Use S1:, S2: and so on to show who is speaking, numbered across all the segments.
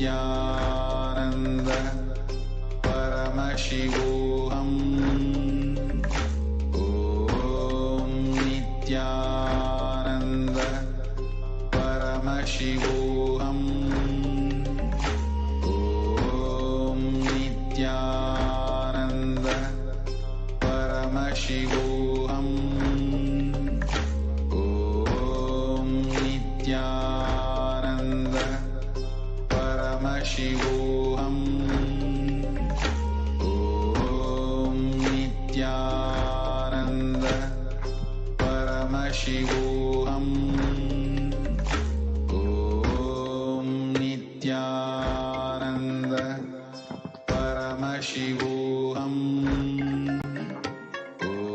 S1: Nithyananda Paramashivoham. Om Nithyananda Paramashivoham. Om Nithyananda Paramashivoham. Om Nithyananda Paramashivoham. Om Nithyananda Paramashivoham. Om Nithyananda Paramashivoham.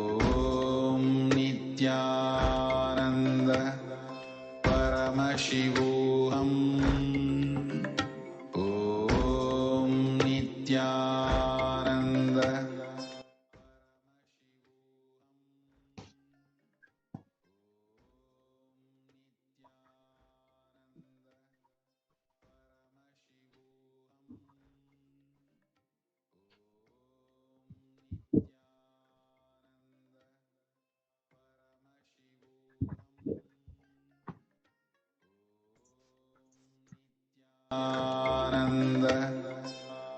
S1: Om Nithyananda Paramashivoham. Om Nithyananda. Ananda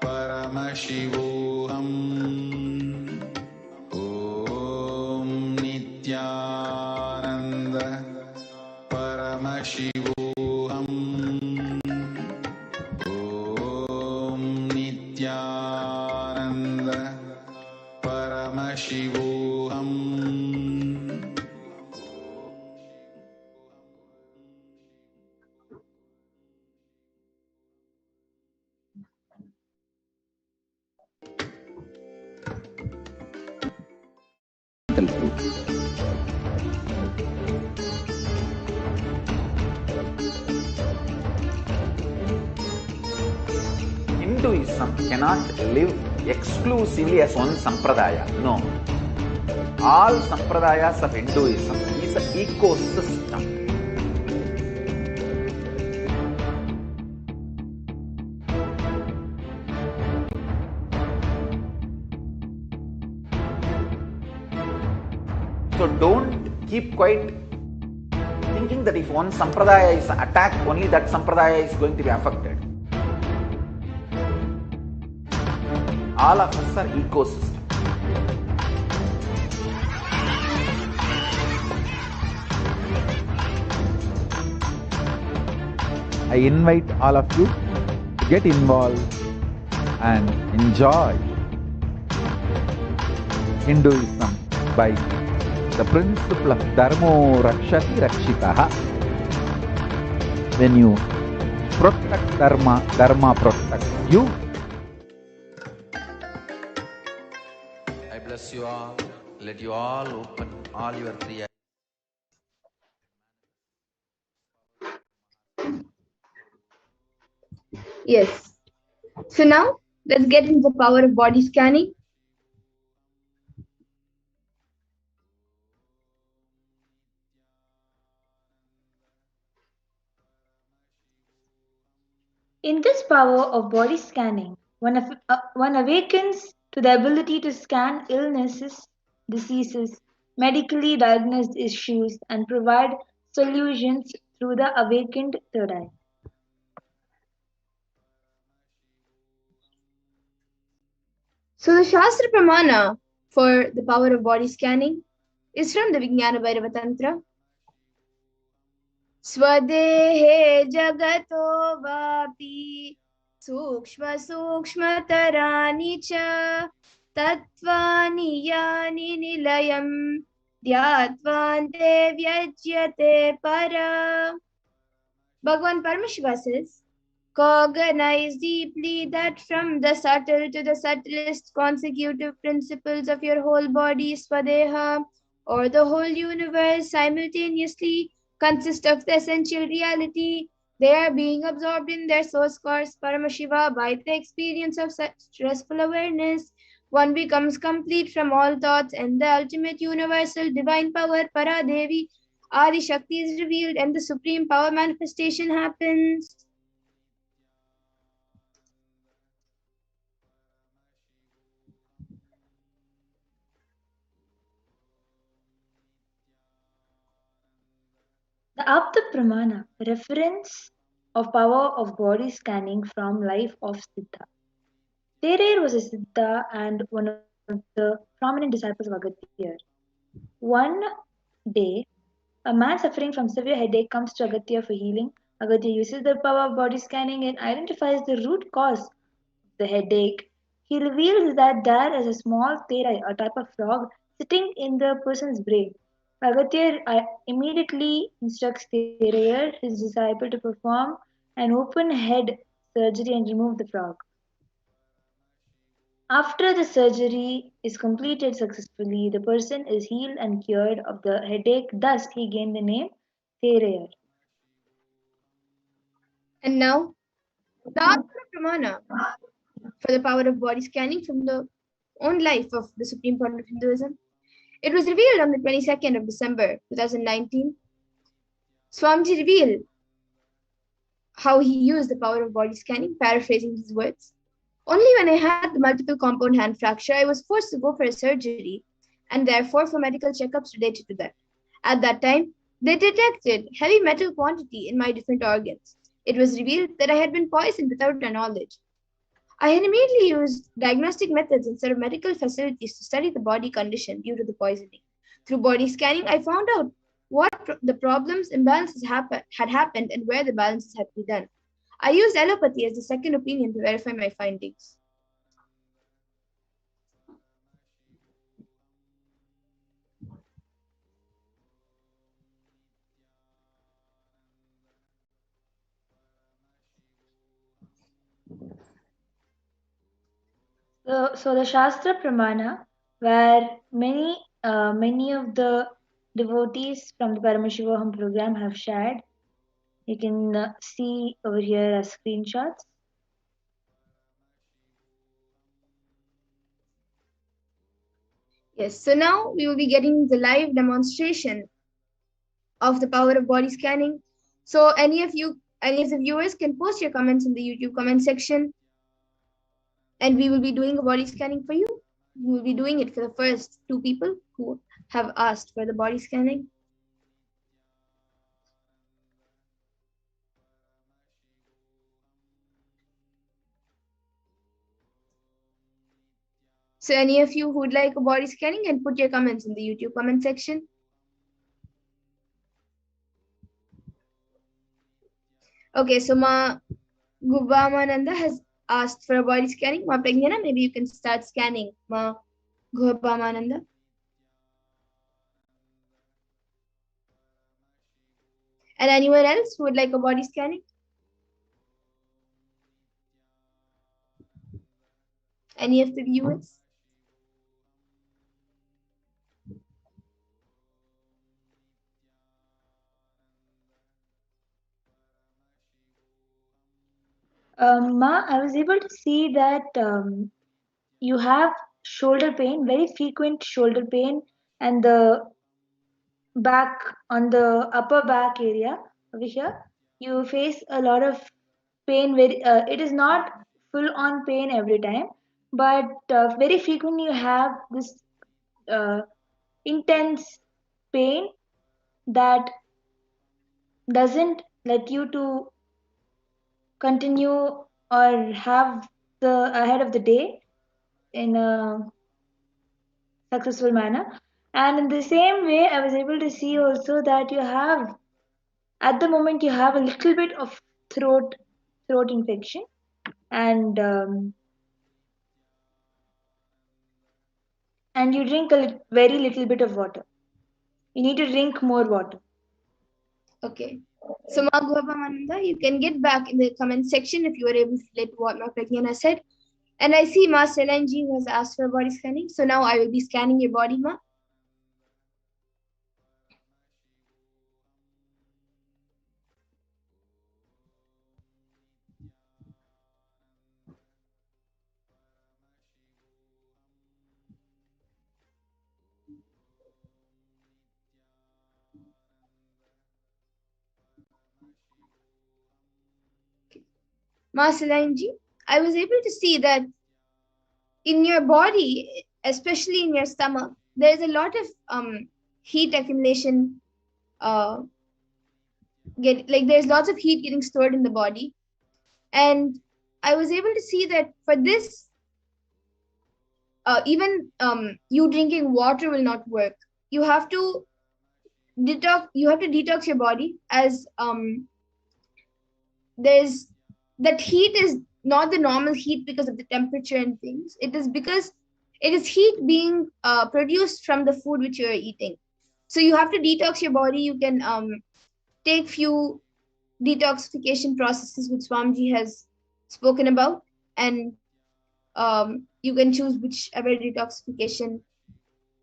S1: Paramashivoham. Om Nithyananda Paramashivoham. Om Nithyananda Paramashivoham.
S2: Hinduism cannot live exclusively as one sampradaya. No. All sampradayas of Hinduism is an ecosystem. So don't keep quiet thinking that if one sampradaya is attacked, only that sampradaya is going to be affected. All of us are ecosystem.
S3: I invite all of you to get involved and enjoy Hinduism by the principle of Dharmo Rakshati Rakshitaha. When you protect Dharma, Dharma protects you.
S4: I bless you all. Let you all open all your three eyes.
S5: Yes. So now, let's get into the power of body scanning.
S6: In this power of body scanning, one awakens to the ability to scan illnesses, diseases, medically diagnosed issues, and provide solutions through the awakened third eye.
S5: So the Shastra Pramana for the power of body scanning is from the Vijnana Bhairava Tantra. Swadehe jagato vapi sukshma sukshma tarani cha tattvani yani nilayam dhyatvante vyajyate para. Bhagavan Paramashiva says, cognize deeply that from the subtle to the subtlest consecutive principles of your whole body, Swadeha, or the whole universe, simultaneously consist of the essential reality. They are being absorbed in their source course, Paramashiva, by the experience of such stressful awareness. One becomes complete from all thoughts, and the ultimate universal divine power, Paradevi, Adi Shakti, is revealed, and the supreme power manifestation happens.
S6: The Apta Pramana, reference of power of body scanning from life of Siddha. Therer was a Siddha and one of the prominent disciples of Agastya. One day, a man suffering from severe headache comes to Agastya for healing. Agastya uses the power of body scanning and identifies the root cause of the headache. He reveals that there is a small therai, a type of frog, sitting in the person's brain. Agastya immediately instructs Therai, his disciple, to perform an open head surgery and remove the frog. After the surgery is completed successfully, the person is healed and cured of the headache. Thus, he gained the name Therai.
S5: And now, the Atma Pramana for the power of body scanning from the own life of the Supreme Point of Hinduism. It was revealed on the 22nd of December 2019. Swamiji revealed how he used the power of body scanning, paraphrasing his words. Only when I had the multiple compound hand fracture, I was forced to go for a surgery and therefore for medical checkups related to that. At that time, they detected heavy metal quantity in my different organs. It was revealed that I had been poisoned without my knowledge. I had immediately used diagnostic methods instead of medical facilities to study the body condition due to the poisoning. Through body scanning, I found out what the problems, imbalances had happened and where the balances had to be done. I used allopathy as the second opinion to verify my findings.
S6: So the Shastra Pramana, where many of the devotees from the Paramashivoham program have shared, you can see over here as screenshots.
S5: Yes, so now we will be getting the live demonstration of the power of body scanning. So any of the viewers can post your comments in the YouTube comment section and we will be doing a body scanning for you. We will be doing it for the first two people who have asked for the body scanning. So any of you who would like a body scanning and put your comments in the YouTube comment section. Okay, so Ma Gubamananda has asked for a body scanning. Ma Pragnana, maybe you can start scanning. Ma Gubamananda. And anyone else who would like a body scanning? Any of the viewers?
S6: Ma, I was able to see that you have shoulder pain, very frequent shoulder pain, and the back on the upper back area over here, you face a lot of pain. It is not full on pain every time, but very frequently you have this uh, intense pain that doesn't let you to continue or have the ahead of the day in a successful manner. And in the same way, I was able to see also that you have at the moment you have a little bit of throat infection, and you drink very little bit of water. You need to drink more water.
S5: Okay. So Ma Gubamananda, you can get back in the comment section if you were able to relate to what Ma Pragnana said. And I see Ma Selanji who has asked for body scanning. So now I will be scanning your body, Ma. Ma Selanji, I was able to see that in your body, especially in your stomach, there is a lot of heat accumulation uh, there's lots of heat getting stored in the body. And I was able to see that for this, even you drinking water will not work. You have to detox your body, as there's that heat is not the normal heat because of the temperature and things. It is because it is heat being produced from the food which you are eating. So you have to detox your body. You can take few detoxification processes which Swamiji has spoken about, and you can choose whichever detoxification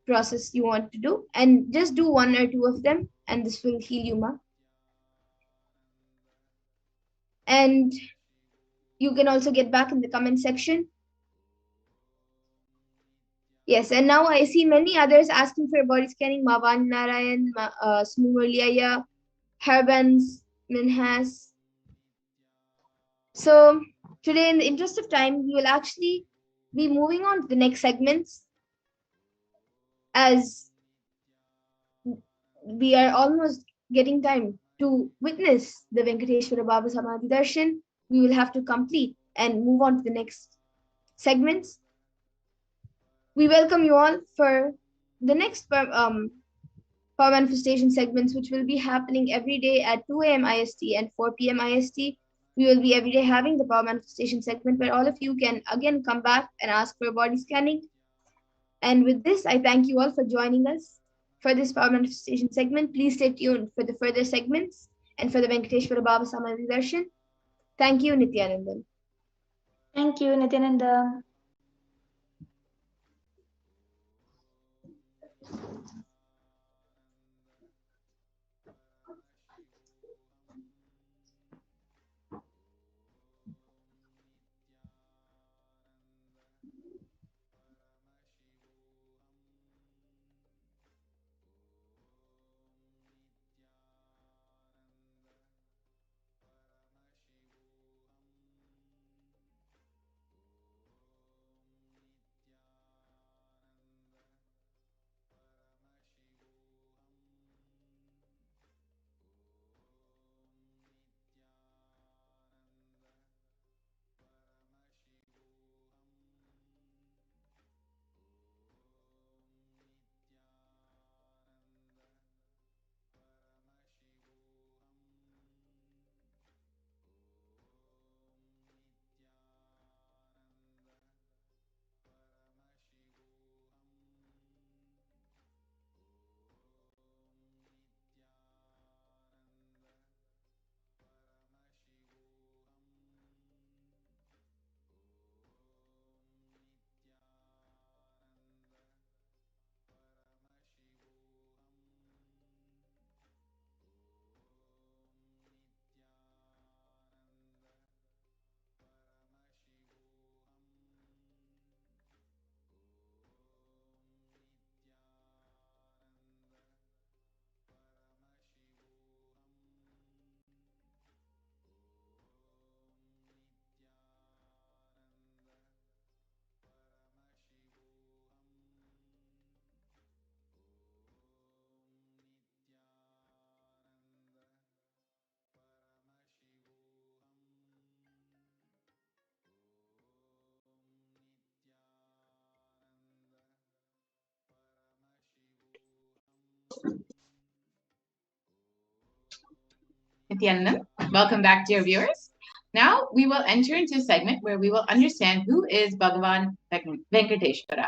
S5: process you want to do, and just do one or two of them, and this will heal you, ma. And you can also get back in the comment section. Yes, and now I see many others asking for body scanning. Mavan Narayan, Smurliaya, Harbans, Minhas. So today, in the interest of time, we will actually be moving on to the next segments, as we are almost getting time to witness the Venkateshwara Baba Samadhi Darshan. We will have to complete and move on to the next segments. We welcome you all for the next power manifestation segments, which will be happening every day at 2 a.m. IST and 4 p.m. IST. We will be every day having the power manifestation segment where all of you can again come back and ask for body scanning. And with this, I thank you all for joining us for this power manifestation segment. Please stay tuned for the further segments and for the Venkateshwara Baba Samadhi Darshan. Thank you, Nithyanandan.
S6: Thank you, Nityananda.
S7: Nithyananda. Welcome back, dear viewers. Now we will enter into a segment where we will understand who is Bhagavan Venkateshwara.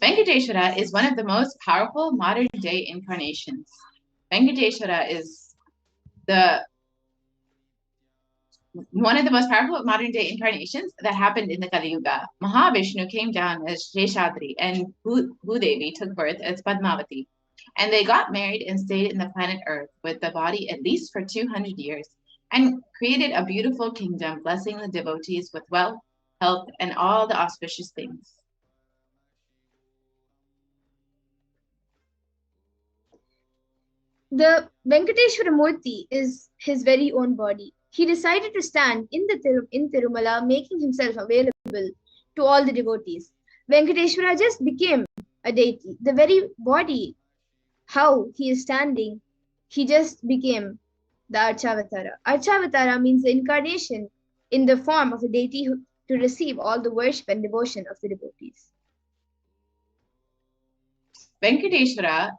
S7: Venkateshwara is one of the most powerful modern day incarnations. Venkateshwara is one of the most powerful modern day incarnations that happened in the Kali Yuga. Mahavishnu came down as Sheshadri and Bhudevi took birth as Padmavati. And they got married and stayed in the planet Earth with the body at least for 200 years and created a beautiful kingdom, blessing the devotees with wealth, health, and all the auspicious things.
S5: The Venkateshwara Murti is his very own body. he decided to stand in Tirumala, making himself available to all the devotees. Venkateshwara just became a deity. The very body, how he is standing, he just became the Archavatara. Archavatara means the incarnation in the form of a deity to receive all the worship and devotion of the devotees.
S7: Venkateshwara,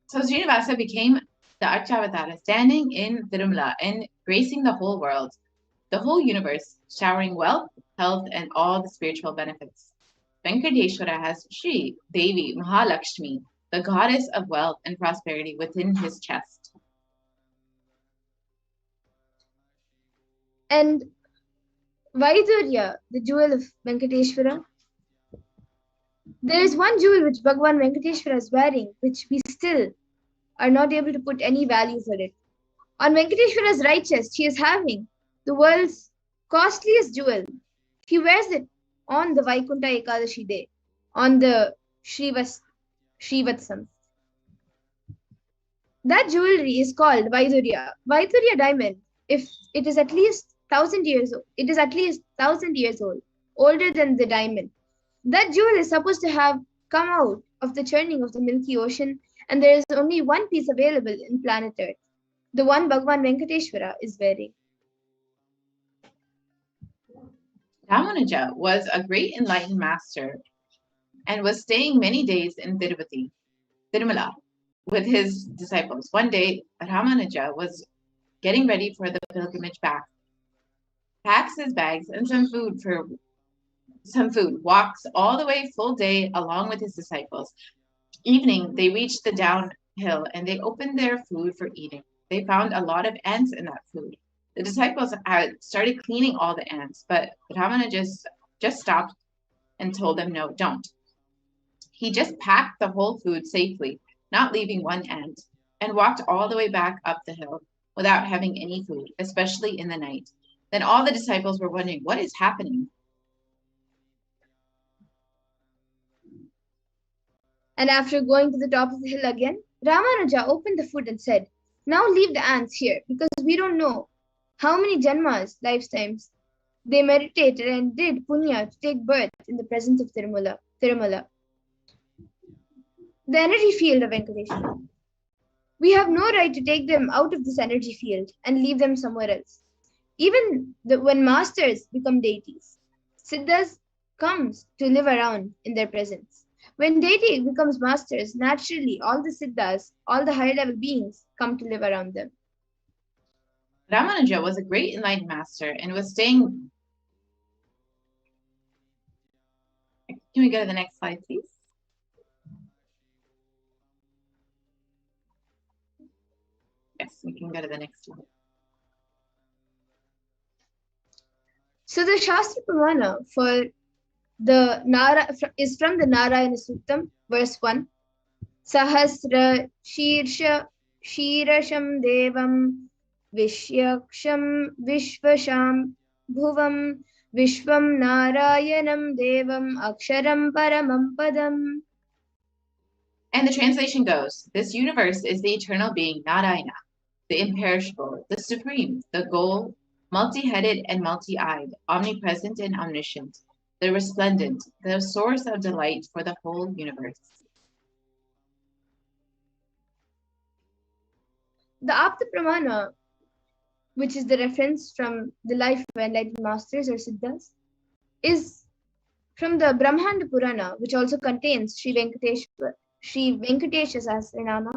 S7: so Srinivasa became the Archavatara, standing in Tirumala and gracing the whole world, the whole universe, showering wealth, health, and all the spiritual benefits. Venkateshwara has Sri Devi Mahalakshmi, the goddess of wealth and prosperity, within his chest.
S5: And Vaidurya, the jewel of Venkateshwara. There is one jewel which Bhagavan Venkateshwara is wearing, which we still are not able to put any value for it. On Venkateshwara's right chest, he is having the world's costliest jewel. He wears it on the Vaikunta Ekadashi day, on the Srivatsam. That jewelry is called Vaidurya. Vaidurya diamond, if it is at least 1,000 years old, it is at least 1,000 years old, older than the diamond. That jewel is supposed to have come out of the churning of the Milky Ocean, and there is only one piece available in planet Earth, the one Bhagavan Venkateshwara is wearing.
S7: Ramanuja was a great enlightened master and was staying many days in Tirumala, with his disciples. One day, Ramanuja was getting ready for the pilgrimage back, packs his bags and some food, walks all the way full day along with his disciples. Evening, they reached the downhill and they opened their food for eating. They found a lot of ants in that food. The disciples had started cleaning all the ants, but Ramanuja just stopped and told them, no, don't. He just packed the whole food safely, not leaving one ant, and walked all the way back up the hill without having any food, especially in the night. Then all the disciples were wondering, what is happening?
S5: And after going to the top of the hill again, Ramanuja opened the food and said, now leave the ants here, because we don't know how many janmas, lifetimes, they meditated and did punya to take birth in the presence of Tirumala, the energy field of Venkateshwara. We have no right to take them out of this energy field and leave them somewhere else. Even when masters become deities, Siddhas comes to live around in their presence. When deity becomes masters, naturally all the Siddhas, all the higher level beings come to live around them.
S7: Ramanuja was a great enlightened master and was staying. Can we go to the next slide, please? Yes, we can go to the next slide.
S5: So the Shastra Pramana for the is from the Narayana Suttam, verse 1. Sahasra Shirsham Devam Vishyaksham Vishvasham Bhuvam Vishvam Narayanam Devam Aksharam Paramam Padam.
S7: And the translation goes, this universe is the eternal being, Narayana, the imperishable, the supreme, the goal, multi-headed and multi-eyed, omnipresent and omniscient, the resplendent, the source of delight for the whole universe.
S5: The Apta Pramana, which is the reference from the life of enlightened masters or Siddhas, is from the Brahmanda Purana, which also contains Sri Venkatesha Sahasranama,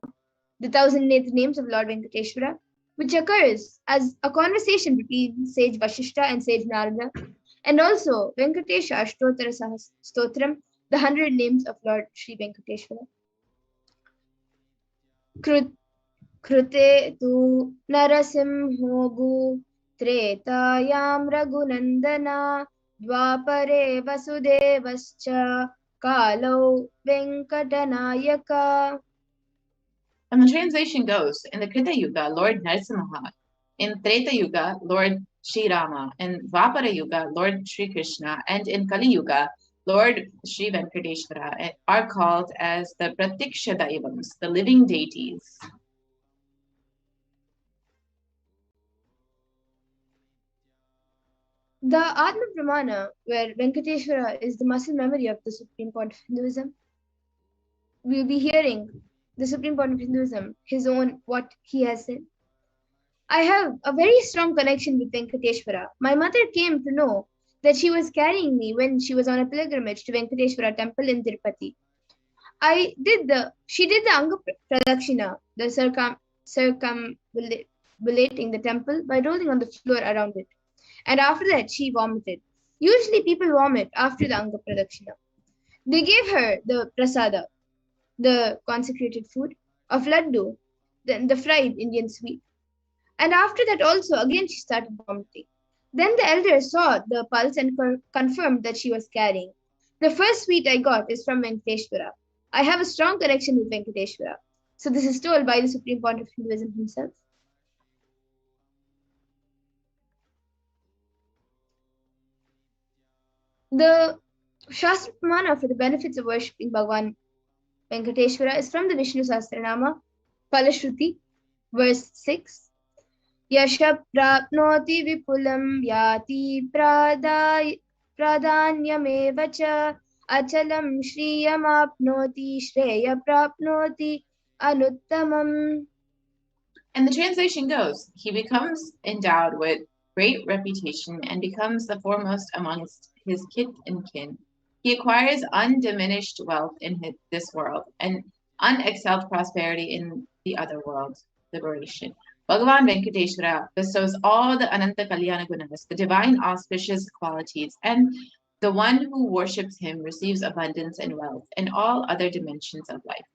S5: the 1,008 names of Lord Venkateshwara, which occurs as a conversation between sage Vashishta and sage Narada, and also Venkatesha Ashtotara Stotram, the 100 names of Lord Sri Venkateshwara. Krute tu narasimhogu tretayam raghunandana dvapare vasudevascha kalo venkatanayaka.
S7: And the translation goes, in the Krita Yuga, Lord Narasimha, in Treta Yuga, Lord Sri Rama, in Dvapara Yuga, Lord Sri Krishna, and in Kali Yuga, Lord Sri Venkateshwara are called as the Pratiksha Daivams, the living deities.
S5: The Atma Pramana, where Venkateshwara is the muscle memory of the Supreme Point of Hinduism, we'll be hearing the Supreme Point of Hinduism, his own, what he has said. I have a very strong connection with Venkateshwara. My mother came to know that she was carrying me when she was on a pilgrimage to Venkateshwara temple in Tirupati. She did the Anga Pradakshina, the circumambulating the temple by rolling on the floor around it. And after that, she vomited. Usually people vomit after the Anga Pradakshina. They gave her the prasada, the consecrated food, of laddu, then the fried Indian sweet. And after that also, again she started vomiting. Then the elder saw the pulse and confirmed that she was carrying. The first sweet I got is from Venkateshwara. I have a strong connection with Venkateshwara. So this is told by the Supreme Point of Hinduism himself. The Shastra Pramana for the benefits of worshipping Bhagavan Venkateshwara is from the Vishnu Sahasranama, Palashruti, verse 6. Yasha prapnoti vipulam yati pradanyameva cha achalam shriyam apnoti shreya prapnoti anuttamam.
S7: And the translation goes, he becomes endowed with great reputation and becomes the foremost amongst his kith and kin. He acquires undiminished wealth in this world and unexcelled prosperity in the other world, liberation. Bhagavan Venkateshwara bestows all the Ananta Kalyana Gunas, the divine auspicious qualities, and the one who worships him receives abundance and wealth and all other dimensions of life.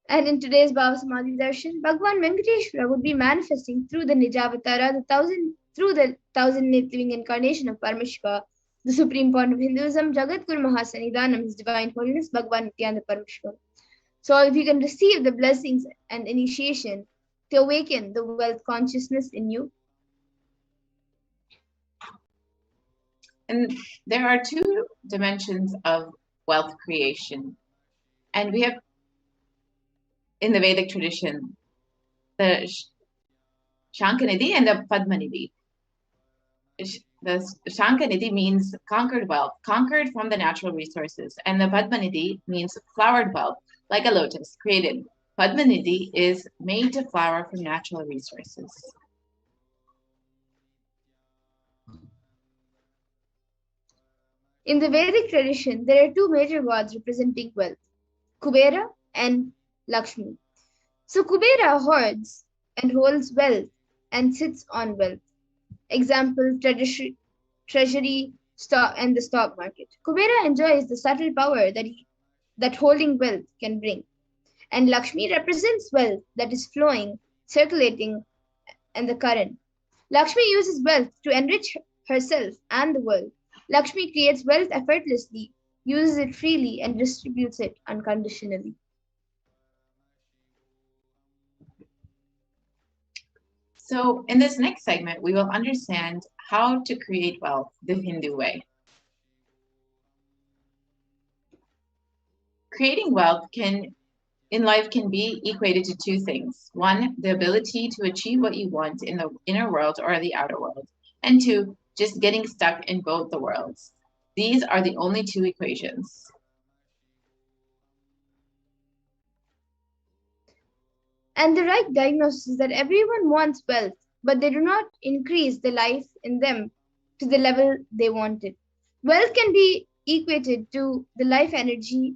S5: And in today's Bhava Samadhi Darshan, Bhagavan Venkateshwara would be manifesting through the Nijavatara, through the thousand living incarnation of Paramashiva, the Supreme Point of Hinduism, Jagat Guru Mahasannidhanam, His Divine Holiness, Bhagavan Nithyananda Paramashivam. So if you can receive the blessings and initiation to awaken the wealth consciousness in you.
S7: And there are two dimensions of wealth creation. And we have, in the Vedic tradition, the Shankanidhi and the Padmanidhi. The Shankanidhi means conquered wealth, conquered from the natural resources. And the Padmanidhi means flowered wealth, like a lotus, created. Padmanidhi is made to flower from natural resources.
S5: In the Vedic tradition, there are two major gods representing wealth, Kubera and Lakshmi. So Kubera hoards and holds wealth and sits on wealth. Example, treasury, stock, and the stock market. Kubera enjoys the subtle power that holding wealth can bring. And Lakshmi represents wealth that is flowing, circulating, and the current. Lakshmi uses wealth to enrich herself and the world. Lakshmi creates wealth effortlessly, uses it freely, and distributes it unconditionally.
S7: So in this next segment, we will understand how to create wealth the Hindu way. Creating wealth in life can be equated to two things. One, the ability to achieve what you want in the inner world or the outer world. And two, just getting stuck in both the worlds. These are the only two equations.
S5: And the right diagnosis is that everyone wants wealth, but they do not increase the life in them to the level they wanted. Wealth can be equated to the life energy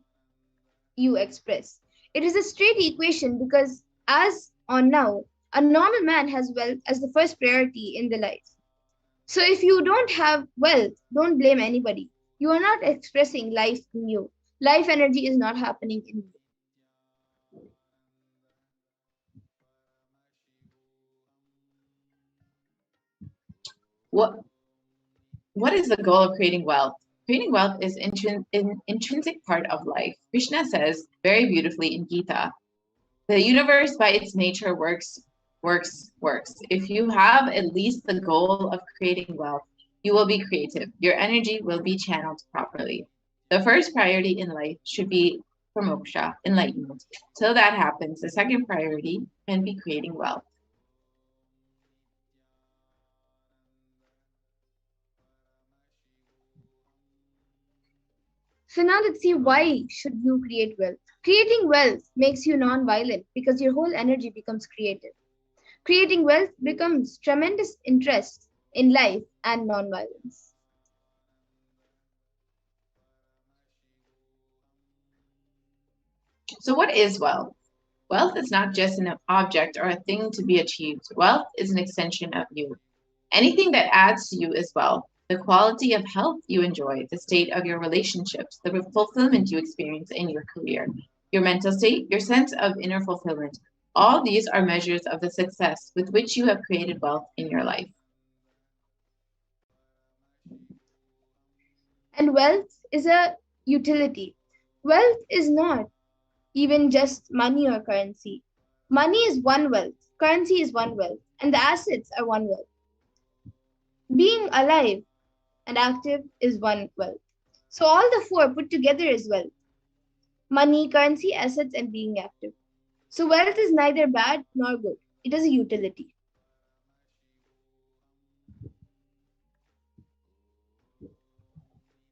S5: you express. It is a straight equation because as on now, a normal man has wealth as the first priority in the life. So if you don't have wealth, don't blame anybody. You are not expressing life in you. Life energy is not happening in you.
S7: What is the goal of creating wealth? Creating wealth is an intrinsic part of life. Krishna says very beautifully in Gita, the universe by its nature works. If you have at least the goal of creating wealth, you will be creative. Your energy will be channeled properly. The first priority in life should be for moksha, enlightenment. Till that happens, the second priority can be creating wealth.
S5: So now let's see, why should you create wealth? Creating wealth makes you non-violent because your whole energy becomes creative. Creating wealth becomes tremendous interest in life and non-violence.
S7: So what is wealth? Wealth is not just an object or a thing to be achieved. Wealth is an extension of you. Anything that adds to you is wealth. The quality of health you enjoy, the state of your relationships, the fulfillment you experience in your career, your mental state, your sense of inner fulfillment. All these are measures of the success with which you have created wealth in your life.
S5: And wealth is a utility. Wealth is not even just money or currency. Money is one wealth, currency is one wealth, and the assets are one wealth. Being alive and active is one wealth. So all the four put together is wealth. Money, currency, assets, and being active. So wealth is neither bad nor good. It is a utility.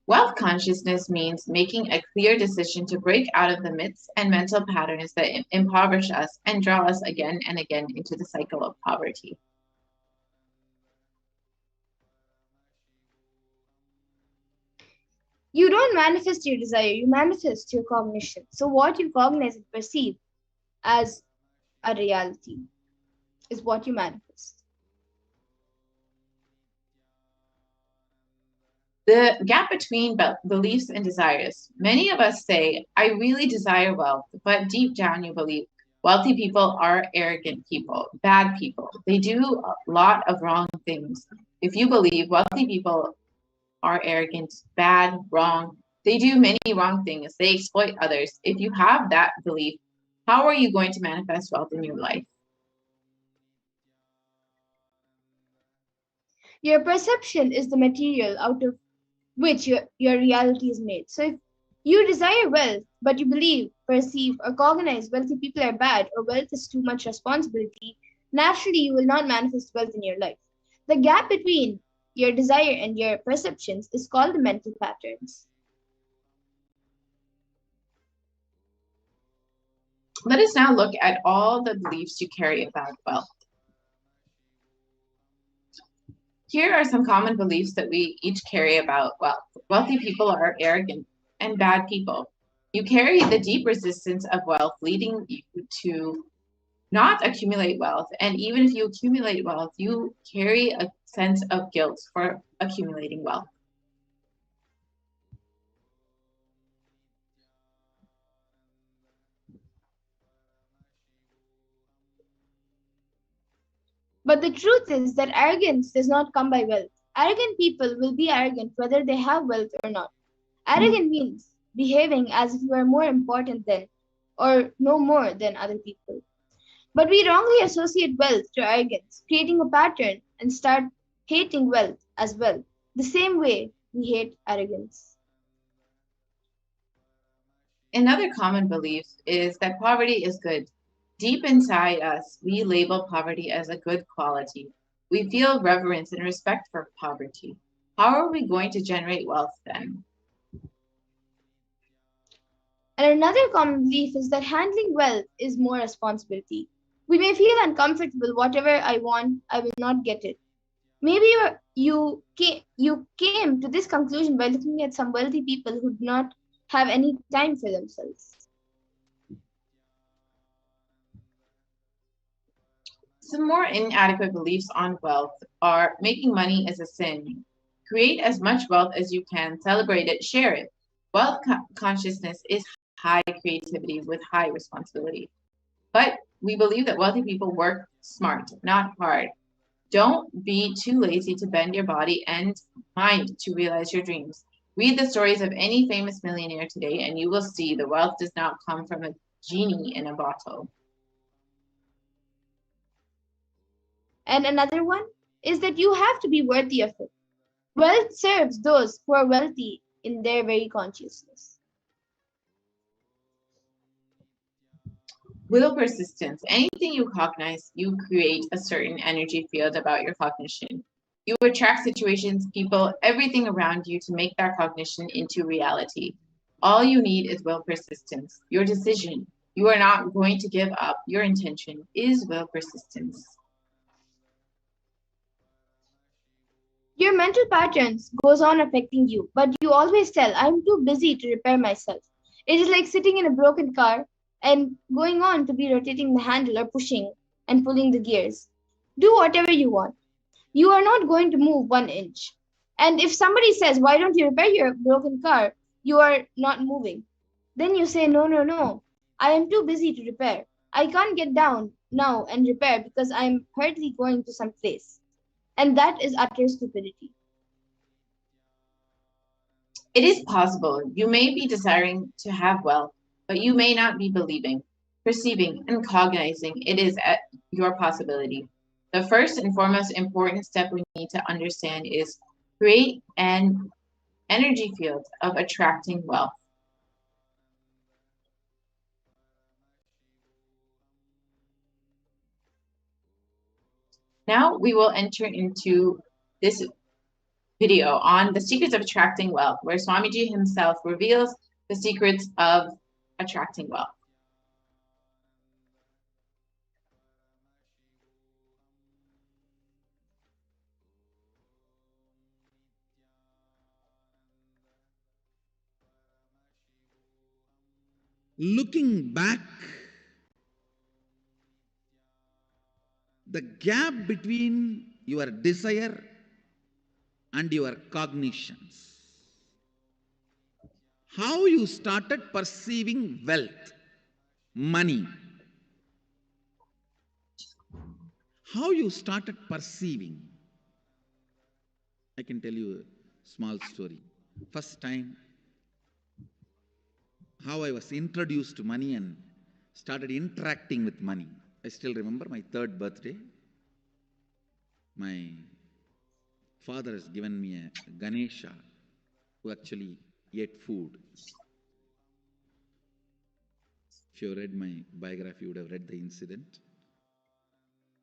S7: Wealth consciousness means making a clear decision to break out of the myths and mental patterns that impoverish us and draw us again and again into the cycle of poverty.
S5: You don't manifest your desire, you manifest your cognition. So what you cognize and perceive as a reality is what you manifest.
S7: The gap between beliefs and desires. Many of us say, I really desire wealth, but deep down you believe wealthy people are arrogant people, bad people. They do a lot of wrong things. If you believe wealthy people are arrogant, bad, wrong, they do many wrong things. They exploit others. If you have that belief, how are you going to manifest wealth in your life?
S5: Your perception is the material out of which your reality is made. So if you desire wealth, but you believe, perceive, or cognize wealthy people are bad or wealth is too much responsibility, naturally you will not manifest wealth in your life. The gap between your desire and your perceptions is called the mental patterns.
S7: Let us now look at all the beliefs you carry about wealth. Here are some common beliefs that we each carry about wealth. Wealthy people are arrogant and bad people. You carry the deep resistance of wealth, leading you to not accumulate wealth. And even if you accumulate wealth, you carry a sense of guilt for accumulating wealth.
S5: But the truth is that arrogance does not come by wealth. Arrogant people will be arrogant whether they have wealth or not. Arrogant means behaving as if you are more important than or no more than other people. But we wrongly associate wealth to arrogance, creating a pattern and start hating wealth as well, the same way we hate arrogance.
S7: Another common belief is that poverty is good. Deep inside us, we label poverty as a good quality. We feel reverence and respect for poverty. How are we going to generate wealth then?
S5: And another common belief is that handling wealth is more responsibility. We may feel uncomfortable, whatever I want, I will not get it. Maybe you came to this conclusion by looking at some wealthy people who do not have any time for themselves.
S7: Some more inadequate beliefs on wealth are making money is a sin. Create as much wealth as you can, celebrate it, share it. Wealth consciousness is high creativity with high responsibility. But we believe that wealthy people work smart, not hard. Don't be too lazy to bend your body and mind to realize your dreams. Read the stories of any famous millionaire today, and you will see the wealth does not come from a genie in a bottle.
S5: And another one is that you have to be worthy of it. Wealth serves those who are wealthy in their very consciousness.
S7: Will persistence. Anything you cognize, you create a certain energy field about your cognition. You attract situations, people, everything around you to make that cognition into reality. All you need is will persistence, your decision. You are not going to give up. Your intention is will persistence.
S5: Your mental patterns goes on affecting you, but you always tell, I'm too busy to repair myself. It is like sitting in a broken car and going on to be rotating the handle or pushing and pulling the gears. Do whatever you want. You are not going to move 1 inch. And if somebody says, why don't you repair your broken car? You are not moving. Then you say, no, no, no. I am too busy to repair. I can't get down now and repair because I am hurriedly going to some place. And that is utter stupidity.
S7: It is possible you may be desiring to have wealth, but you may not be believing, perceiving, and cognizing it is at your possibility. The first and foremost important step we need to understand is create an energy field of attracting wealth. Now we will enter into this video on the secrets of attracting wealth, where Swamiji himself reveals the secrets of attracting wealth.
S1: Looking back, the gap between your desire and your cognitions, how you started perceiving wealth, money, how you started perceiving. I can tell you a small story. First time, how I was introduced to money and started interacting with money. I still remember my 3rd birthday. My father has given me a Ganesha who actually ate food. If you have read my biography, you would have read the incident.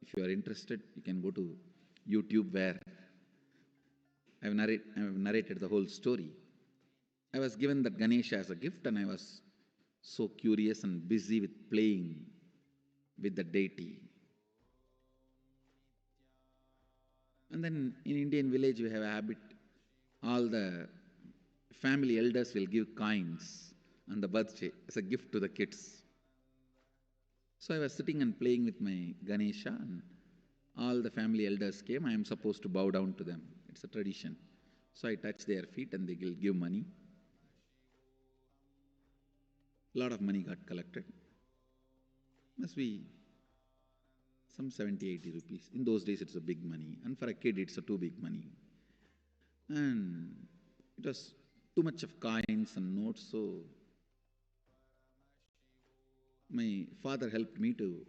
S1: If you are interested, you can go to YouTube where I have narrated the whole story. I was given that Ganesha as a gift and I was so curious and busy with playing with the deity. And then in Indian village, we have a habit, all the family elders will give coins on the birthday as a gift to the kids. So I was sitting and playing with my Ganesha and all the family elders came. I am supposed to bow down to them. It's a tradition. So I touch their feet and they will give money. A lot of money got collected. Must be some 70, 80 rupees. In those days, it's a big money. And for a kid, it's a too big money. And it was too much of coins and notes. So my father helped me to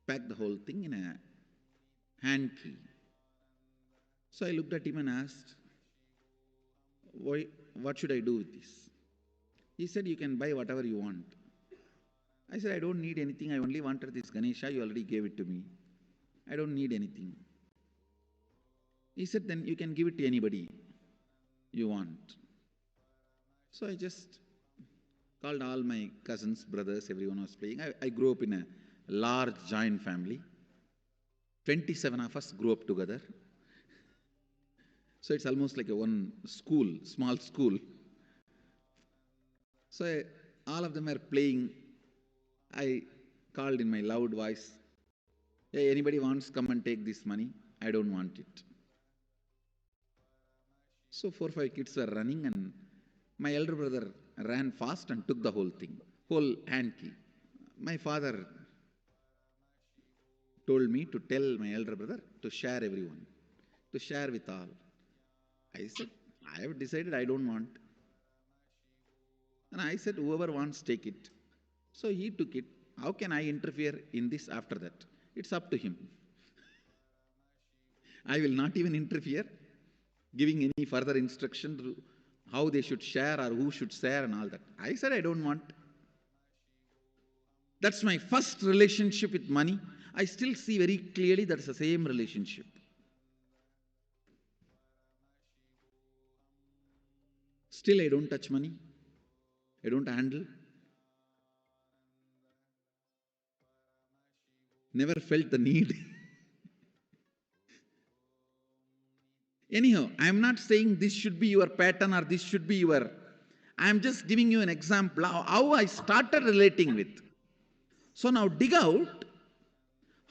S1: pack the whole thing in a hand key. So I looked at him and asked, what should I do with this? He said, you can buy whatever you want. I said, I don't need anything. I only wanted this Ganesha. You already gave it to me. I don't need anything. He said, then you can give it to anybody you want. So I just called all my cousins, brothers, everyone was playing. I grew up in a large joint family. 27 of us grew up together. So it's almost like a one school, small school. So all of them are playing. I called in my loud voice, hey, anybody wants, come and take this money? I don't want it. So 4 or 5 kids were running and my elder brother ran fast and took the whole thing, whole hand key. My father told me to tell my elder brother to share everyone, to share with all. I said, I have decided I don't want. And I said, whoever wants, take it. So he took it. How can I interfere in this after that? It's up to him. I will not even interfere, giving any further instruction to how they should share or who should share and all that. I said, I don't want. That's my first relationship with money. I still see very clearly that's the same relationship. Still, I don't touch money. I don't handle. Never felt the need. Anyhow, I am not saying this should be your pattern or this should be your... I am just giving you an example how I started relating with. So now dig out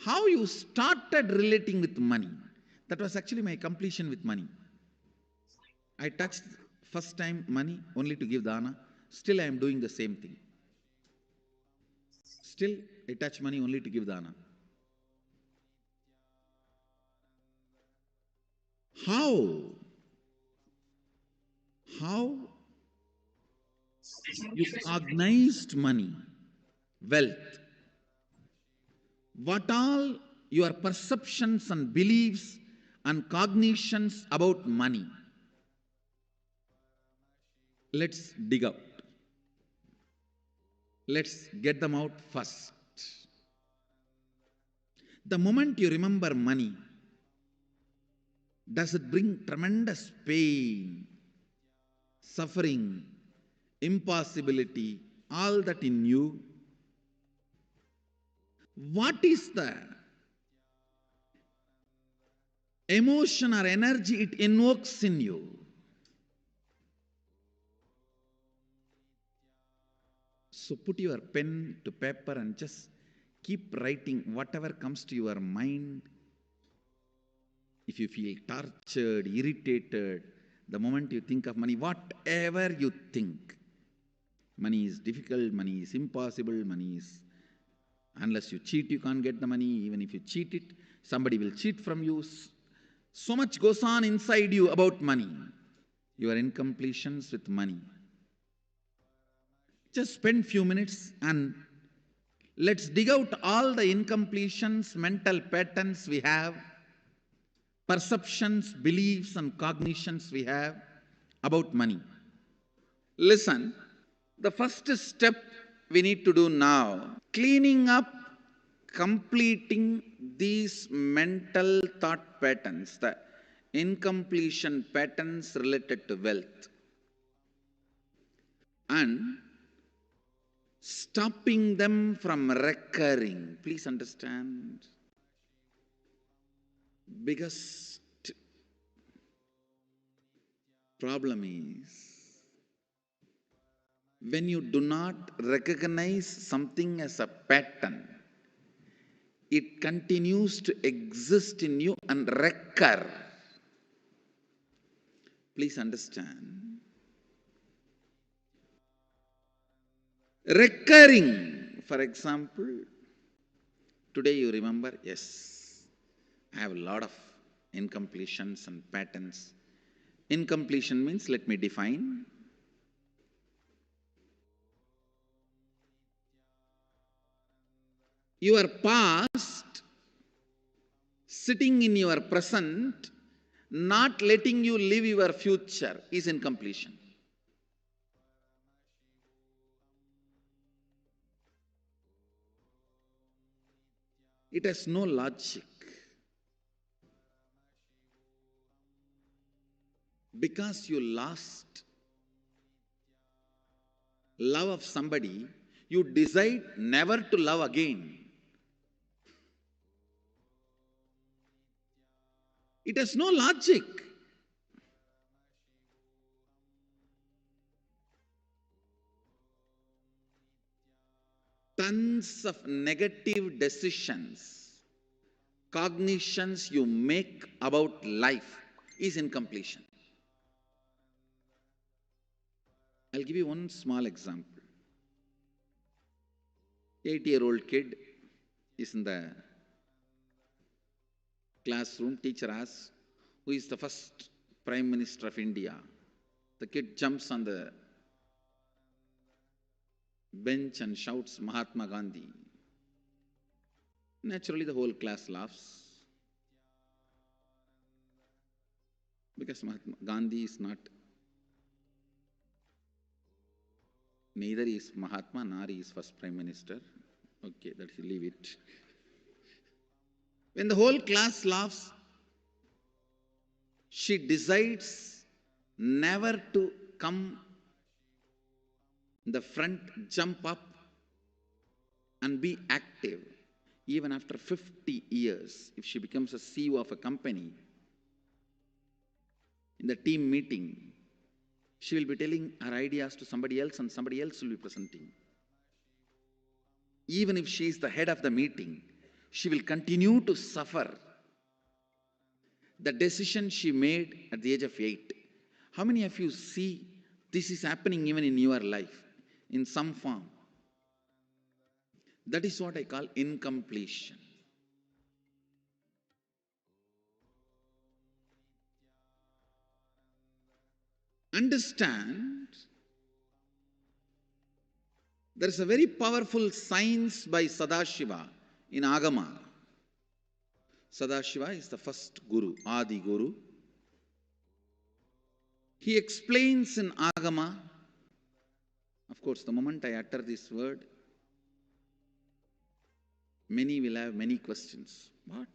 S1: how you started relating with money. That was actually my completion with money. I touched first time money only to give dana. Still I am doing the same thing. Still I touch money only to give dana. How you cognized money, wealth, what all your perceptions and beliefs and cognitions about money. Let's dig out. Let's get them out first. The moment you remember money, does it bring tremendous pain, suffering, impossibility, all that in you? What is the emotion or energy it invokes in you? So put your pen to paper and just keep writing whatever comes to your mind. If you feel tortured, irritated, the moment you think of money, whatever you think, money is difficult, money is impossible, money is, unless you cheat, you can't get the money. Even if you cheat it, somebody will cheat from you. So much goes on inside you about money. Your incompletions with money. Just spend few minutes and let's dig out all the incompletions, mental patterns we have, perceptions, beliefs and cognitions we have about money. Listen, the first step we need to do now, cleaning up, completing these mental thought patterns, the incompletion patterns related to wealth, and stopping them from recurring. Please understand. Biggest problem is when you do not recognize something as a pattern, it continues to exist in you and recur. Please understand. Recurring, for example, today you remember, yes, I have a lot of incompletions and patterns. Incompletion means, let me define. Your past sitting in your present, not letting you live your future is incompletion. It has no logic. Because you lost love of somebody, you decide never to love again. It has no logic. Tons of negative decisions, cognitions you make about life is incompletion. I'll give you one small example. 8-year-old kid is in the classroom. Teacher asks, who is the first Prime Minister of India? The kid jumps on the bench and shouts, Mahatma Gandhi. Naturally, the whole class laughs. Because Mahatma Gandhi is not, neither is Mahatma nor is first Prime Minister. Okay, let's leave it. When the whole class laughs, she decides never to come the front, jump up and be active. Even after 50 years, if she becomes a CEO of a company, in the team meeting, she will be telling her ideas to somebody else and somebody else will be presenting. Even if she is the head of the meeting, she will continue to suffer the decision she made at the age of 8. How many of you see this is happening even in your life in some form? That is what I call incompletion. Understand, there is a very powerful science by Sadashiva in Agama. Sadashiva is the first Guru, Adi Guru. He explains in Agama, of course, the moment I utter this word, many will have many questions. What?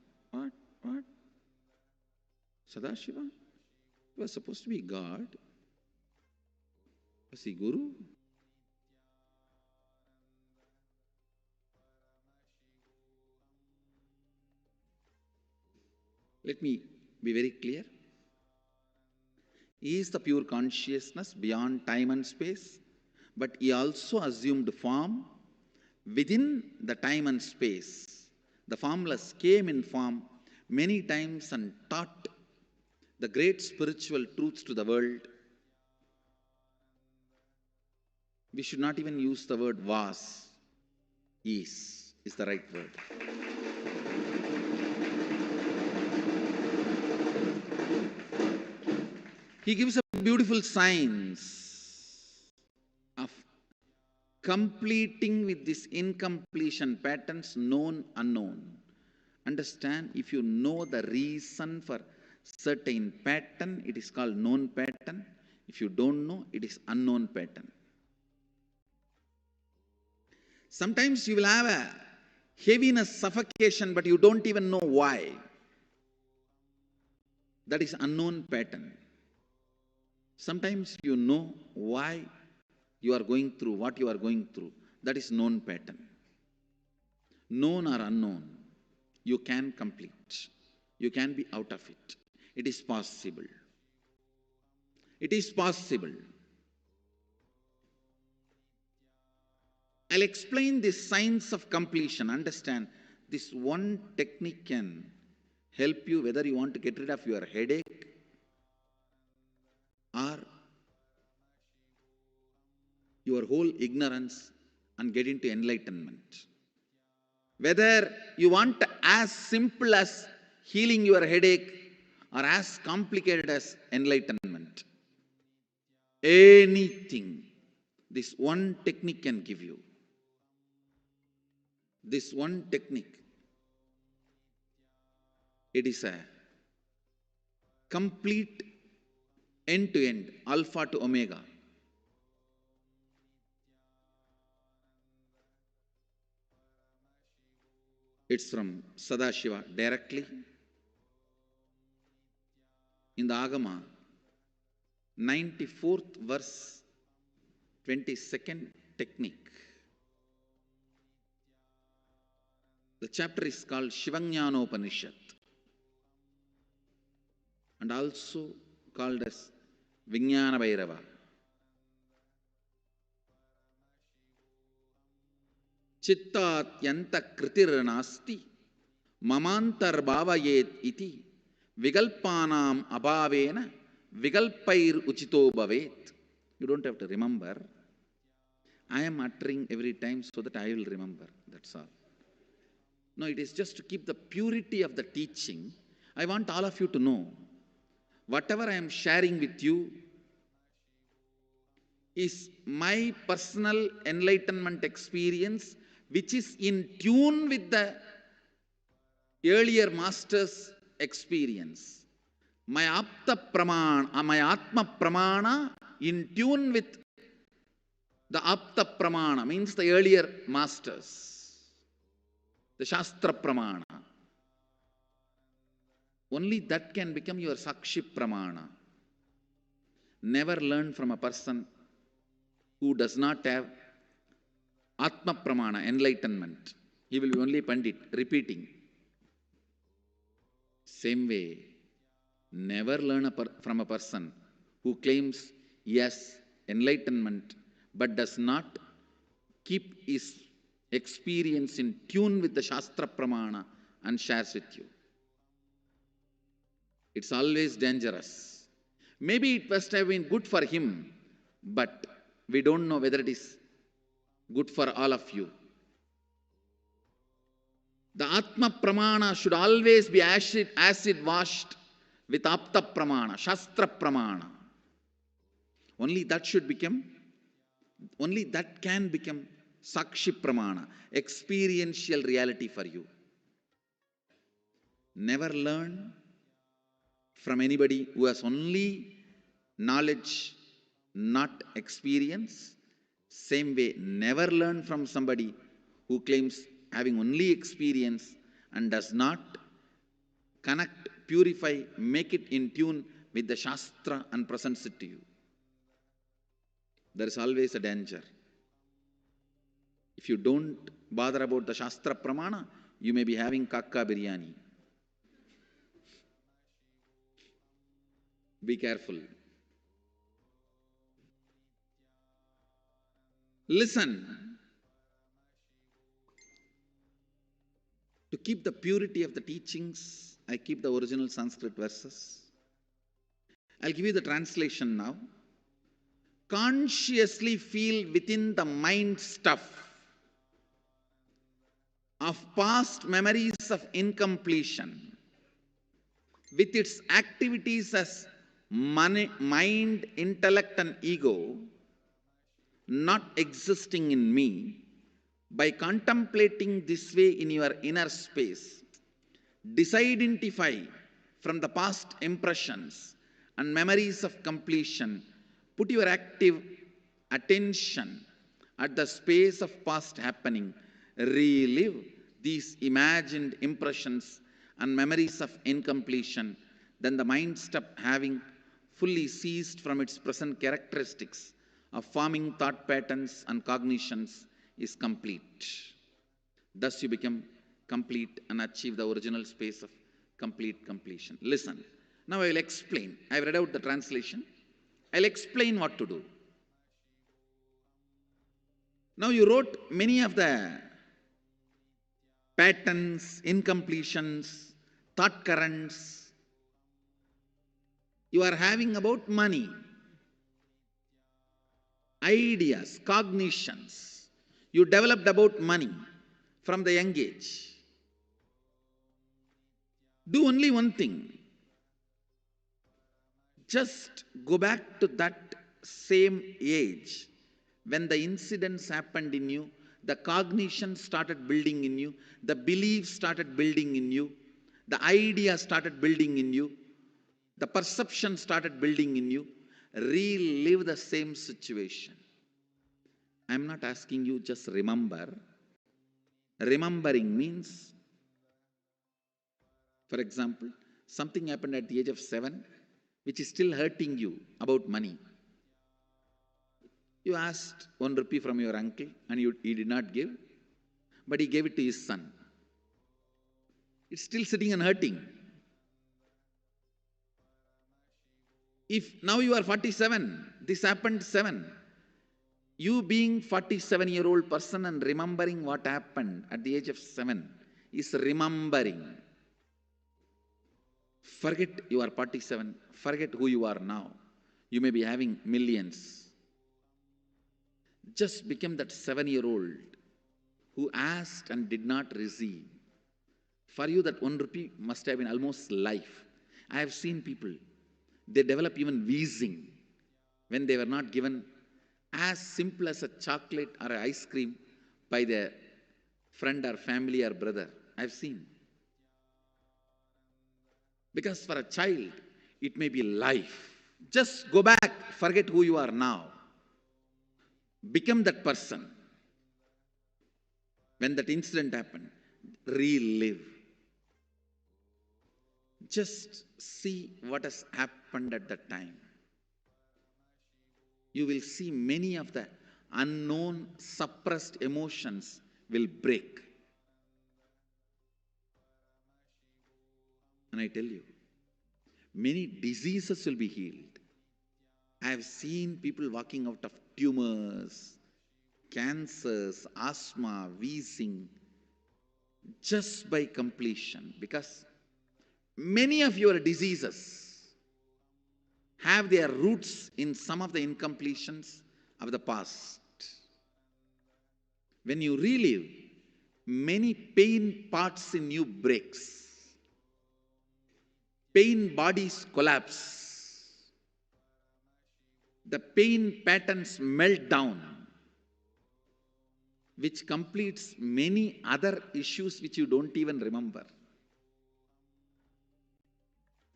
S1: Sadashiva? He was supposed to be God. Was he Guru? Let me be very clear. He is the pure consciousness beyond time and space, but he also assumed form within the time and space. The formless came in form many times and taught the great spiritual truths to the world. We should not even use the word was. Is the right word. He gives a beautiful science of completing with this incompletion patterns, known, unknown. Understand, if you know the reason for certain pattern, it is called known pattern. If you don't know, it is unknown pattern. Sometimes you will have a heaviness, suffocation, but you don't even know why. That is unknown pattern. Sometimes you know why you are going through what you are going through. That is known pattern. Known or unknown, you can complete. You can be out of it. It is possible. It is possible. I'll explain this science of completion. Understand, this one technique can help you whether you want to get rid of your headache or your whole ignorance and get into enlightenment. Whether you want as simple as healing your headache or as complicated as enlightenment. Anything, this one technique can give you. This one technique, it is a complete end-to-end, alpha to omega. It's from Sadashiva directly. In the Agama, 94th verse, 22nd technique. The chapter is called Shivajnanopanishad and also called as Vijnana Bhairava. Chittat yanta kritir nasti mamantar bhavayet iti vigalpanam abhavena vigalpair uchito bhavet. You don't have to remember. I am uttering every time so that I will remember. That's all. No, it is just to keep the purity of the teaching. I want all of you to know, whatever I am sharing with you is my personal enlightenment experience, which is in tune with the earlier master's experience. My Atma Pramana in tune with the Apta Pramana, means the earlier masters. The Shastra Pramana. Only that can become your Sakshi Pramana. Never learn from a person who does not have Atma Pramana, enlightenment. He will be only Pandit, repeating. Same way, never learn from a person who claims, yes, enlightenment, but does not keep his experience in tune with the Shastra Pramana and shares with you. It's always dangerous. Maybe it must have been good for him, but we don't know whether it is good for all of you. The Atma Pramana should always be acid washed with Apta Pramana, Shastra Pramana. Only that can become Sakshi Pramana, experiential reality for you. Never learn from anybody who has only knowledge, not experience. Same way, never learn from somebody who claims having only experience and does not connect, purify, make it in tune with the Shastra and presents it to you. There is always a danger. If you don't bother about the Shastra Pramana, you may be having kakka biryani. Be careful. Listen. To keep the purity of the teachings, I keep the original Sanskrit verses. I'll give you the translation now. Consciously feel within the mind stuff of past memories of incompletion with its activities as mind, intellect and ego not existing in me. By contemplating this way in your inner space, disidentify from the past impressions and memories of completion. Put your active attention at the space of past happening. Relive these imagined impressions and memories of incompletion. Then the mind stop having fully ceased from its present characteristics of forming thought patterns and cognitions is complete. Thus you become complete and achieve the original space of complete completion. Listen. Now I will explain. I have read out the translation. I will explain what to do. Now you wrote many of the patterns, incompletions, thought currents you are having about money, ideas, cognitions you developed about money from the young age. Do only one thing. Just go back to that same age when the incidents happened in you, the cognition started building in you, the beliefs started building in you, the idea started building in you, the perception started building in you. Relive the same situation. I am not asking you just remember. Remembering means, for example, something happened at the age of 7 which is still hurting you about money. You asked 1 rupee from your uncle and he did not give, but he gave it to his son. It's still sitting and hurting. If now you are 47, this happened 7. You being 47-year-old person and remembering what happened at the age of 7 is remembering. Forget you are 47. Forget who you are now. You may be having millions. Just become that 7-year-old who asked and did not receive. For you that 1 rupee must have been almost life. I have seen people, they develop even wheezing when they were not given as simple as a chocolate or an ice cream by their friend or family or brother. I've seen. Because for a child, it may be life. Just go back, forget who you are now. Become that person. When that incident happened, relive. Just see what has happened at that time. You will see many of the unknown suppressed emotions will break. And I tell you, many diseases will be healed. I have seen people walking out of tumors, cancers, asthma, wheezing, just by completion. Because many of your diseases have their roots in some of the incompletions of the past. When you relive, many pain parts in you breaks. Pain bodies collapse. The pain patterns melt down, which completes many other issues which you don't even remember.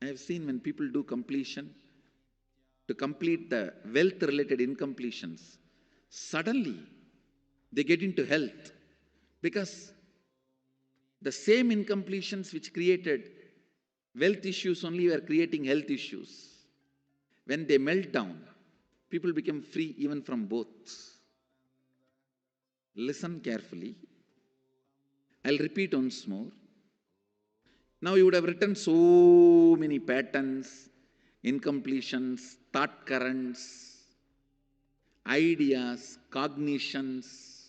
S1: I have seen when people do completion, to complete the wealth-related incompletions, suddenly they get into health, because the same incompletions which created wealth issues only were creating health issues. When they melt down, people become free even from both. Listen carefully. I'll repeat once more. Now you would have written so many patterns, incompletions, thought currents, ideas, cognitions.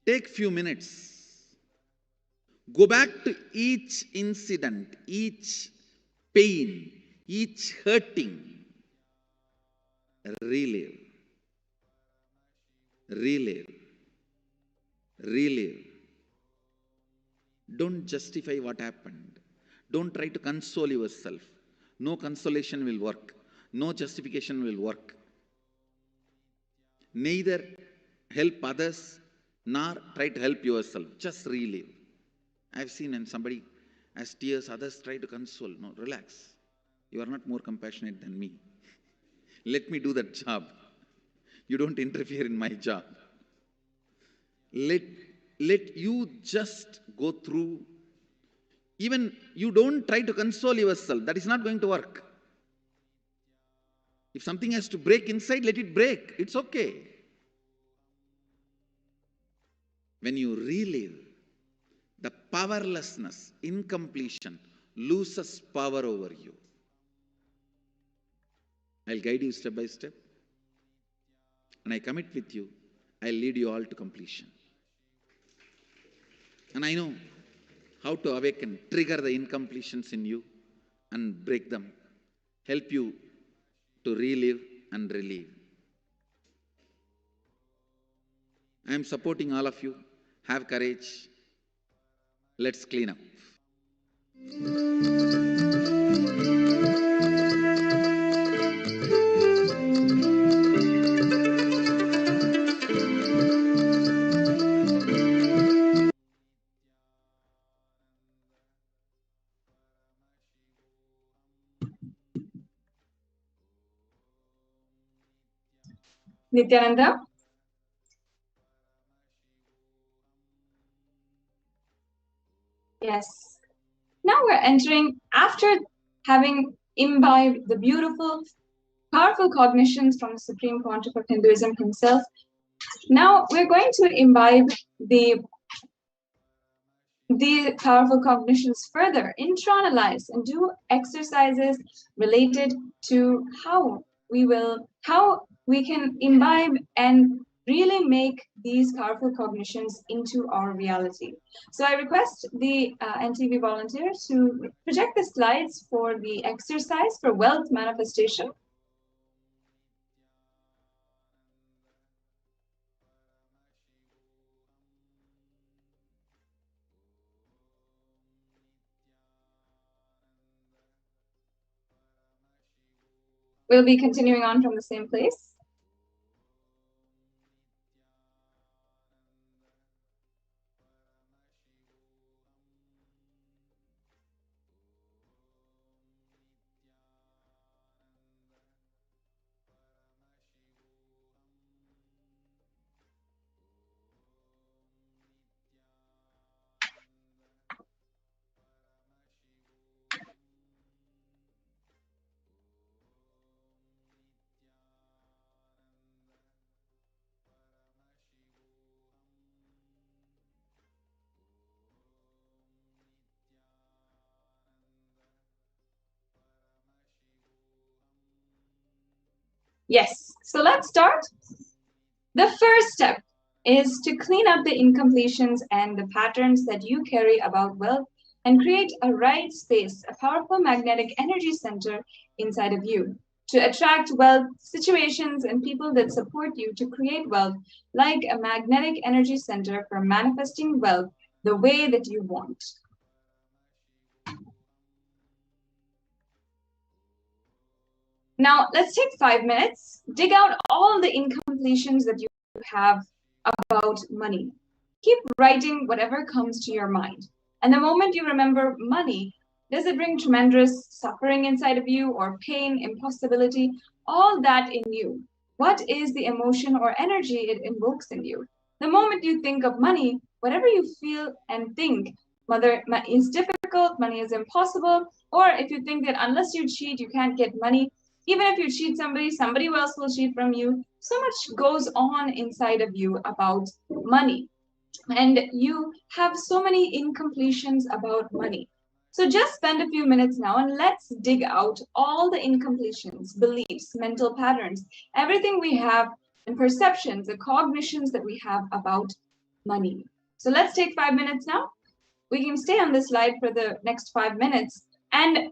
S1: Take few minutes. Go back to each incident, each pain, each hurting. Relive. Relive. Relive. Don't justify what happened. Don't try to console yourself. No consolation will work. No justification will work. Neither help others nor try to help yourself. Just relive. I've seen when somebody has tears, others try to console. No, relax. You are not more compassionate than me. Let me do that job. You don't interfere in my job. Let you just go through. Even you don't try to console yourself. That is not going to work. If something has to break inside, let it break. It's okay. When you relive, the powerlessness, incompletion, loses power over you. I'll guide you step by step. And I commit with you, I'll lead you all to completion. And I know how to awaken, trigger the incompletions in you and break them. Help you to relive and relieve. I am supporting all of you. Have courage. Let's clean up.
S7: Nithyananda? Yes. Now we're entering, after having imbibed the beautiful, powerful cognitions from the Supreme Pontiff of Hinduism himself, now we're going to imbibe the powerful cognitions further, internalize and do exercises related to how we can imbibe and really make these powerful cognitions into our reality. So I request the NTV volunteer to project the slides for the exercise for wealth manifestation. We'll be continuing on from the same place.
S8: Yes, so let's start. The first step is to clean up the incompletions and the patterns that you carry about wealth and create a right space, a powerful magnetic energy center inside of you to attract wealth, situations, and people that support you to create wealth, like a magnetic energy center for manifesting wealth the way that you want. Now, let's take 5 minutes, dig out all the incompletions that you have about money. Keep writing whatever comes to your mind. And the moment you remember money, does it bring tremendous suffering inside of you, or pain, impossibility, all that in you? What is the emotion or energy it invokes in you? The moment you think of money, whatever you feel and think, whether is difficult, money is impossible, or if you think that unless you cheat, you can't get money, even if you cheat somebody, somebody else will cheat from you. So much goes on inside of you about money. And you have so many incompletions about money. So just spend a few minutes now and let's dig out all the incompletions, beliefs, mental patterns, everything we have, and perceptions, the cognitions that we have about money. So let's take 5 minutes now. We can stay on this slide for the next 5 minutes, and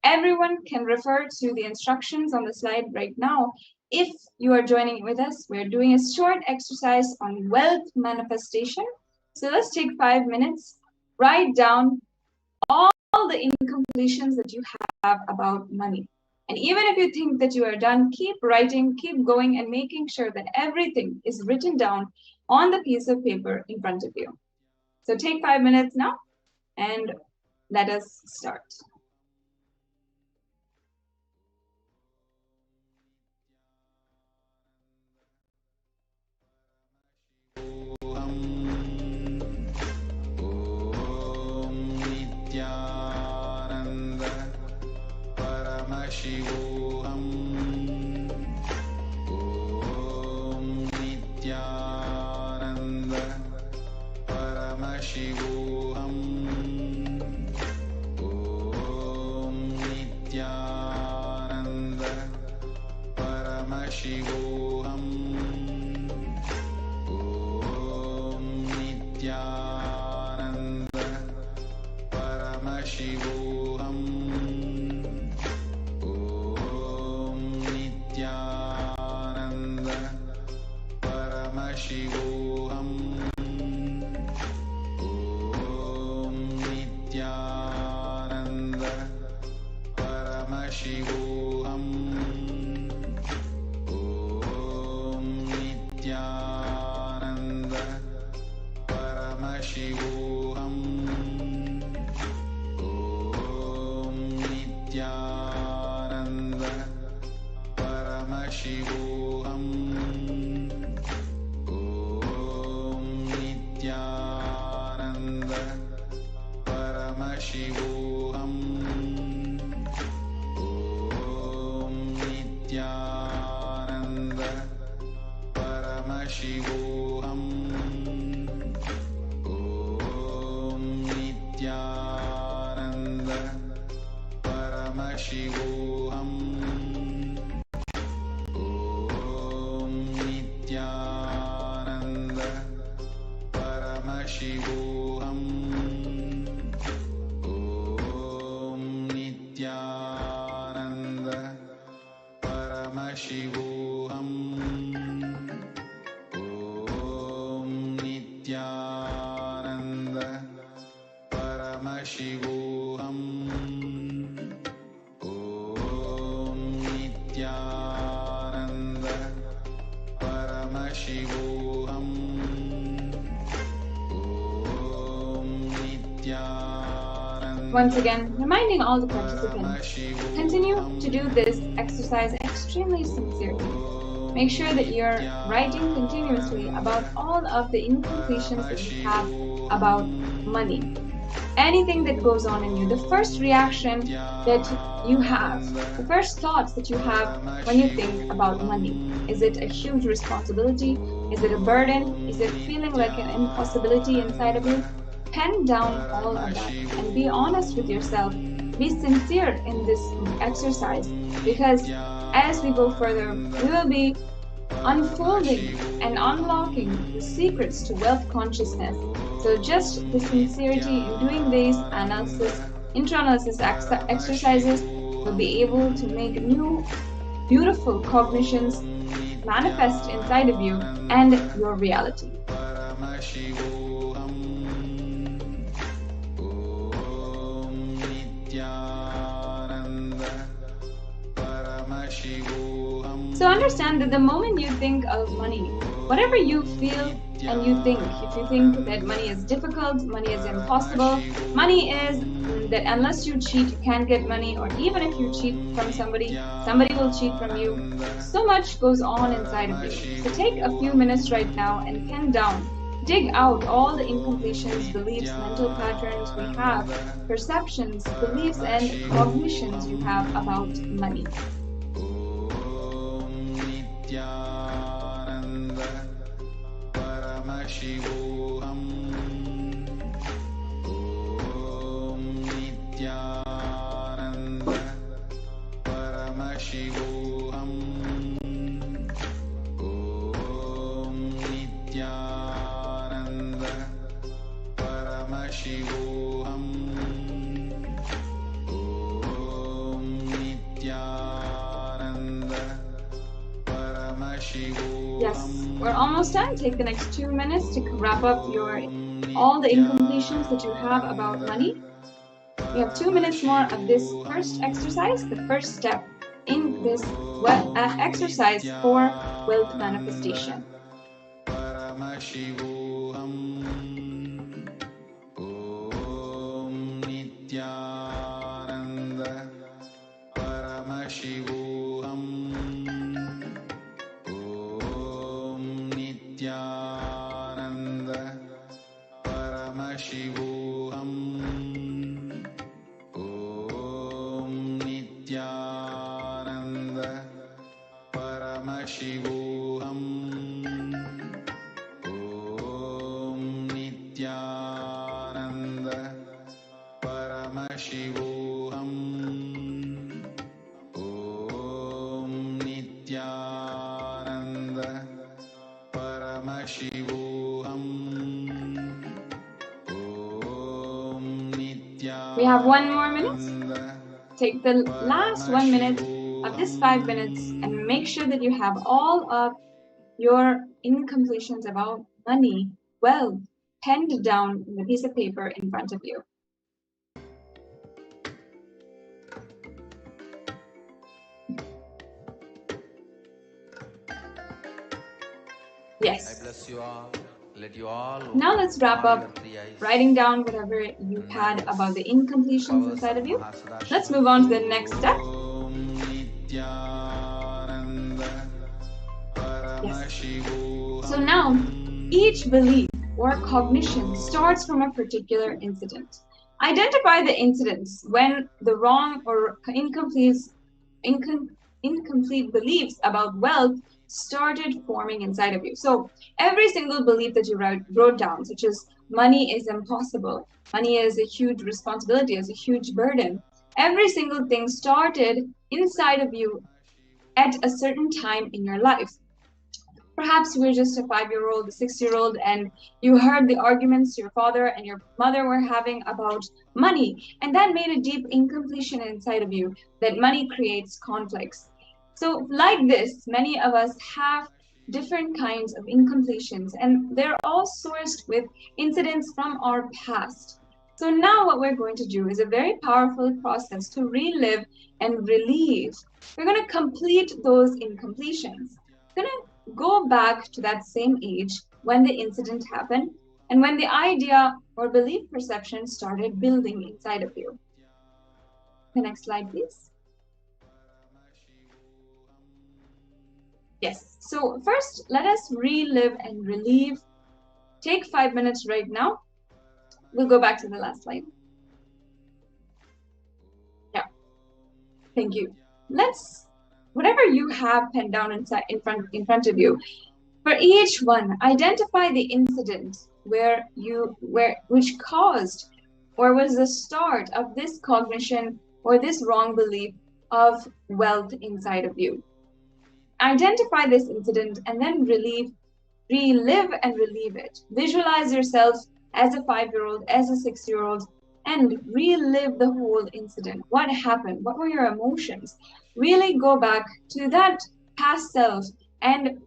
S8: everyone can refer to the instructions on the slide right now. If you are joining with us, we're doing a short exercise on wealth manifestation. So let's take 5 minutes, write down all the incompletions that you have about money. And even if you think that you are done, keep writing, keep going, and making sure that everything is written down on the piece of paper in front of you. So take 5 minutes now and let us start.
S1: Paramashivoham. Om Nithyananda Paramashivoham. Om Nithyananda Paramashivoham. Om Nithyananda Paramashivoham. Paramashivoham. Om Nithyananda Paramashivoham. Om Nithyananda Paramashivoham. Om Nithyananda Paramashivoham. Paramashivoham. Om Nithyananda Paramashivoham. Om Nithyananda Paramashivoham. Om Nithyananda Paramashivoham. Nithyananda Paramashivoham. Om Nithyananda Paramashivoham. Om Nithyananda Paramashivoham. Om Nithyananda.
S8: Once again, reminding all the participants, continue to do this exercise extremely sincerely. Make sure that you're writing continuously about all of the incompletions that you have about money. Anything that goes on in you, the first reaction that you have, the first thoughts that you have when you think about money. Is it a huge responsibility? Is it a burden? Is it feeling like an impossibility inside of you? Pen down all of that and be honest with yourself. Be sincere in this exercise, because as we go further, we will be unfolding and unlocking the secrets to wealth consciousness. So just the sincerity in doing these intra-analysis exercises will be able to make new, beautiful cognitions manifest inside of you and your reality. So understand that the moment you think of money, whatever you feel and you think, if you think that money is difficult, money is impossible, money is that unless you cheat, you can't get money, or even if you cheat from somebody, somebody will cheat from you. So much goes on inside of you. So take a few minutes right now and pen down. Dig out all the incompletions, beliefs, mental patterns we have, perceptions, beliefs, and cognitions you have about money.
S1: Paramashivoham. Om Nithyananda Paramashivoham. Om Nithyananda Paramashivoham. Om Nithyananda Paramashivoham.
S8: Yes, we're almost done. Take the next 2 minutes to wrap up all the incompletions that you have about money. We have 2 minutes more of this first exercise, the first step in this exercise for wealth manifestation.
S1: Paramashivoham. Om Nithyananda Paramashivoham. Nithyananda Paramashivoham. Om Nithyananda Paramashivoham. Om Nithyananda Paramashivoham. Om Nithyananda Paramashivoham.
S8: We have 1 more minute. Take the last 1 minute of this 5 minutes and make sure that you have all of your incompletions about money well penned down in a piece of paper in front of you. Yes.
S4: I bless you all. Let you all.
S8: Now let's wrap up writing down whatever you had about the incompletions inside of you. Let's move on to the next step. Yes. So now, each belief or cognition starts from a particular incident. Identify the incidents when the wrong or incomplete beliefs about wealth started forming inside of you. So every single belief that you wrote down, such as money is impossible, money is a huge responsibility, is a huge burden, every single thing started inside of you at a certain time in your life. Perhaps you were just a 5-year-old, a 6-year-old, and you heard the arguments your father and your mother were having about money, and that made a deep incompletion inside of you that money creates conflicts. So like this, many of us have different kinds of incompletions, and they're all sourced with incidents from our past. So now what we're going to do is a very powerful process to relive and relieve. We're going to complete those incompletions. We're going to go back to that same age when the incident happened and when the idea or belief perception started building inside of you. The next slide, please. Yes, so first let us relive and relieve. Take 5 minutes right now. We'll go back to the last slide. Yeah, thank you. Let's, whatever you have penned down in front of you, for each one, identify the incident which caused or was the start of this cognition or this wrong belief of wealth inside of you. Identify this incident and then relive and relive it. Visualize yourself as a 5-year-old, as a 6-year-old, and relive the whole incident. What happened? What were your emotions? Really go back to that past self and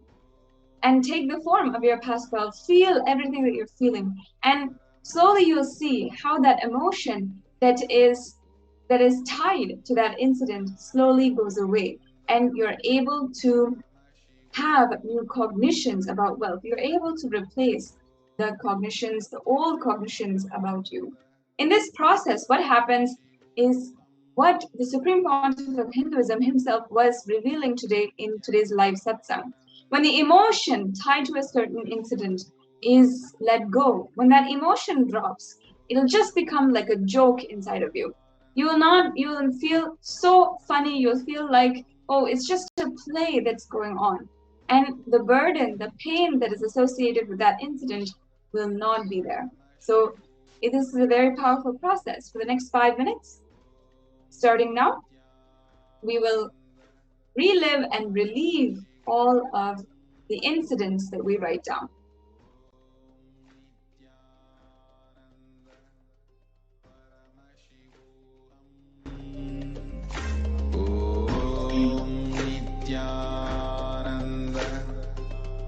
S8: take the form of your past self. Feel everything that you're feeling, and slowly you'll see how that emotion that is tied to that incident slowly goes away, and you're able to have new cognitions about wealth. You're able to replace the old cognitions about you. In this process, what happens is what the Supreme Pontiff of Hinduism himself was revealing today in today's live satsang. When the emotion tied to a certain incident is let go, when that emotion drops, it'll just become like a joke inside of you. You'll feel so funny, you'll feel like, oh, it's just a play that's going on. And the burden, the pain that is associated with that incident will not be there. So this is a very powerful process. For the next 5 minutes, starting now, we will relive and relieve all of the incidents that we write down.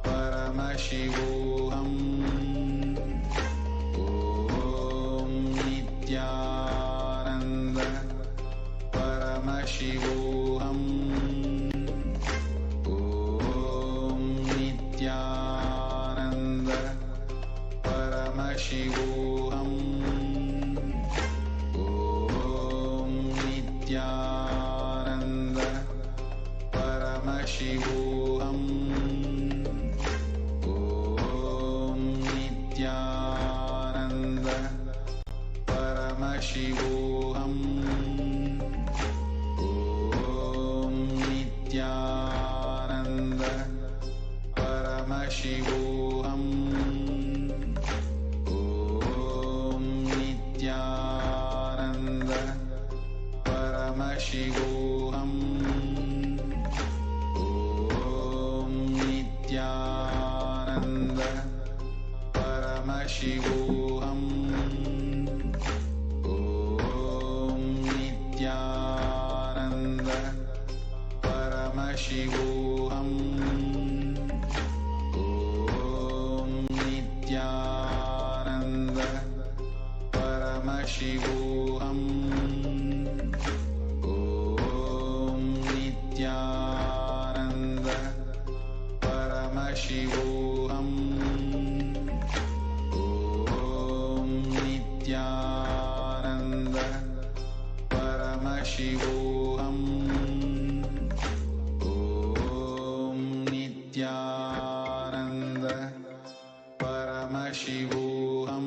S1: Paramashivoham. Om Nithyananda Paramashivoham. Om Nithyananda Paramashivoham. Om Nithyananda Paramashivoham. Paramashivoham. Om Nithyananda Paramashivoham. Om Nithyananda Paramashivoham. Om Nithyananda Paramashivoham. Paramashivoham. Om Nithyananda Paramashivoham. Om Nithyananda Paramashivoham. Om Nithyananda Paramashivoham. Nithyananda Paramashivoham. Om Nithyananda Paramashivoham. Om Nithyananda Paramashivoham. Om Nithyananda Paramashivoham.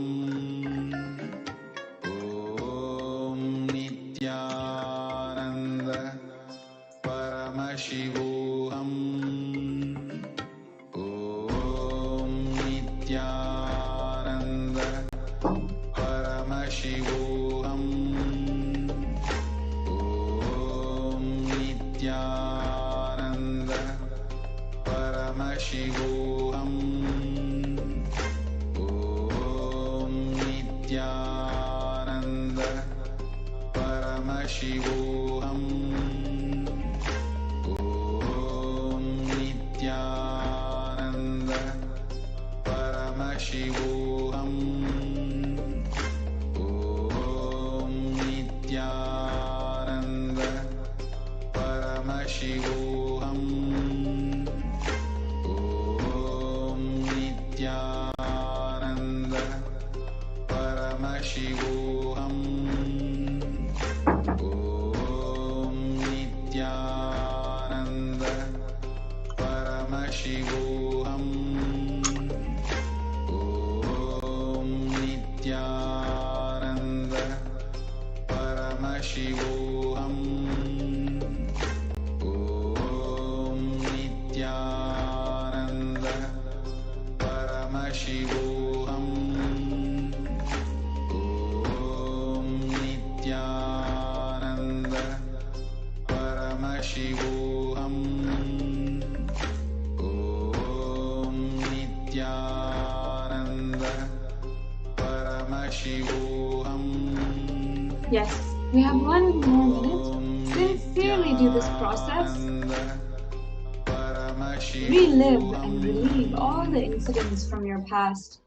S1: Om Nithyananda Paramashivoham. Om Nithyananda Paramashivoham. Om Nithyananda Paramashivoham. Nithyananda Paramashivoham. Om Nithyananda Paramashivoham. Om Nithyananda Paramashivoham. Om Nithyananda Paramashivoham. Om Nithyananda Nithyananda Paramashivoham.
S8: Yes, we have 1 more minute. Sincerely do this process. Relive and relieve all the incidents from your past.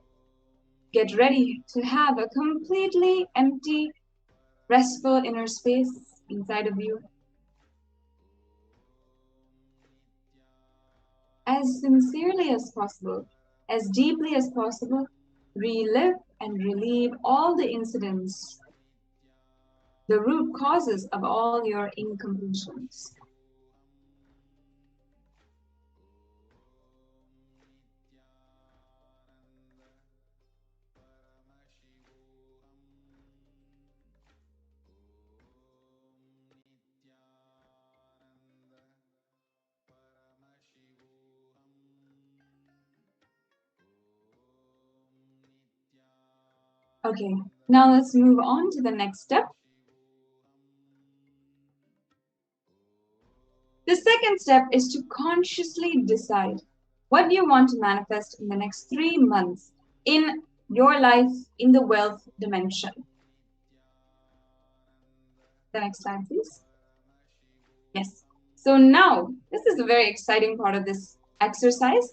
S8: Get ready to have a completely empty, restful inner space inside of you. As sincerely as possible, as deeply as possible, relive and relieve all the incidents, the root causes of all your incompletions. Okay, now let's move on to the next step. The second step is to consciously decide what you want to manifest in the next 3 months in your life in the wealth dimension. The next slide, please. Yes. So now, this is a very exciting part of this exercise.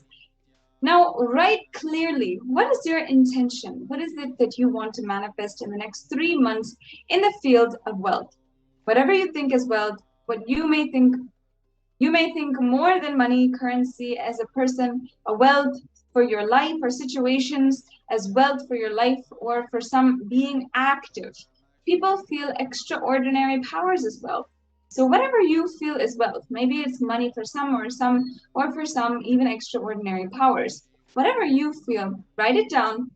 S8: Now, write clearly, what is your intention? What is it that you want to manifest in the next 3 months in the field of wealth? Whatever you think is wealth, what you may think more than money, currency, as a person, a wealth for your life or situations, as wealth for your life or for some being active. People feel extraordinary powers as well. So whatever you feel is wealth, maybe it's money for some, or for some even extraordinary powers. Whatever you feel, write it down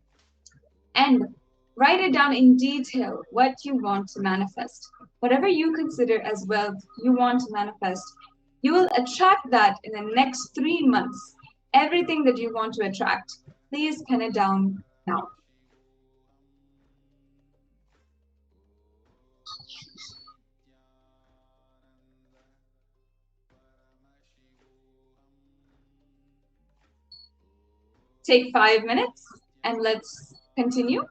S8: and write it down in detail what you want to manifest. Whatever you consider as wealth you want to manifest, you will attract that in the next 3 months. Everything that you want to attract, please pen it down now. Take 5 minutes and let's continue.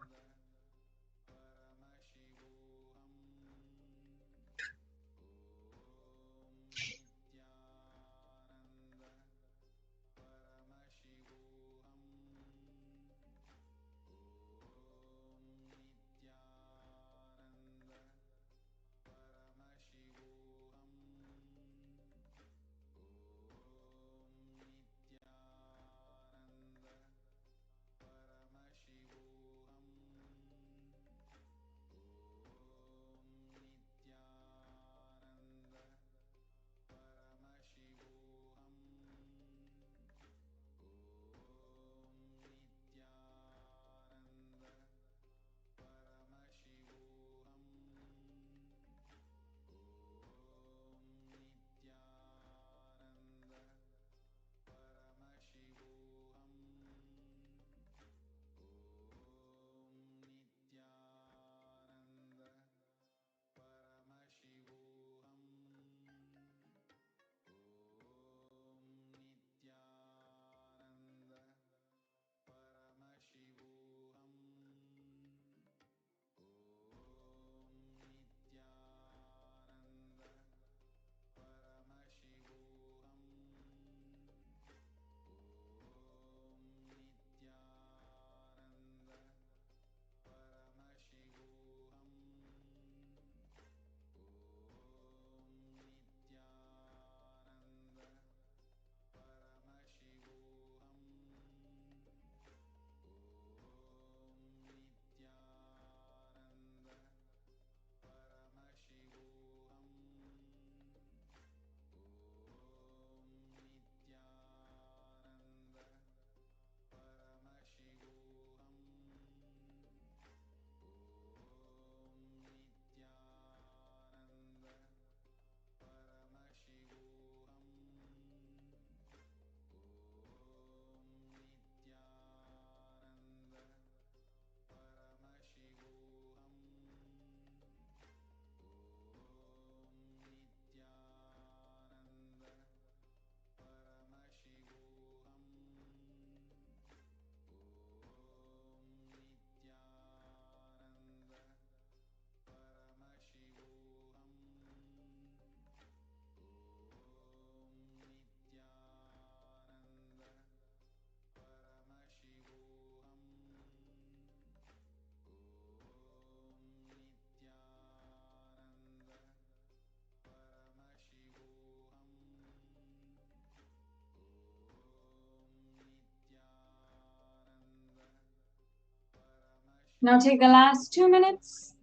S8: Now take the last 2 minutes.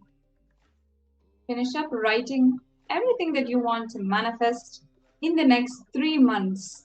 S8: Finish up writing everything that you want to manifest in the next 3 months.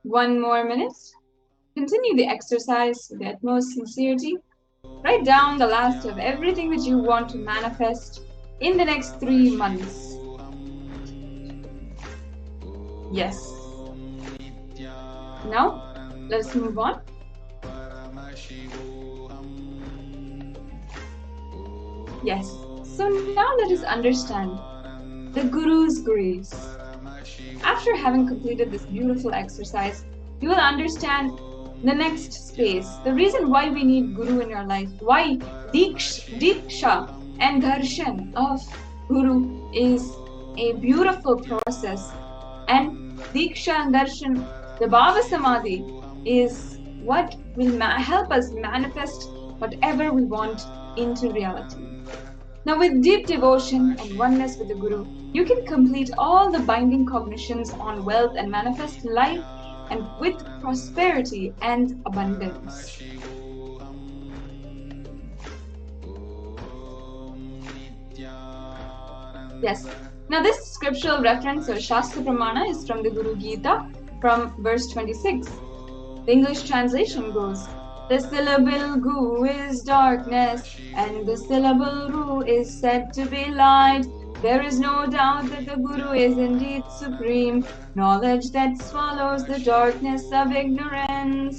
S8: One more minute. Continue the exercise with the utmost sincerity. Write down the last of everything that you want to manifest in the next 3 months. Yes. Now, let's move on. Yes. So now let us understand the Guru's grace. After having completed this beautiful exercise, you will understand the next space, the reason why we need Guru in our life, why Diksha and Darshan of Guru is a beautiful process, and Diksha and Darshan, the Bhava Samadhi, is what will help us manifest whatever we want into reality. Now, with deep devotion and oneness with the Guru, you can complete all the binding cognitions on wealth and manifest life and with prosperity and abundance. Yes. Now, this scriptural reference or Shastra Pramana is from the Guru Gita, from verse 26. The English translation goes, "The syllable Gu is darkness, and the syllable Ru is said to be light. There is no doubt that the Guru is indeed supreme, knowledge that swallows the darkness of ignorance."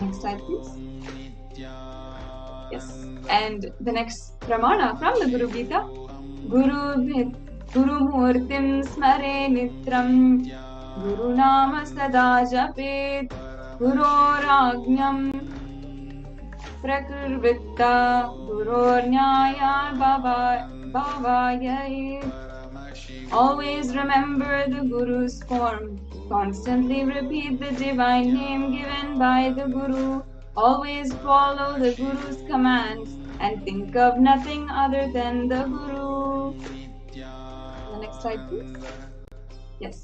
S8: Next slide, please. Yes. And the next Pramana from the Guru Gita, Guru Murtim Smare Nitram, Guru Nama Sada Japet, Gurorajñam Prakrvitta, Gurornyaya Bhavayait. Always remember the Guru's form. Constantly repeat the divine name given by the Guru. Always follow the Guru's commands and think of nothing other than the Guru. The next slide, please. Yes.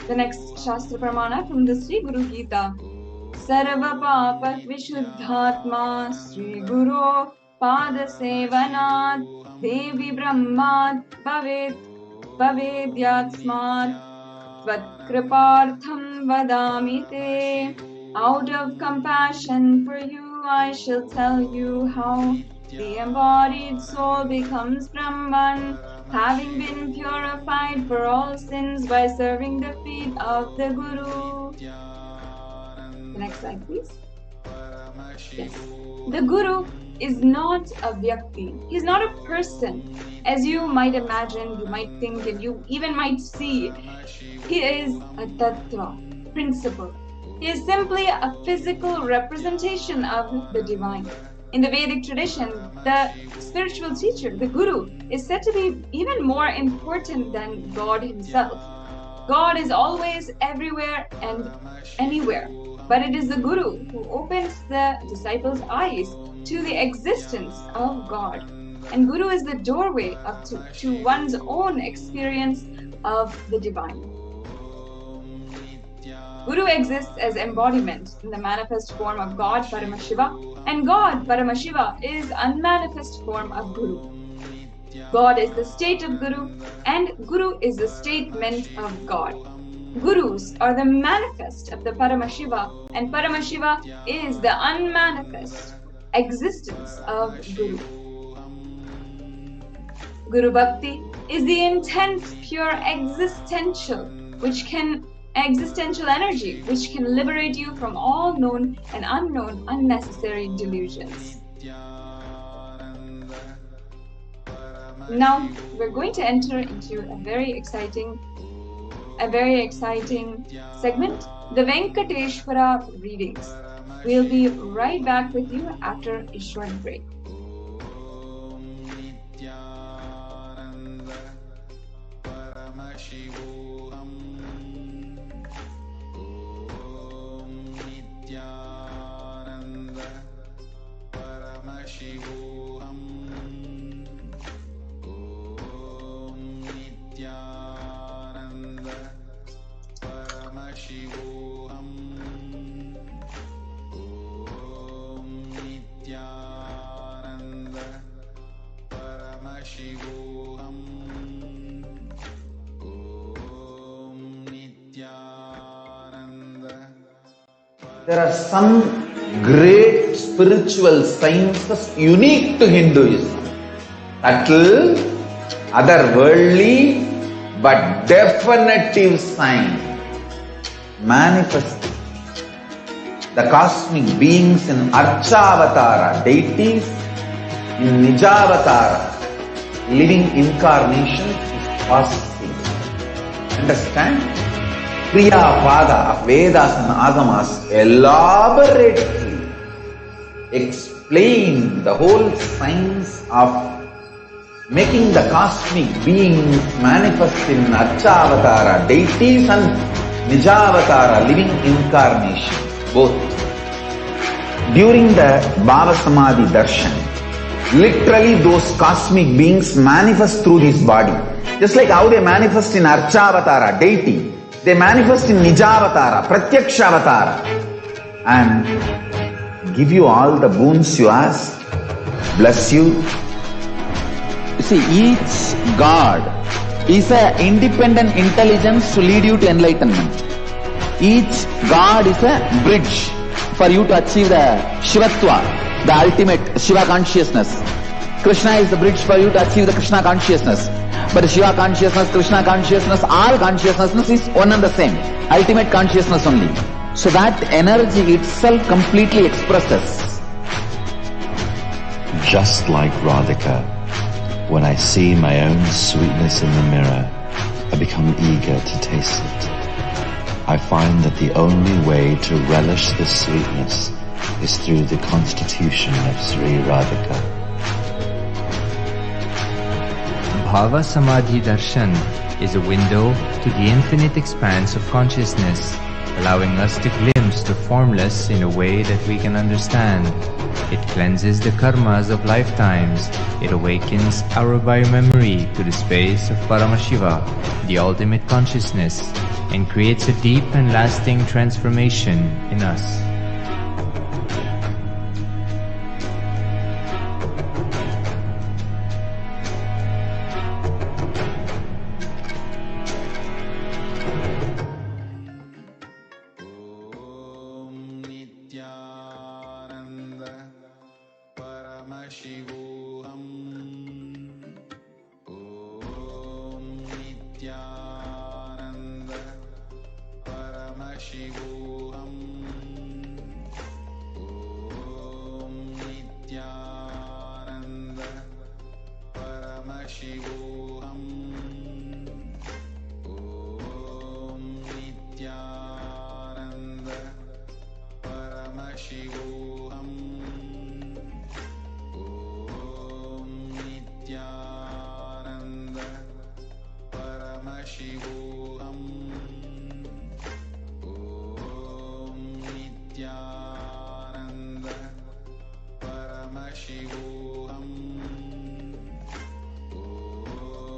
S8: The next Shastra Pramana from the Sri Guru Gita. Sarva Papat Vishuddhatma Sri Guru Pada Sevanat Devi Brahmat Bhavedyatsmat Tvat Kripartham Vadami Te. Out of compassion for you, I shall tell you how the embodied soul becomes Brahman, having been purified for all sins by serving the feet of the Guru. The next slide, please. Yes. The Guru is not a Vyakti. He's not a person, as you might imagine, you might think, and you even might see. He is a Tattva, principle. He is simply a physical representation of the divine. In the Vedic tradition, the spiritual teacher, the Guru, is said to be even more important than God himself. God is always everywhere and anywhere, but it is the Guru who opens the disciples' eyes to the existence of God. And Guru is the doorway to one's own experience of the divine. Guru exists as embodiment in the manifest form of God, Paramashiva, and God, Paramashiva, is unmanifest form of Guru. God is the state of Guru, and Guru is the statement of God. Gurus are the manifest of the Paramashiva, and Paramashiva is the unmanifest existence of Guru. Guru Bhakti is the intense, pure existential energy, which can liberate you from all known and unknown unnecessary delusions. Now we're going to enter into a very exciting segment, the Venkateshwara readings. We'll be right back with you after a short break.
S1: Paramashivoham. Om Nithyananda Paramashivoham. Om Nithyananda Paramashivoham. Om Nithyananda Paramashivoham.
S2: There are some great spiritual sciences unique to Hinduism. Subtle, otherworldly, but definitive sign. Manifesting the cosmic beings in Archavatara, deities in Nijavatara, living incarnations is possible. Understand? Kriya Pada of Vedas and Agamas elaborately explain the whole science of making the cosmic beings manifest in Archavatara, deities and Nijavatara, living incarnations, both. During the Bhava Samadhi Darshan, literally those cosmic beings manifest through this body. Just like how they manifest in Archavatara, deity, they manifest in Nijavatara, Pratyakshavatara, and give you all the boons you ask, bless you. You see, each God is an independent intelligence to lead you to enlightenment. Each God is a bridge for you to achieve the Shivatva, the ultimate Shiva consciousness. Krishna is the bridge for you to achieve the Krishna consciousness. But Shiva consciousness, Krishna consciousness, all consciousness is one and the same. Ultimate consciousness only. So that energy itself completely expresses.
S9: Just like Radhika, when I see my own sweetness in the mirror, I become eager to taste it. I find that the only way to relish the sweetness is through the constitution of Sri Radhika.
S10: Bhava Samadhi Darshan is a window to the infinite expanse of consciousness, allowing us to glimpse the formless in a way that we can understand. It cleanses the karmas of lifetimes. It awakens our biomemory to the space of Paramashiva, the ultimate consciousness, and creates a deep and lasting transformation in us.
S1: Paramashivoham. Om Nithyananda Paramashivoham. Om Nithyananda Paramashivoham. Om Nithyananda Paramashivoham. Nithyananda Paramashivoham. Om Nithyananda Paramashivoham. Om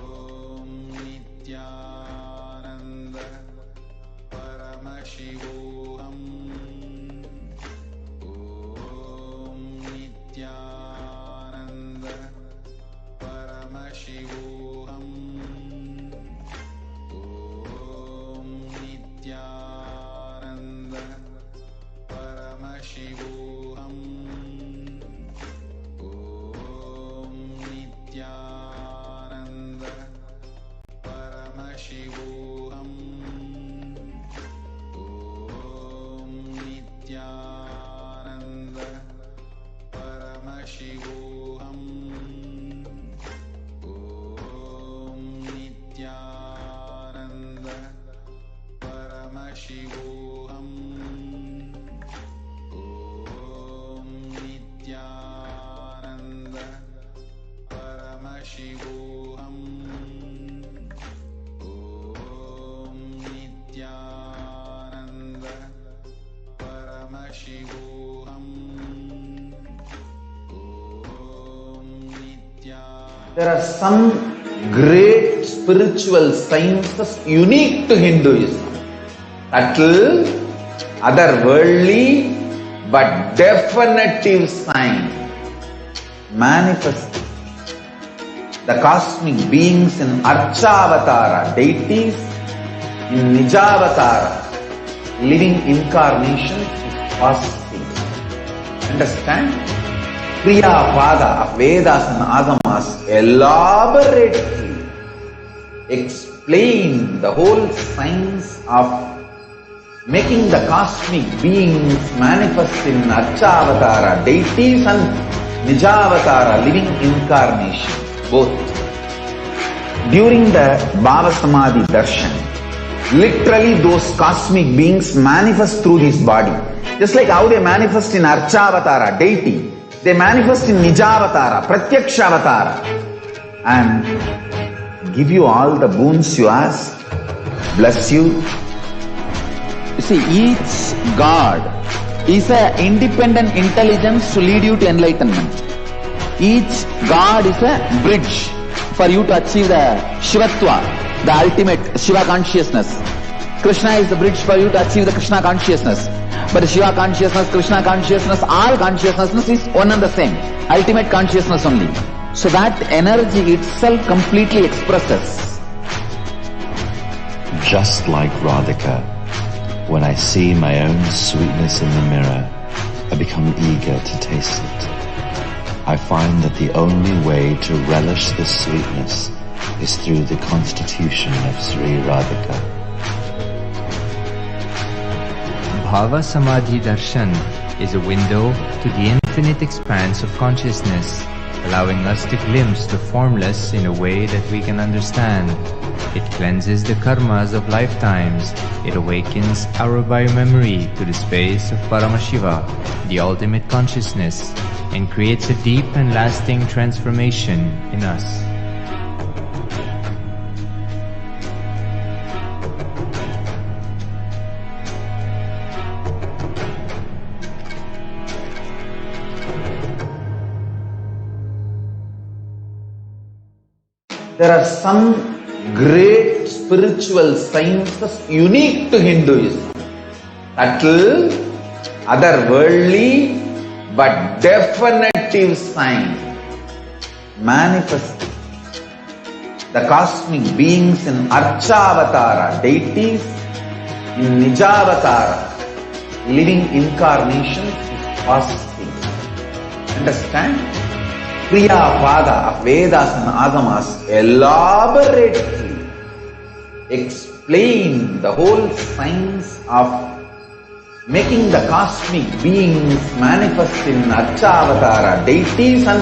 S2: There are some great spiritual sciences unique to Hinduism. Subtle, otherworldly, but definitive sign. Manifest the cosmic beings in Archavatara, deities in Nijavatara, living incarnations is possible. Understand? Kriya Pada of Vedas and Agamas elaborately explain the whole science of making the cosmic beings manifest in Archavatara, deities and Nijavatara, living incarnation, both. During the Bhava Samadhi Darshan, literally those cosmic beings manifest through this body. Just like how they manifest in Archavatara, deity, they manifest in Nijavatara, Pratyakshavatara, and give you all the boons you ask, bless you. You see, each God is an independent intelligence to lead you to enlightenment. Each God is a bridge for you to achieve the Shivatva, the ultimate Shiva consciousness. Krishna is the bridge for you to achieve the Krishna consciousness. But Shiva consciousness, Krishna consciousness, all consciousness is one and the same. Ultimate consciousness only. So that energy itself completely expresses.
S9: Just like Radhika, when I see my own sweetness in the mirror, I become eager to taste it. I find that the only way to relish this sweetness is through the constitution of Sri Radhika.
S10: Bhava Samadhi Darshan is a window to the infinite expanse of consciousness, allowing us to glimpse the formless in a way that we can understand. It cleanses the karmas of lifetimes. It awakens our biomemory to the space of Paramashiva, the ultimate consciousness, and creates a deep and lasting transformation in us.
S2: There are some great spiritual sciences unique to Hinduism. Subtle, otherworldly, but definitive sign. Manifest the cosmic beings in Archavatara, deities in Nijavatara, living incarnations is possible. Understand? Kriya Pada of Vedas and Agamas elaborately explain the whole science of making the cosmic beings manifest in Archavatara, deities and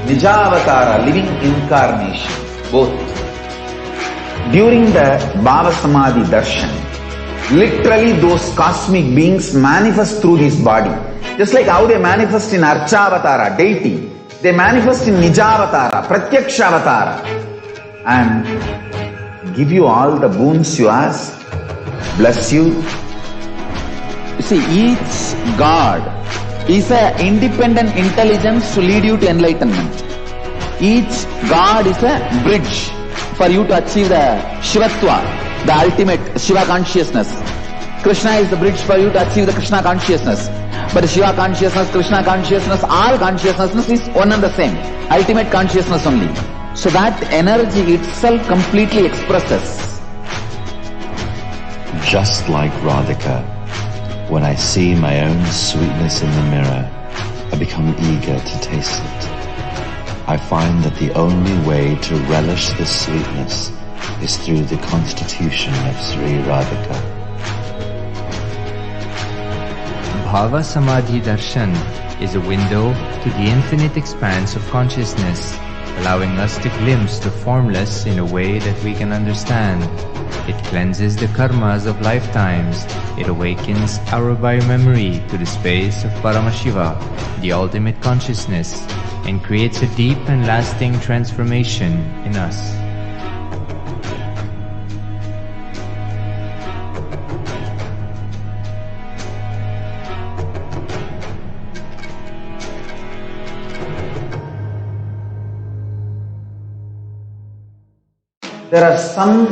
S2: Nijavatara, living incarnations, both. During the Bhava Samadhi Darshan, literally those cosmic beings manifest through this body. Just like how they manifest in Archavatara, deity, they manifest in Nijavatara, Pratyakshavatara, and give you all the boons you ask, bless you. You see, each God is an independent intelligence to lead you to enlightenment. Each God is a bridge for you to achieve the Shivatva, the ultimate Shiva consciousness. Krishna is the bridge for you to achieve the Krishna consciousness. But Shiva consciousness, Krishna consciousness, all consciousness is one and the same. Ultimate consciousness only. So that energy itself completely expresses.
S9: Just like Radhika, when I see my own sweetness in the mirror, I become eager to taste it. I find that the only way to relish this sweetness is through the constitution of Sri Radhika.
S10: Bhava Samadhi Darshan is a window to the infinite expanse of consciousness, allowing us to glimpse the formless in a way that we can understand. It cleanses the karmas of lifetimes. It awakens our biomemory to the space of Paramashiva, the ultimate consciousness, and creates a deep and lasting transformation in us.
S2: There are some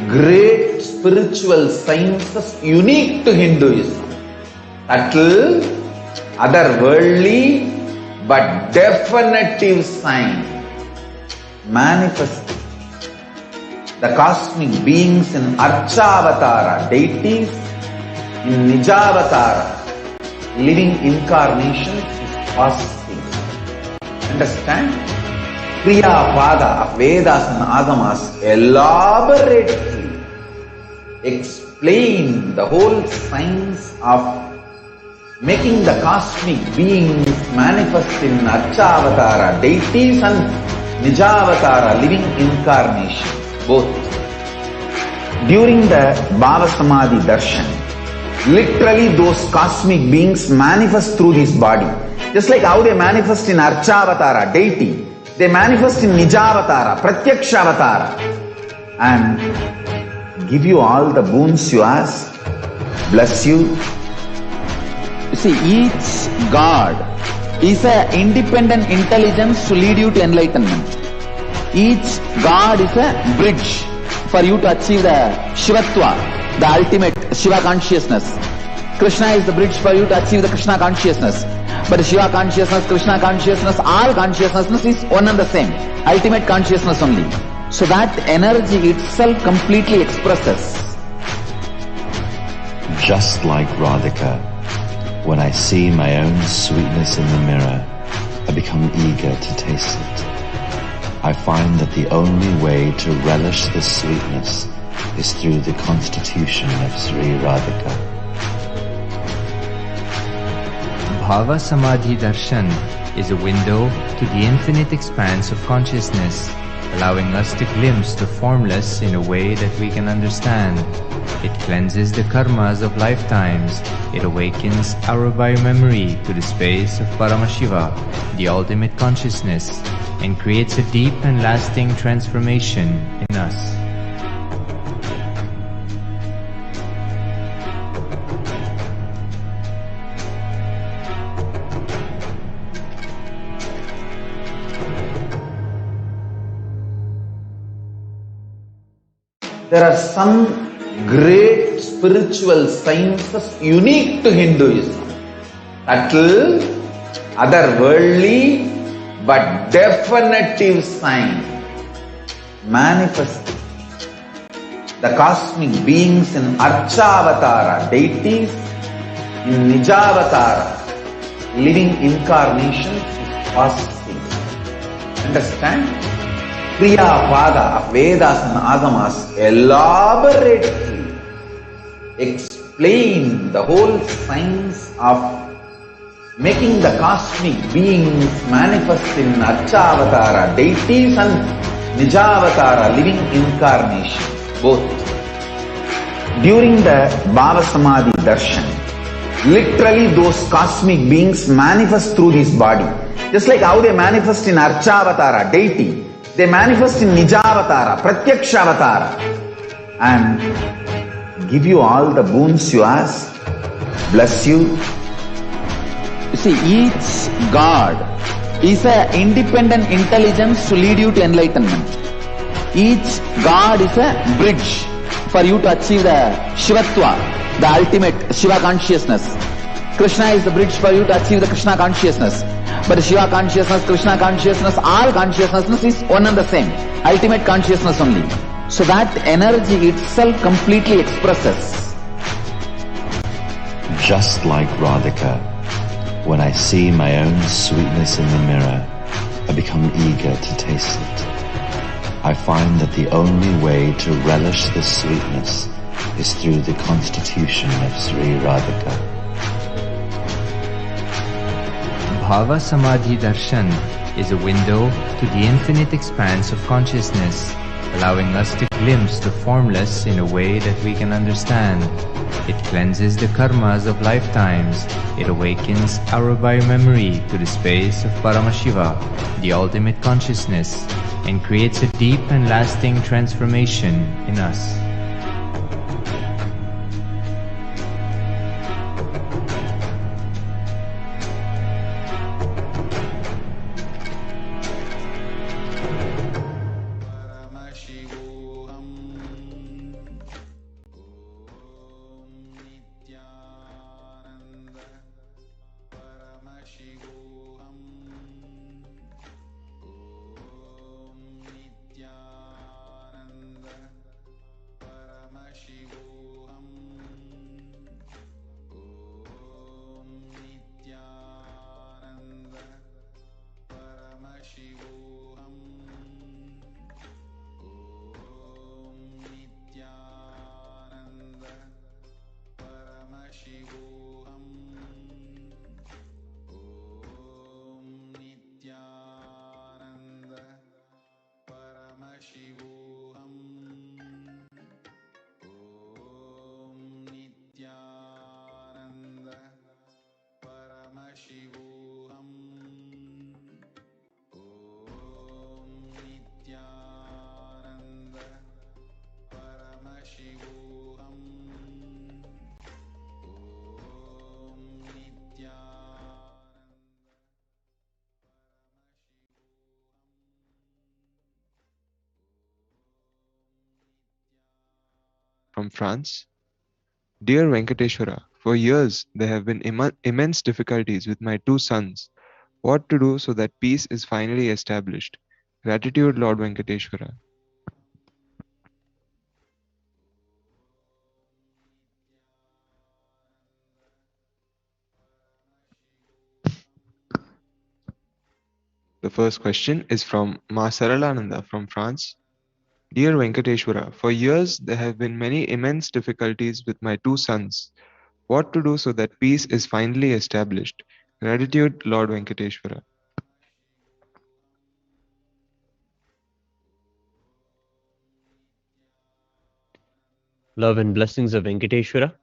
S2: great spiritual sciences unique to Hinduism. Subtle, otherworldly, but definitive sign manifesting the cosmic beings in Archavatara, deities, in Nijavatara, living incarnations is possible. Understand? Kriya Pada of Vedas and Agamas elaborately explain the whole science of making the cosmic beings manifest in Archavatara, deities and Nijavatara, living incarnations, both. During the Bhava Samadhi Darshan, literally those cosmic beings manifest through this body. Just like how they manifest in Archavatara, deity, they manifest in Nijavatara, Pratyakshavatara, and give you all the boons you ask, bless you. You see, each God is an independent intelligence to lead you to enlightenment. Each God is a bridge for you to achieve the Shivatva, the ultimate Shiva consciousness. Krishna is the bridge for you to achieve the Krishna consciousness. But Shiva consciousness, Krishna consciousness, all consciousness is one and the same. Ultimate consciousness only. So that energy itself completely expresses.
S9: Just like Radhika, when I see my own sweetness in the mirror, I become eager to taste it. I find that the only way to relish this sweetness is through the constitution of Sri Radhika.
S10: Bhava Samadhi Darshan is a window to the infinite expanse of consciousness, allowing us to glimpse the formless in a way that we can understand. It cleanses the karmas of lifetimes. It awakens our biomemory to the space of Paramashiva, the ultimate consciousness, and creates a deep and lasting transformation in us.
S2: There are some great spiritual sciences unique to Hinduism. Subtle, otherworldly, but definitive sign manifesting the cosmic beings in Archavatara, deities, in Nijavatara, living incarnations is possible. Understand? Kriya Pada of Vedas and Agamas elaborately explain the whole science of making the cosmic beings manifest in Archavatara, deities and Nijavatara, living incarnations, both. During the Bhava Samadhi Darshan, literally those cosmic beings manifest through this body. Just like how they manifest in Archavatara, deity, they manifest in Nijavatara, Pratyakshavatara, and give you all the boons you ask, bless you. You see, each God is an independent intelligence to lead you to enlightenment. Each God is a bridge for you to achieve the Shivatva, the ultimate Shiva consciousness. Krishna is the bridge for you to achieve the Krishna consciousness. But Shiva consciousness, Krishna consciousness, all consciousness is one and the same. Ultimate consciousness only. So that energy itself completely expresses.
S9: Just like Radhika, when I see my own sweetness in the mirror, I become eager to taste it. I find that the only way to relish this sweetness is through the constitution of Sri Radhika.
S10: Bhava Samadhi Darshan is a window to the infinite expanse of consciousness, allowing us to glimpse the formless in a way that we can understand. It cleanses the karmas of lifetimes. It awakens our biomemory to the space of Paramashiva, the ultimate consciousness, and creates a deep and lasting transformation in us.
S11: from France. Dear Venkateshwara, for years there have been immense difficulties with my two sons. What to do so that peace is finally established? Gratitude, Lord Venkateshwara. The first question is from Ma Saralananda from France. Dear Venkateshwara, for years there have been many immense difficulties with my two sons. What to do so that peace is finally established? Gratitude, Lord Venkateshwara.
S12: Love and blessings of Venkateshwara.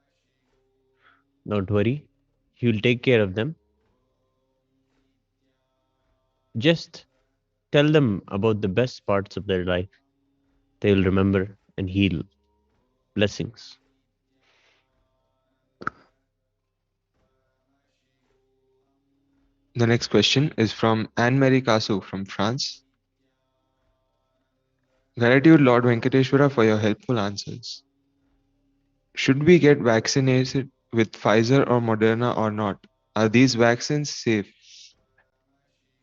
S12: Don't worry, he'll take care of them. Just tell them about the best parts of their life. They will remember and heal. Blessings.
S11: The next question is from Anne-Marie Kasu from France. Gratitude, Lord Venkateshwara, for your helpful answers. Should we get vaccinated with Pfizer or Moderna or not? Are these vaccines safe?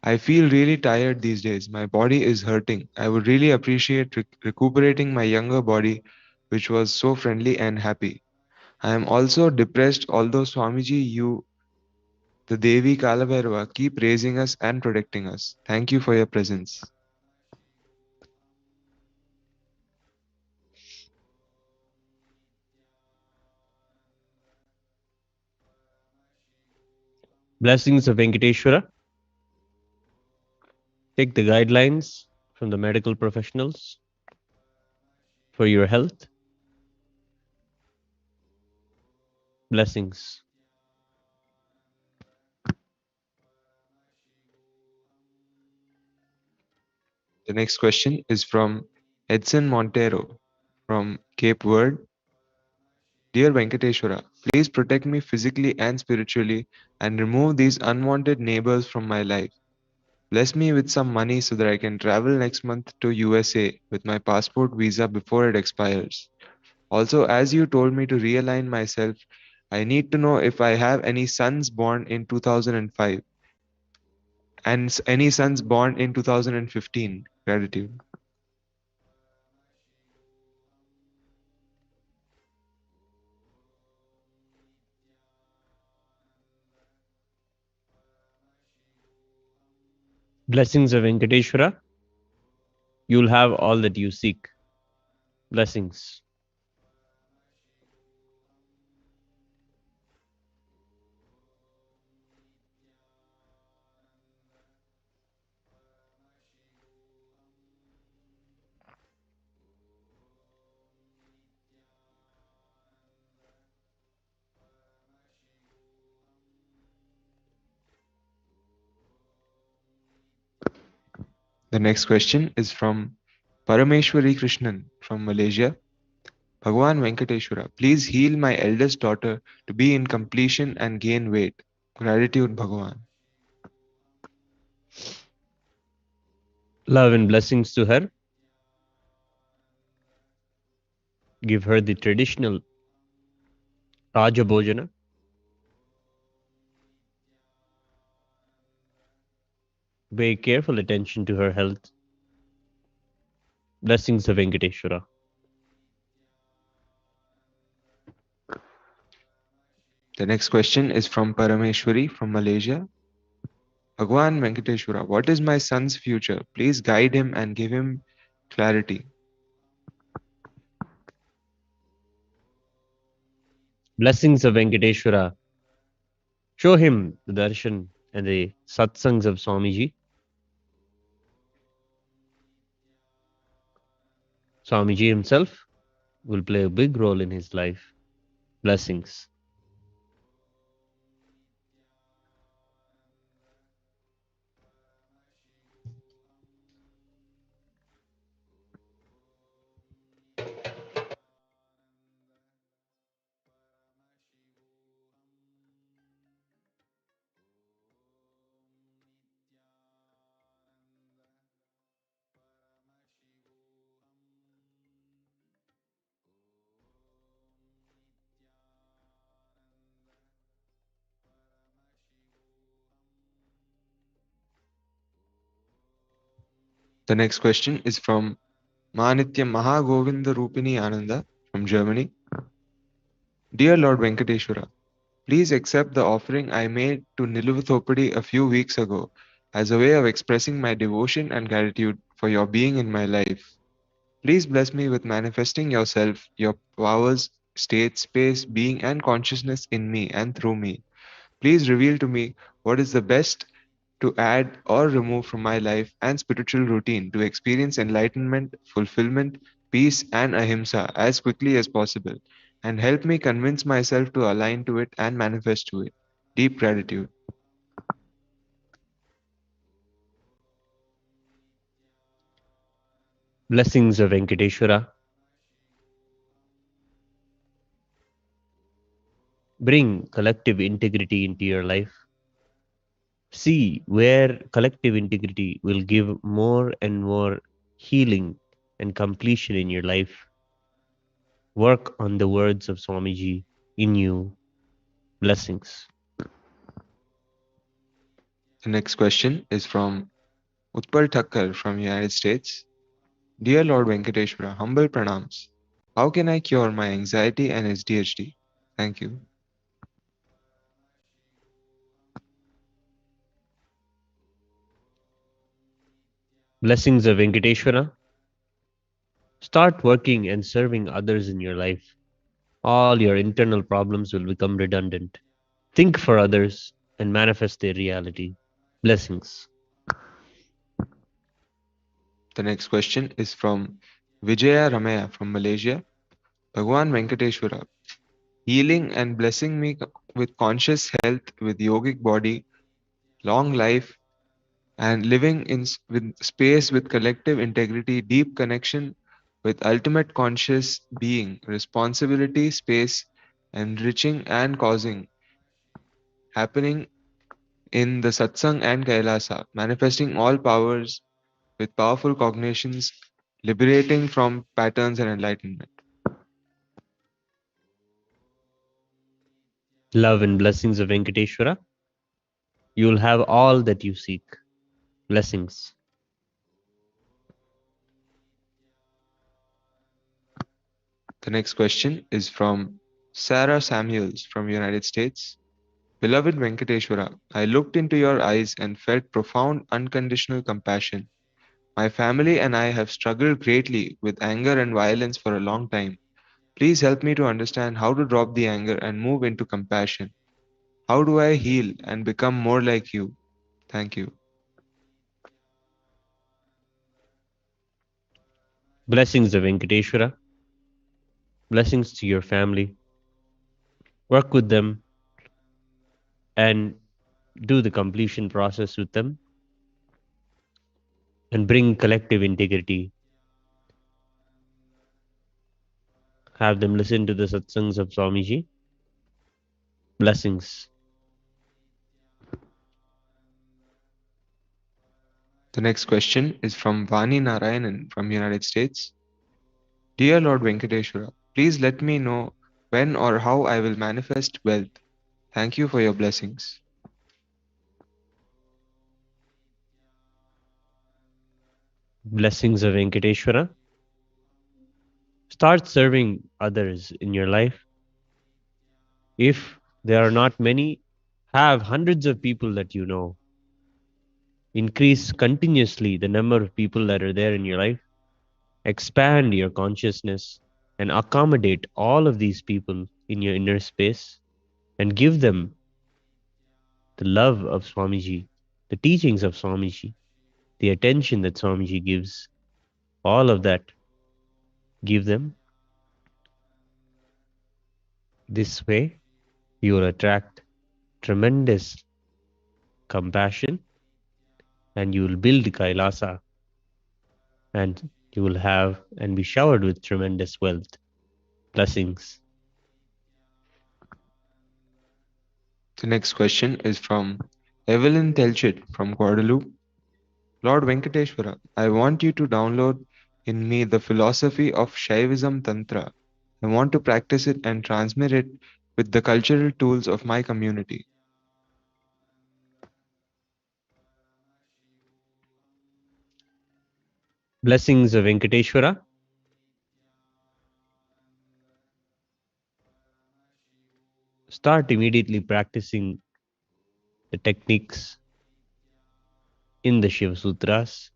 S11: I feel really tired these days. My body is hurting. I would really appreciate recuperating my younger body, which was so friendly and happy. I am also depressed, although Swamiji, you, the Devi Kalabhairava, keep raising us and protecting us. Thank you for your presence.
S12: Blessings of Venkateshwara. Take the guidelines from the medical professionals for your health. Blessings.
S11: The next question is from Edson Montero from Cape Verde. Dear Venkateshwara, please protect me physically and spiritually and remove these unwanted neighbors from my life. Bless me with some money so that I can travel next month to USA with my passport visa before it expires. Also, as you told me to realign myself, I need to know if I have any sons born in 2005 and any sons born in 2015. Gratitude.
S12: Blessings of Venkateshwara. You'll have all that you seek. Blessings.
S11: The next question is from Parameshwari Krishnan from Malaysia. Bhagwan Venkateshwara, please heal my eldest daughter to be in completion and gain weight. Gratitude, Bhagwan.
S12: Love and blessings to her. Give her the traditional Raja Bhojana. Pay careful attention to her health. Blessings of Venkateshwara.
S11: The next question is from Parameshwari from Malaysia. Bhagwan Venkateshwara, what is my son's future? Please guide him and give him clarity.
S12: Blessings of Venkateshwara. Show him the darshan and the satsangs of Swamiji. Swamiji himself will play a big role in his life. Blessings.
S11: The next question is from Manitya Mahagovinda Rupini Ananda from Germany. Dear Lord Venkateshwara, please accept the offering I made to Niluvathopadi a few weeks ago as a way of expressing my devotion and gratitude for your being in my life. Please bless me with manifesting yourself, your powers, state, space, being, and consciousness in me and through me. Please reveal to me what is the best to add or remove from my life and spiritual routine to experience enlightenment, fulfillment, peace, and ahimsa as quickly as possible, and help me convince myself to align to it and manifest to it. Deep gratitude.
S12: Blessings of Venkateshwara. Bring collective integrity into your life. See where collective integrity will give more and more healing and completion in your life. Work on the words of Swamiji in you. Blessings.
S11: The next question is from Utpal Thakkar from United States. Dear Lord Venkateshwara, humble pranams. How can I cure my anxiety and HDHD? Thank you.
S12: Blessings of Venkateshwara. Start working and serving others in your life. All your internal problems will become redundant. Think for others and manifest their reality. Blessings.
S11: The next question is from Vijaya Ramaya from Malaysia. Bhagwan Venkateshwara, healing and blessing me with conscious health, with yogic body, long life, and living in with space with collective integrity, deep connection with ultimate conscious being, responsibility, space, enriching and causing, happening in the satsang and Kailasa, manifesting all powers with powerful cognitions, liberating from patterns and enlightenment.
S12: Love and blessings of Venkateshwara. You will have all that you seek. Blessings.
S11: The next question is from Sarah Samuels from United States. Beloved Venkateshwara, I looked into your eyes and felt profound unconditional compassion. My family and I have struggled greatly with anger and violence for a long time. Please help me to understand how to drop the anger and move into compassion. How do I heal and become more like you? Thank you.
S12: Blessings of Venkateshwara. Blessings to your family. Work with them and do the completion process with them and bring collective integrity. Have them listen to the satsangs of Swamiji. Blessings.
S11: The next question is from Vani Narayanan from United States. Dear Lord Venkateshwara, please let me know when or how I will manifest wealth. Thank you for your blessings.
S12: Blessings of Venkateshwara. Start serving others in your life. If there are not many, have hundreds of people that you know. Increase continuously the number of people that are there in your life. Expand your consciousness and accommodate all of these people in your inner space and give them the love of Swamiji, the teachings of Swamiji, the attention that Swamiji gives, all of that. Give them. This way, you will attract tremendous compassion and you will build Kailasa and you will have and be showered with tremendous wealth. Blessings.
S11: The next question is from Evelyn Telchit from Guadeloupe. Lord Venkateshwara, I want you to download in me the philosophy of Shaivism Tantra. I want to practice it and transmit it with the cultural tools of my community.
S12: Blessings of Venkateshwara. Start immediately practicing the techniques in the Shiva Sutras.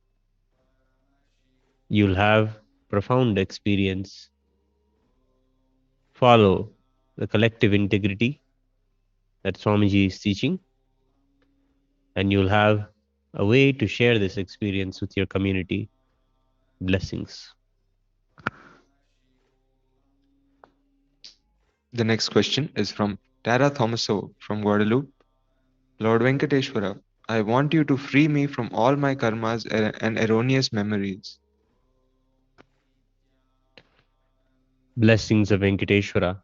S12: You'll have profound experience. Follow the collective integrity that Swamiji is teaching, and you'll have a way to share this experience with your community. Blessings.
S11: The next question is from Tara Thomaso from Guadeloupe. Lord Venkateshwara, I want you to free me from all my karmas and erroneous memories.
S12: Blessings of Venkateshwara.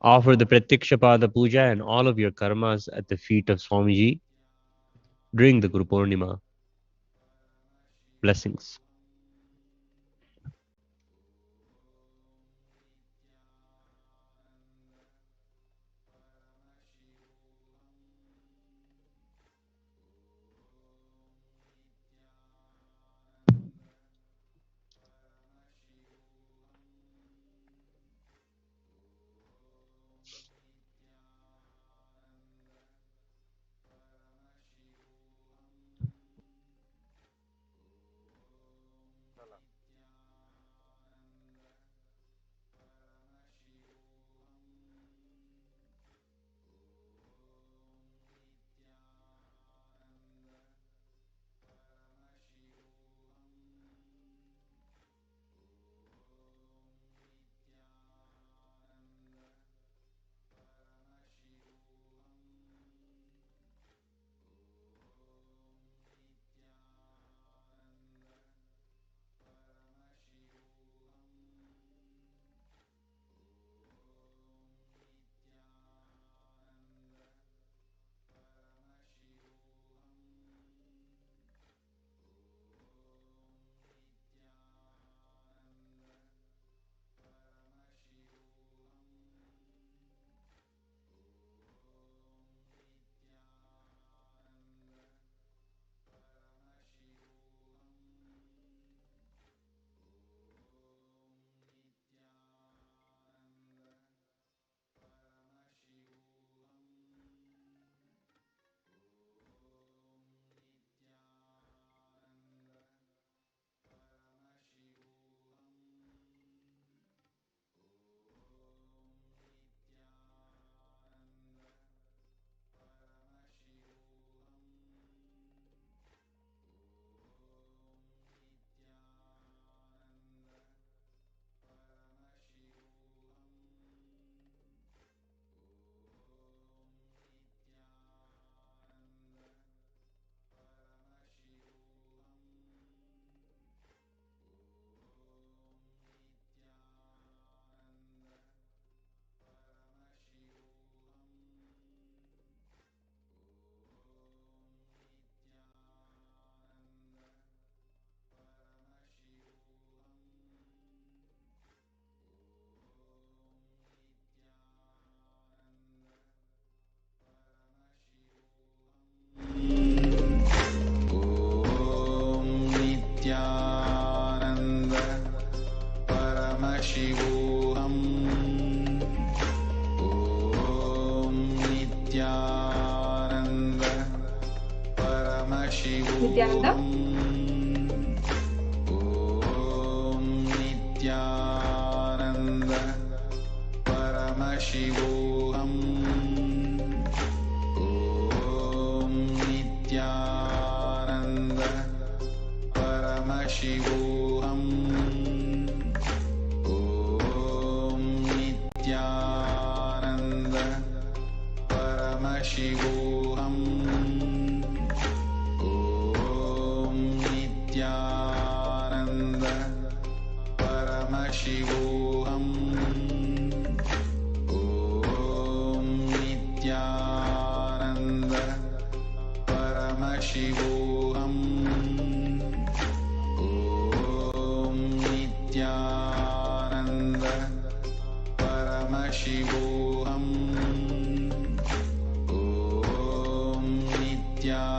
S12: Offer the Pratyakshapada Puja and all of your karmas at the feet of Swamiji during the Guru Purnima. Blessings.
S1: Nithyananda Paramashivoham. Om Nithyananda Paramashivoham. Om Nithyananda Paramashivoham. Om Nithyananda Paramashivoham. Om Nithyananda Paramashivoham. Om Nithyananda Paramashivoham. Om Nithyananda Paramashivoham. Om Nithyananda Paramashivoham. Om Nithyananda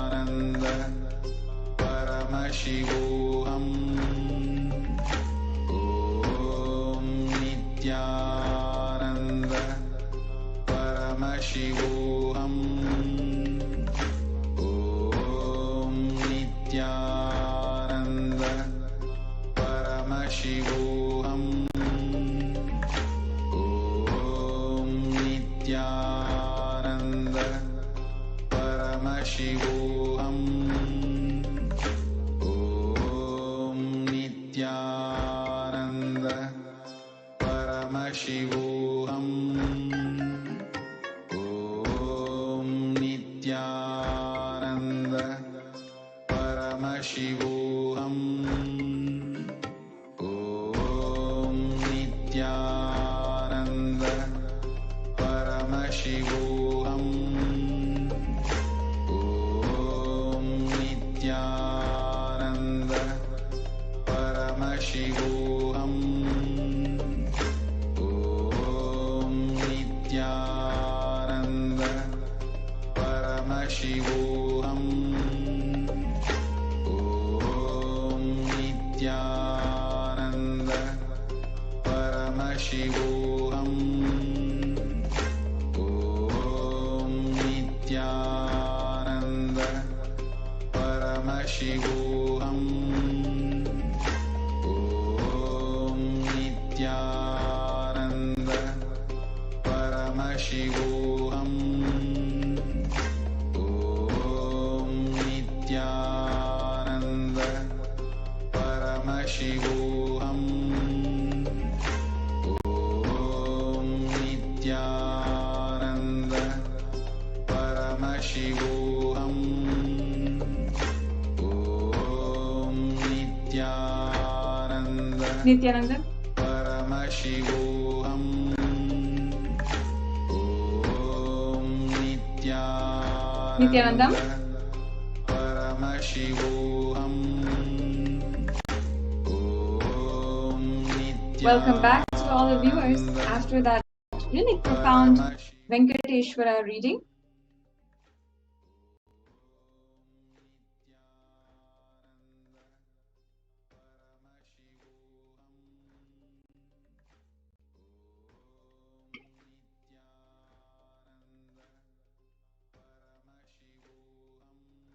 S1: Paramashivoham. Om Nithyananda Paramashivoham. Om Nithyananda Paramashivoham. Om Nithyananda Paramashivoham. Om Nithyananda Paramashivoham. Om Nithyananda Paramashivoham. Om Nithyananda Paramashivoham. Om Nithyananda Paramashivoham. Om Nithyananda Paramashivoham. Om Nithyananda Paramashivoham. Om Nithyananda Paramashivoham. Om Nithyananda Paramashivoham. Om Nithyananda Paramashivoham. Om Nithyananda Paramashivoham. Om Nithyananda
S8: Nithyananda.
S1: Paramashivoham. Om
S8: Nithyananda.
S1: Nithyananda Paramashivoham. Om
S8: Welcome back to all the viewers after that really profound Venkateshwara reading.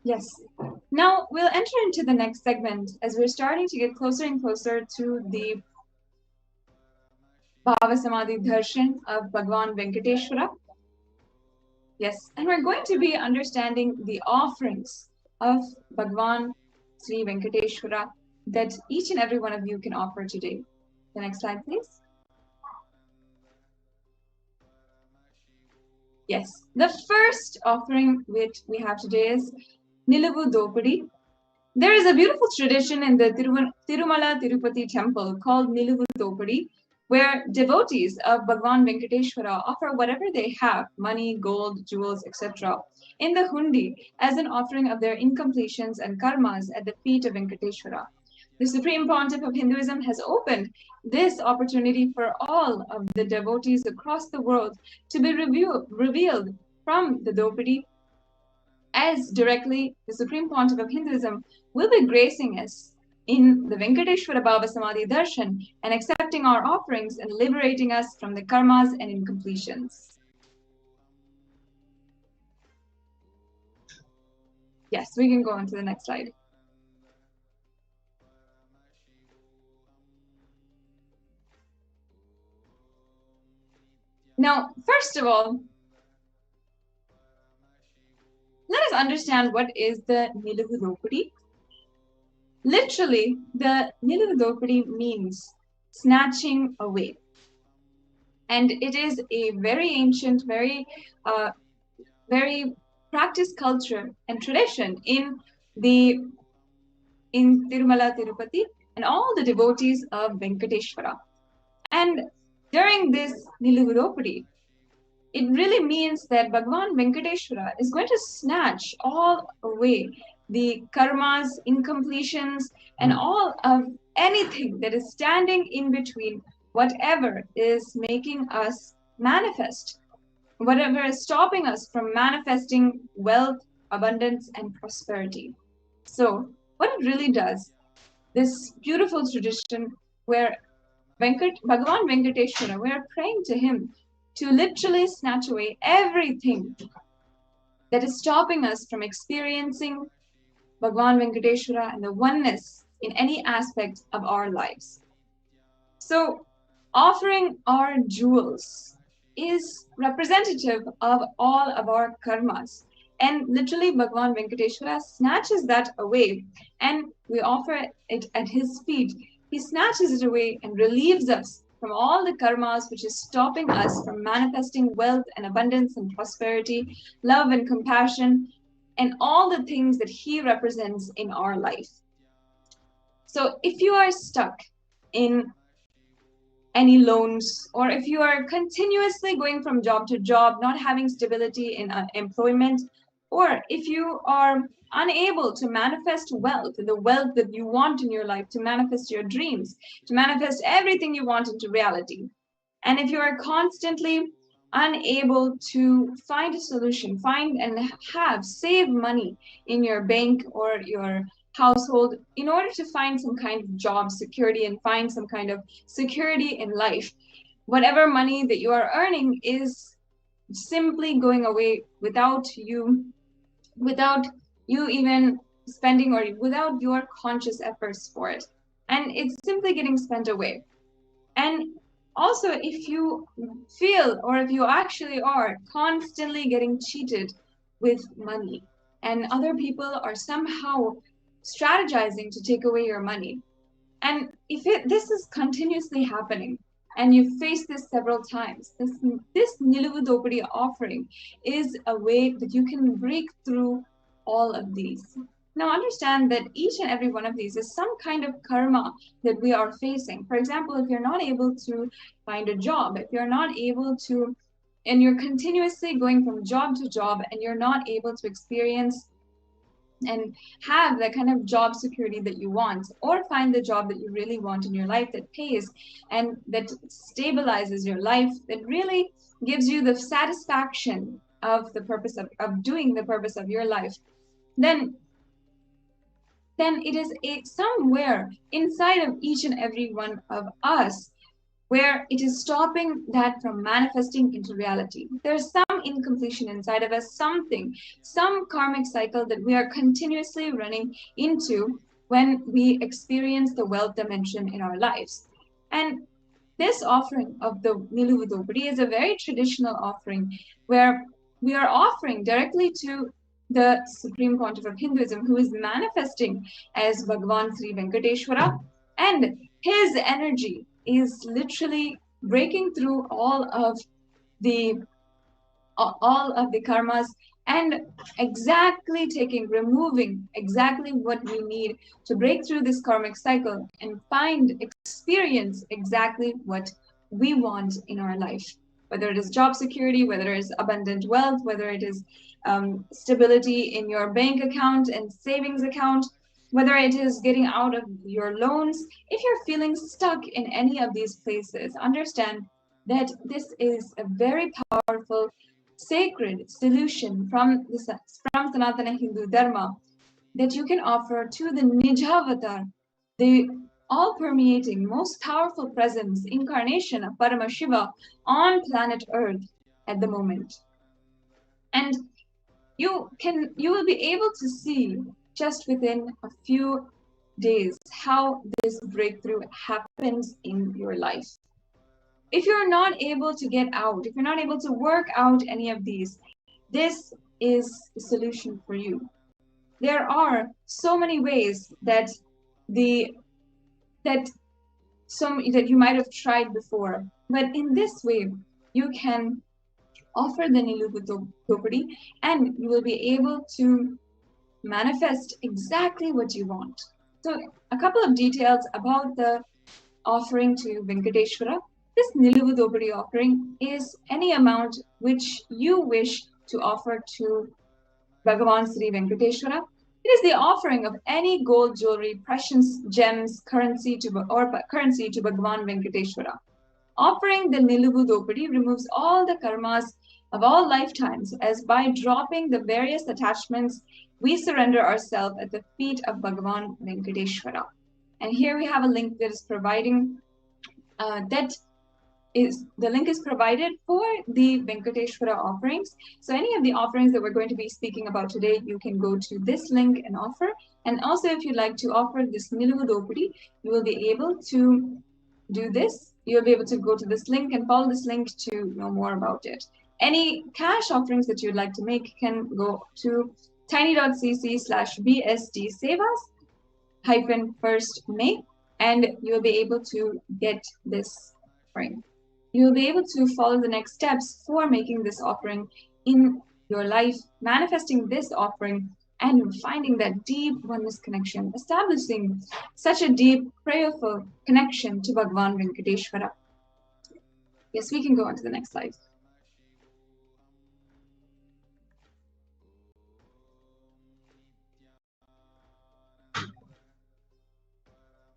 S8: Yes. Now we'll enter into the next segment as we're starting to get closer and closer to the Bhava Samadhi Darshan of Bhagwan Venkateshwara. Yes, and we're going to be understanding the offerings of Bhagwan Sri Venkateshwara that each and every one of you can offer today. The next slide, please. Yes, the first offering which we have today is Nilavu Dopadi. There is a beautiful tradition in the Tirumala Tirupati temple called Nilavu Dopadi, where devotees of Bhagwan Venkateshwara offer whatever they have, money, gold, jewels, etc., in the hundi as an offering of their incompletions and karmas at the feet of Venkateshwara. The Supreme Pontiff of Hinduism has opened this opportunity for all of the devotees across the world to be revealed from the Dopadi, as directly the Supreme Pontiff of Hinduism will be gracing us in the Venkateshwara Bhava Samadhi Darshan and accepting our offerings and liberating us from the karmas and incompletions. Yes, we can go on to the next slide. Now, first of all, let us understand what is the Nilavu Dopadi. Literally, the Nilavu Dopadi means snatching away. And it is a very ancient, very practiced culture and tradition in Tirumala Tirupati and all the devotees of Venkateshwara. And during this Nilavu Dopadi, it really means that Bhagwan Venkateshwara is going to snatch all away the karmas, incompletions, and all of anything that is standing in between whatever is making us manifest, whatever is stopping us from manifesting wealth, abundance, and prosperity. So what it really does, this beautiful tradition where Bhagavan Venkateshwara, we are praying to him to literally snatch away everything that is stopping us from experiencing Bhagavan Venkateshwara and the oneness in any aspect of our lives. So, offering our jewels is representative of all of our karmas. And literally, Bhagavan Venkateshwara snatches that away and we offer it at his feet. He snatches it away and relieves us from all the karmas which is stopping us from manifesting wealth and abundance and prosperity, love and compassion, and all the things that he represents in our life. So if you are stuck in any loans, or if you are continuously going from job to job, not having stability in employment, or if you are unable to manifest wealth, the wealth that you want in your life, to manifest your dreams, to manifest everything you want into reality, and if you are constantly unable to find a solution, find and save money in your bank or your household in order to find some kind of job security and find some kind of security in life, whatever money that you are earning is simply going away without you even spending, or without your conscious efforts for it, and it's simply getting spent away. And also, if you feel, or if you actually are constantly getting cheated with money and other people are somehow strategizing to take away your money, and if this is continuously happening and you face this several times, this Niluvu Dopadi offering is a way that you can break through all of these. Now understand that each and every one of these is some kind of karma that we are facing. For example, if you're not able to find a job, if you're not able to, and you're continuously going from job to job and you're not able to experience and have that kind of job security that you want, or find the job that you really want in your life that pays and that stabilizes your life, that really gives you the satisfaction of the purpose of doing the purpose of your life, then it is somewhere inside of each and every one of us where it is stopping that from manifesting into reality. There's some incompletion inside of us, some karmic cycle that we are continuously running into when we experience the wealth dimension in our lives. And this offering of the Niluvu Dopadi is a very traditional offering where we are offering directly to the Supreme Pontiff of Hinduism, who is manifesting as Bhagavan Sri Venkateshwara, and his energy is literally breaking through all of the karmas and exactly removing exactly what we need to break through this karmic cycle and experience exactly what we want in our life, whether it is job security, whether it is abundant wealth, whether it is stability in your bank account and savings account, whether it is getting out of your loans. If you're feeling stuck in any of these places, understand that this is a very powerful, sacred solution from Sanatana Hindu Dharma that you can offer to the Nijavatar, the all-permeating, most powerful presence, incarnation of Paramashiva on planet Earth at the moment. And you will be able to see just within a few days how this breakthrough happens in your life. If you're not able to get out, if you're not able to work out any of these, this is the solution for you. There are so many ways that you might have tried before, but in this way you can offer the Niluvu Dopadi and you will be able to manifest exactly what you want. So a couple of details about the offering to Venkateshwara. This Niluvu Dopadi offering is any amount which you wish to offer to Bhagavan Sri Venkateshwara. It is the offering of any gold jewelry, precious gems, currency to Bhagavan Venkateshwara. Offering the Niluvu Dopadi removes all the karmas of all lifetimes, as by dropping the various attachments we surrender ourselves at the feet of Bhagavan Venkateshwara. And here we have a link that is providing, the link is provided for the Venkateshwara offerings. So any of the offerings that we're going to be speaking about today, you can go to this link and offer. And also, if you'd like to offer this Niluvu Dopudi, you will be able to do this. You'll be able to go to this link and follow this link to know more about it. Any cash offerings that you'd like to make can go to tiny.cc/bsdsevas-first-may, and you'll be able to get this offering. You'll be able to follow the next steps for making this offering in your life, manifesting this offering, and finding that deep oneness connection, establishing such a deep, prayerful connection to Bhagavan Venkateshwara. Yes, we can go on to the next slide.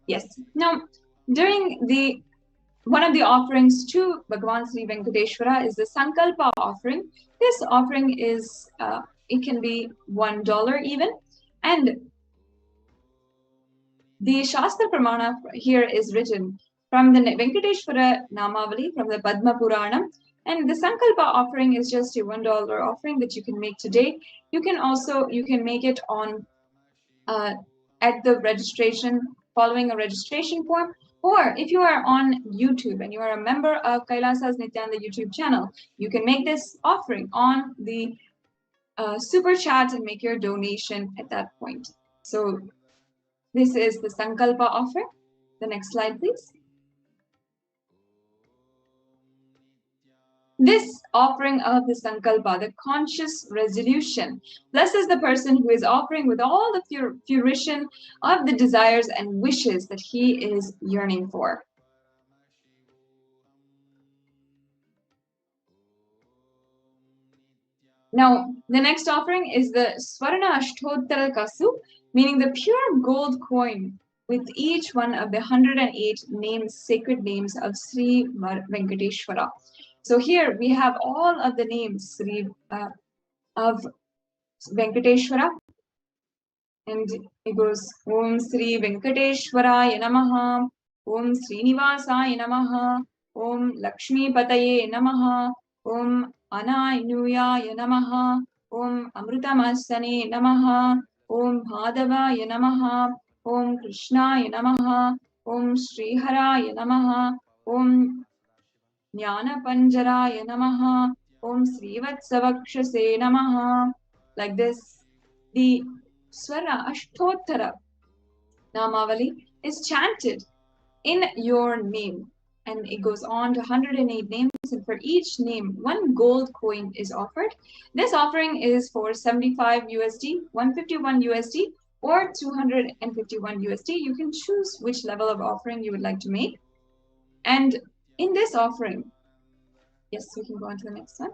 S8: Yes. Now, during one of the offerings to Bhagavan Sri Venkateshwara is the Sankalpa offering. This offering is, it can be $1 even. And the Shastra Pramana here is written from the Venkateshwara Namavali, from the Padma Puranam. And the Sankalpa offering is just a $1 offering that you can make today. You can make it on, at the registration, following a registration form. Or if you are on YouTube and you are a member of Kailasa's Nithyananda YouTube channel, you can make this offering on the super chat and make your donation at that point. So this is the Sankalpa offer. The next slide, please. This offering of the Sankalpa, the conscious resolution, blesses the person who is offering with all the fruition of the desires and wishes that he is yearning for. Now, the next offering is the Swarna Ashtottara Kasu, meaning the pure gold coin with each one of the 108 names, sacred names of Sri Venkateshwara. So here we have all of the names of Venkateshwara, and it goes Om Sri Venkateshwaraya Namaha, Om Srinivasaya Namaha, Om Lakshmi Pataye Namaha, Om Anayunuyaya Namaha, Om Amrutamasane Namaha, Om Bhadavaya Namaha, Om Krishnaya Namaha, Om Sriharaya Namaha, Om Jnana Panjaraya Namaha, Om Srivatsavakshase Namaha. Like this, the Swara Ashtottara Namavali is chanted in your name, and it goes on to 108 names, and for each name, one gold coin is offered. This offering is for 75 USD, 151 USD, or 251 USD. You can choose which level of offering you would like to make. And in this offering, yes, we can go on to the next one.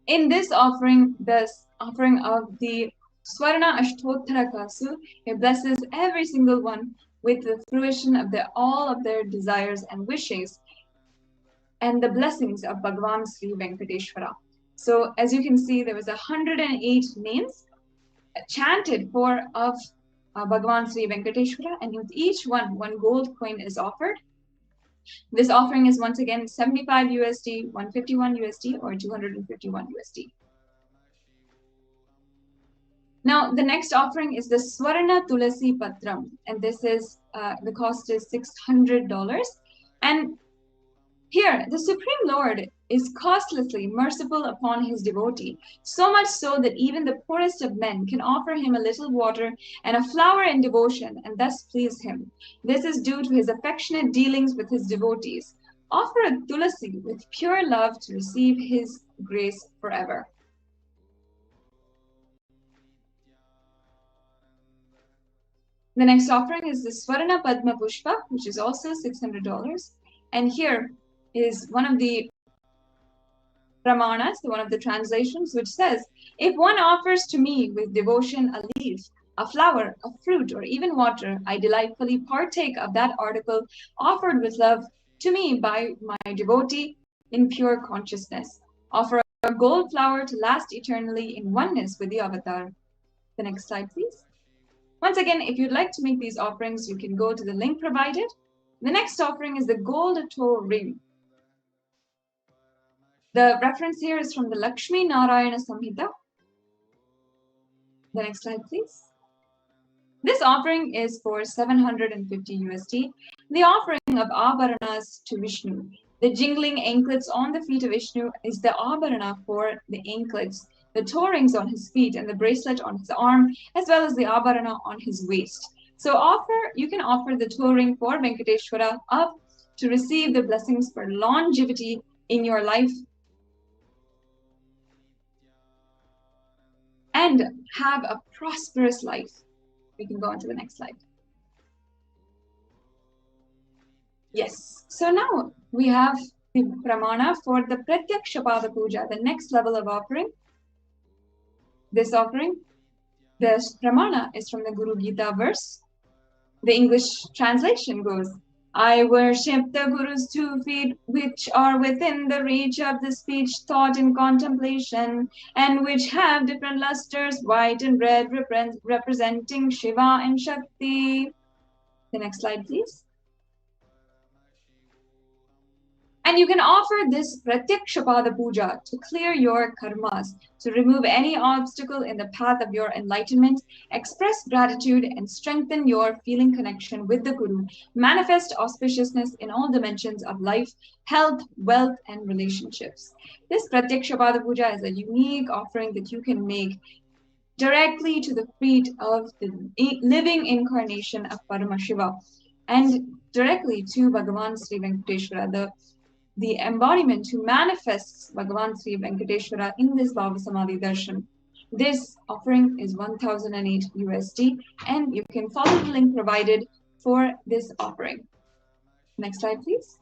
S8: In this offering, the offering of the Swarna Ashtottara Kasu, it blesses every single one with the fruition of all of their desires and wishes, and the blessings of Bhagavan Sri Venkateshwara. So as you can see, there was 108 names chanted of Bhagavan Sri Venkateshwara, and with each one gold coin is offered. This offering is once again 75 USD, 151 USD, or 251 USD. Now, the next offering is the Swarna Tulasi Patram, and this is, the cost is $600. And here, the Supreme Lord is costlessly merciful upon his devotee, so much so that even the poorest of men can offer him a little water and a flower in devotion and thus please him. This is due to his affectionate dealings with his devotees. Offer a tulasi with pure love to receive his grace forever. The next offering is the Swarna Padma Pushpa, which is also $600. And here is one of the Pramanas, one of the translations, which says, if one offers to me with devotion a leaf, a flower, a fruit, or even water, I delightfully partake of that article offered with love to me by my devotee in pure consciousness. Offer a gold flower to last eternally in oneness with the avatar. The next slide, please. Once again, if you'd like to make these offerings, you can go to the link provided. The next offering is the gold toe ring. The reference here is from the Lakshmi Narayana Samhita. The next slide, please. This offering is for 750 USD. The offering of Abharanas to Vishnu. The jingling anklets on the feet of Vishnu is the Abharana for the anklets, the toe rings on his feet and the bracelet on his arm, as well as the Abharana on his waist. So you can offer the toe ring for Venkateshwara up to receive the blessings for longevity in your life and have a prosperous life. We can go on to the next slide. Yes, so now we have the pramana for the Pratyakshapada Puja, the next level of offering. This offering, the pramana is from the Guru Gita verse. The English translation goes, I worship the Guru's 2 feet, which are within the reach of the speech, thought, and contemplation, and which have different lusters, white and red, representing Shiva and Shakti. The next slide, please. And you can offer this Pratyakshapada Puja to clear your karmas, to remove any obstacle in the path of your enlightenment, express gratitude, and strengthen your feeling connection with the Guru, manifest auspiciousness in all dimensions of life, health, wealth, and relationships. This Pratyakshapada Puja is a unique offering that you can make directly to the feet of the living incarnation of Paramashiva and directly to Bhagavan Sri Venkateshwara, the embodiment who manifests Bhagavan Sri Venkateshwara in this Bhava Samadhi Darshan. This offering is 1008 USD, and you can follow the link provided for this offering. Next slide, please.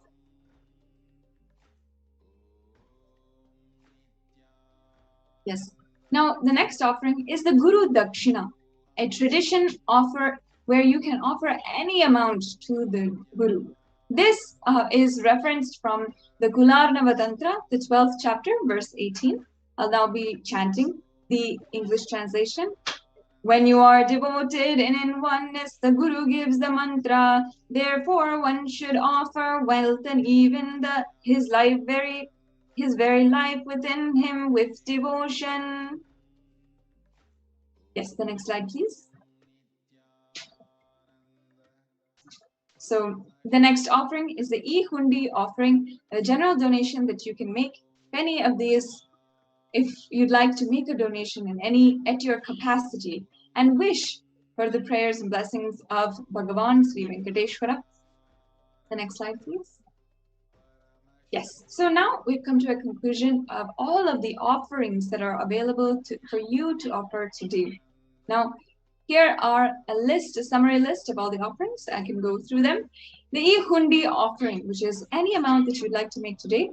S8: Yes. Now, the next offering is the Guru Dakshina, a tradition offer where you can offer any amount to the Guru. This is referenced from the Kularnava Tantra, the 12th chapter, verse 18. I'll now be chanting the English translation. When you are devoted and in oneness, the Guru gives the mantra. Therefore, one should offer wealth and even his very life within him with devotion. Yes, the next slide, please. So the next offering is the E-Hundi offering, a general donation that you can make. Any of these, if you'd like to make a donation at your capacity and wish for the prayers and blessings of Bhagavan Sri Venkateshwara. The next slide, please. Yes, so now we've come to a conclusion of all of the offerings that are available for you to offer today. Now, here are a summary list of all the offerings. I can go through them. The E-Hundi offering, which is any amount that you'd like to make today.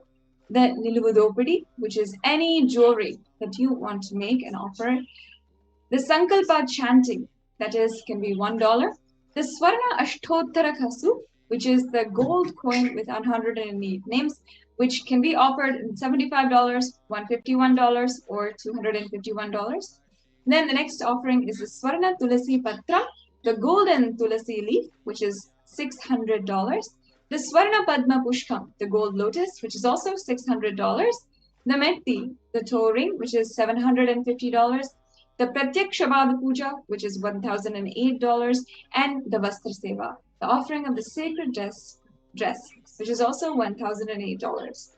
S8: The Niluvudopadi, which is any jewelry that you want to make and offer. The Sankalpa chanting, that can be $1. The Swarna Ashtottara Kasu, which is the gold coin with 108 names, which can be offered in $75, $151, or $251. Then the next offering is the Swarna Tulasi Patra, the golden Tulasi leaf, which is $600. The Swarna Padma Pushpam, the gold lotus, which is also $600. The Metti, the toe ring, which is $750. The Pratyakshapada Puja, which is $1,008. And the Vastra Seva, the offering of the sacred dress, which is also $1,008.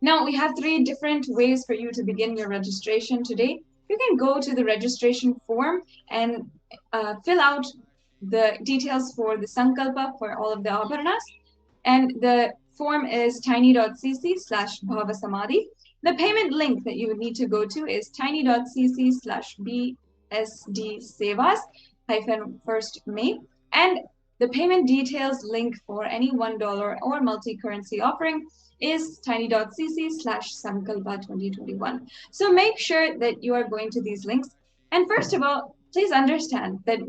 S8: Now, we have 3 different ways for you to begin your registration today. You can go to the registration form and fill out the details for the Sankalpa for all of the Abharanas. And the form is tiny.cc/Bhava Samadhi. The payment link that you would need to go to is tiny.cc/BSD-Sevas-1st May. And the payment details link for any $1 or multi-currency offering is tiny.cc/Sankalpa 2021. So make sure that you are going to these links And first of all, please understand that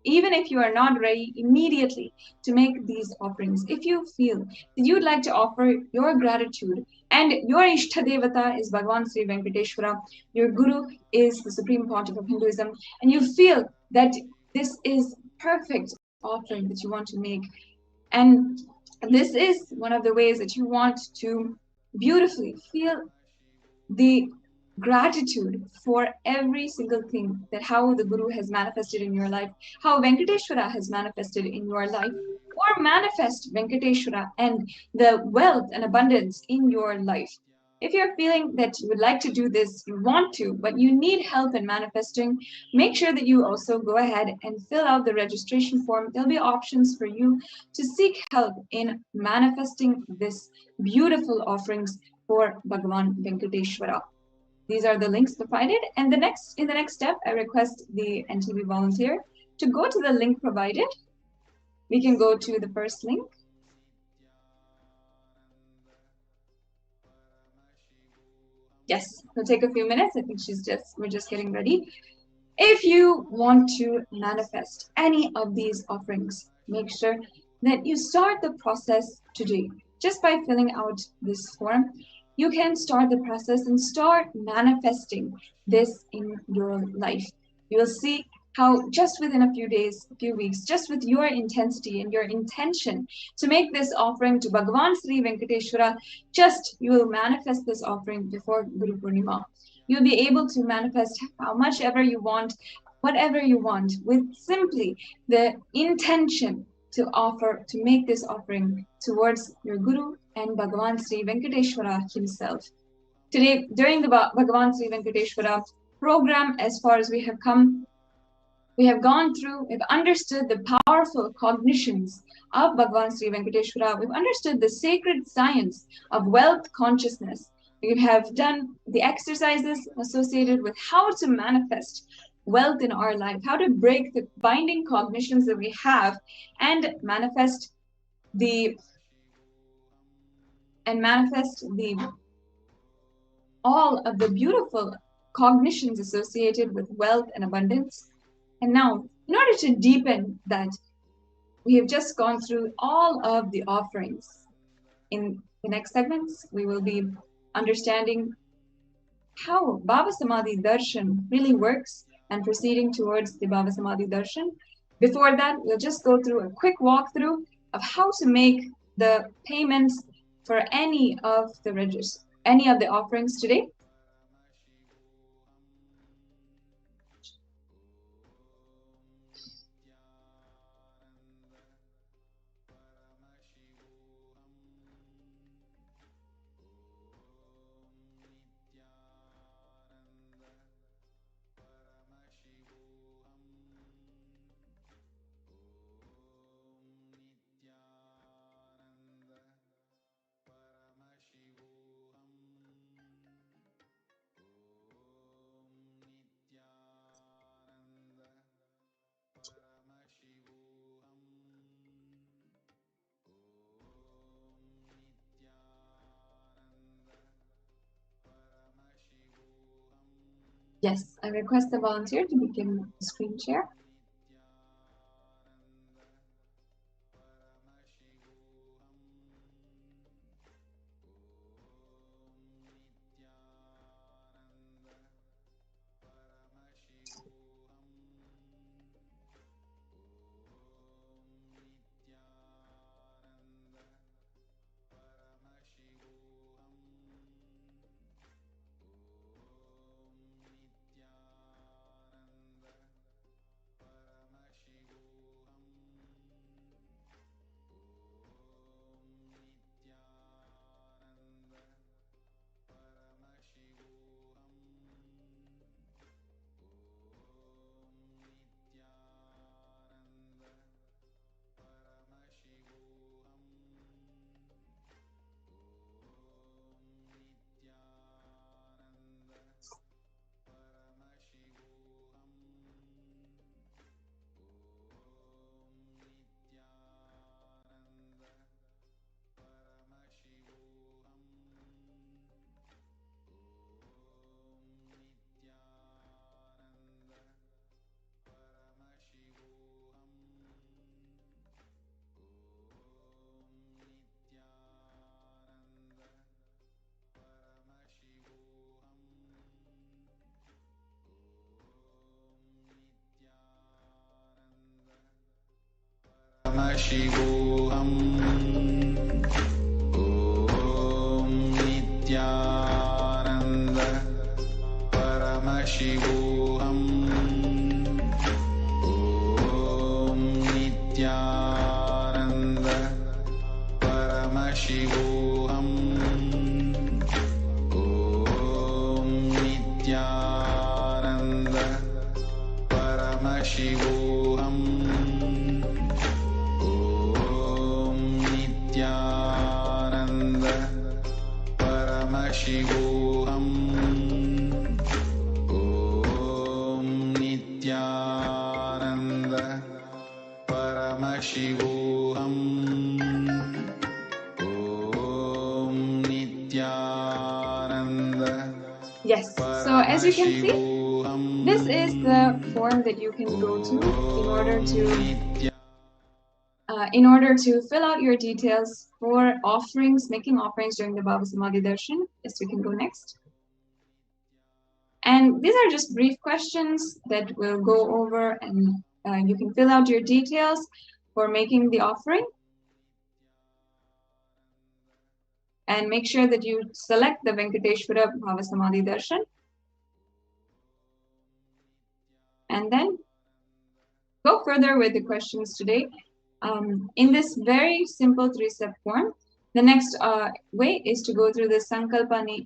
S8: even if you are not ready immediately to make these offerings, if you feel that you'd like to offer your gratitude and your Ishtadevata is Bhagavan Sri Venkateshwara, your Guru is the Supreme Pontiff of Hinduism, and you feel that this is perfect offering that you want to make, and this is one of the ways that you want to beautifully feel the gratitude for every single thing that how the Guru has manifested in your life, how Venkateshwara has manifested in your life, or manifest Venkateshwara and the wealth and abundance in your life. If you're feeling that you would like to do this, you want to, but you need help in manifesting, make sure that you also go ahead and fill out the registration form. There'll be options for you to seek help in manifesting this beautiful offerings for Bhagavan Venkateshwara. These are the links provided, and in the next step, I request the NTB volunteer to go to the link provided. We can go to the first link. Yes, it'll take a few minutes. I think we're just getting ready. If you want to manifest any of these offerings, make sure that you start the process today. Just by filling out this form, you can start the process and start manifesting this in your life. You will see how just within a few days, a few weeks, just with your intensity and your intention to make this offering to Bhagavan Sri Venkateshwara, you will manifest this offering before Guru Purnima. You'll be able to manifest how much ever you want, whatever you want, with simply the intention to make this offering towards your Guru and Bhagavan Sri Venkateshwara himself. Today, during the Bhagavan Sri Venkateshwara program, as far as we have come, we have gone through, we've understood the powerful cognitions of Bhagavan Sri Venkateshwara. We've understood the sacred science of wealth consciousness. We have done the exercises associated with how to manifest wealth in our life, how to break the binding cognitions that we have and manifest all of the beautiful cognitions associated with wealth and abundance. And now, in order to deepen that, we have just gone through all of the offerings. In the next segments, we will be understanding how Bhava Samadhi Darshan really works and proceeding towards the Bhava Samadhi Darshan. Before that, we'll just go through a quick walkthrough of how to make the payments for any of the offerings today. Yes, I request the volunteer to begin the screen share.
S1: Paramashivoham. Om Nithyananda Paramashivoham. Om Nithyananda Paramashivoham. Om Nithyananda Paramashivoham. Om Nithyananda Paramashivoham. Om Nithyananda Paramashivoham. Om Nithyananda.
S8: Yes, so as you can see, this is the form that you can go to in order to fill out your details for offerings, making offerings during the Bhava Samadhi Darshan. Yes, we can go next. And these are just brief questions that we'll go over, and you can fill out your details for making the offering. And make sure that you select the Venkateshwara Bhava Samadhi Darshan. And then go further with the questions today. In this very simple 3-step form, the next way is to go through the Sankalpani,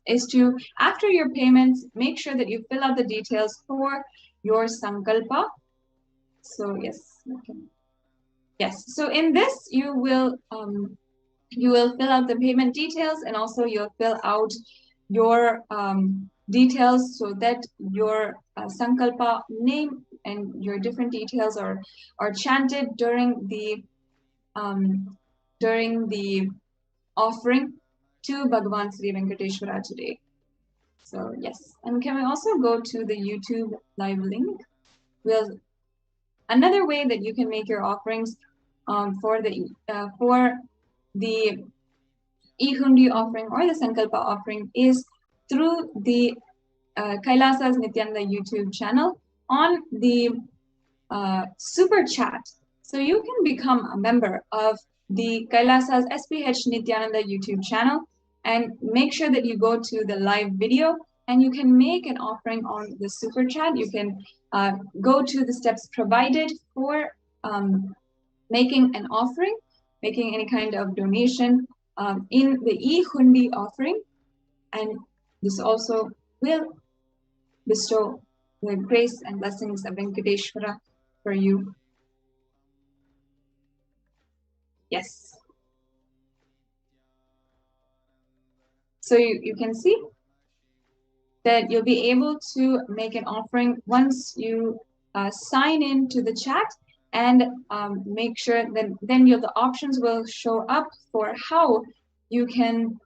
S8: is to, after your payments, make sure that you fill out the details for your Sankalpa. So yes, okay. Yes, so in this you will fill out the payment details, and also you'll fill out your details so that your Sankalpa name and your different details are chanted during the offering to Bhagavan Sri Venkateshwara today. So yes, and can we also go to the YouTube live link? Another way that you can make your offerings for the E-Hundi offering or the Sankalpa offering is through the Kailasa's Nithyananda YouTube channel on the super chat. So you can become a member of the Kailasa's HDH Nithyananda YouTube channel and make sure that you go to the live video and you can make an offering on the super chat. You can go to the steps provided for making an offering, making any kind of donation in the E-Hundi offering, and this also will bestow the grace and blessings of Venkateshwara for you. Yes. So you can see that you'll be able to make an offering once you sign in to the chat, and make sure that then the options will show up for how you can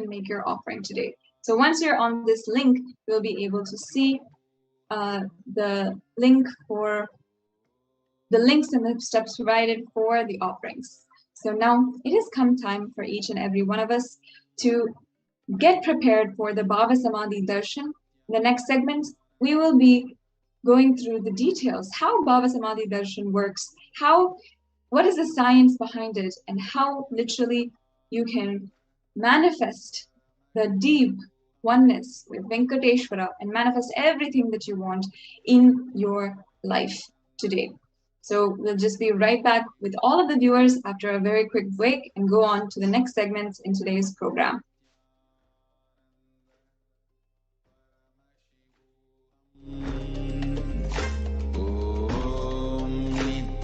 S8: make your offering today. So once you're on this link, you'll be able to see the links and the steps provided for the offerings. So now it has come time for each and every one of us to get prepared for the Bhava Samadhi Darshan. In the next segment, we will be going through the details, how Bhava Samadhi Darshan works, what is the science behind it, and how literally you can manifest the deep oneness with Venkateshwara and manifest everything that you want in your life today. So we'll just be right back with all of the viewers after a very quick break and go on to the next segments in today's program.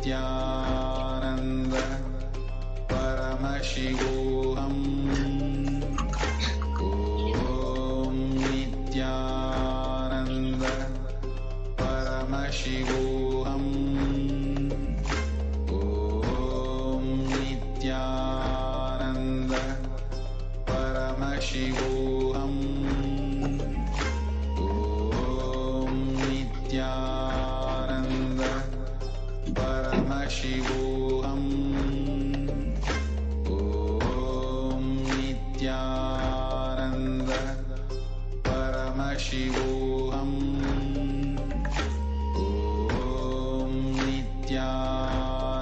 S1: Nithyananda Paramashivoham. Om Nithyananda Paramashivoham. Om Nithyananda Paramashivoham. Om Nithyananda Paramashivoham. Om Nithyananda Paramashivoham. Om Nithyananda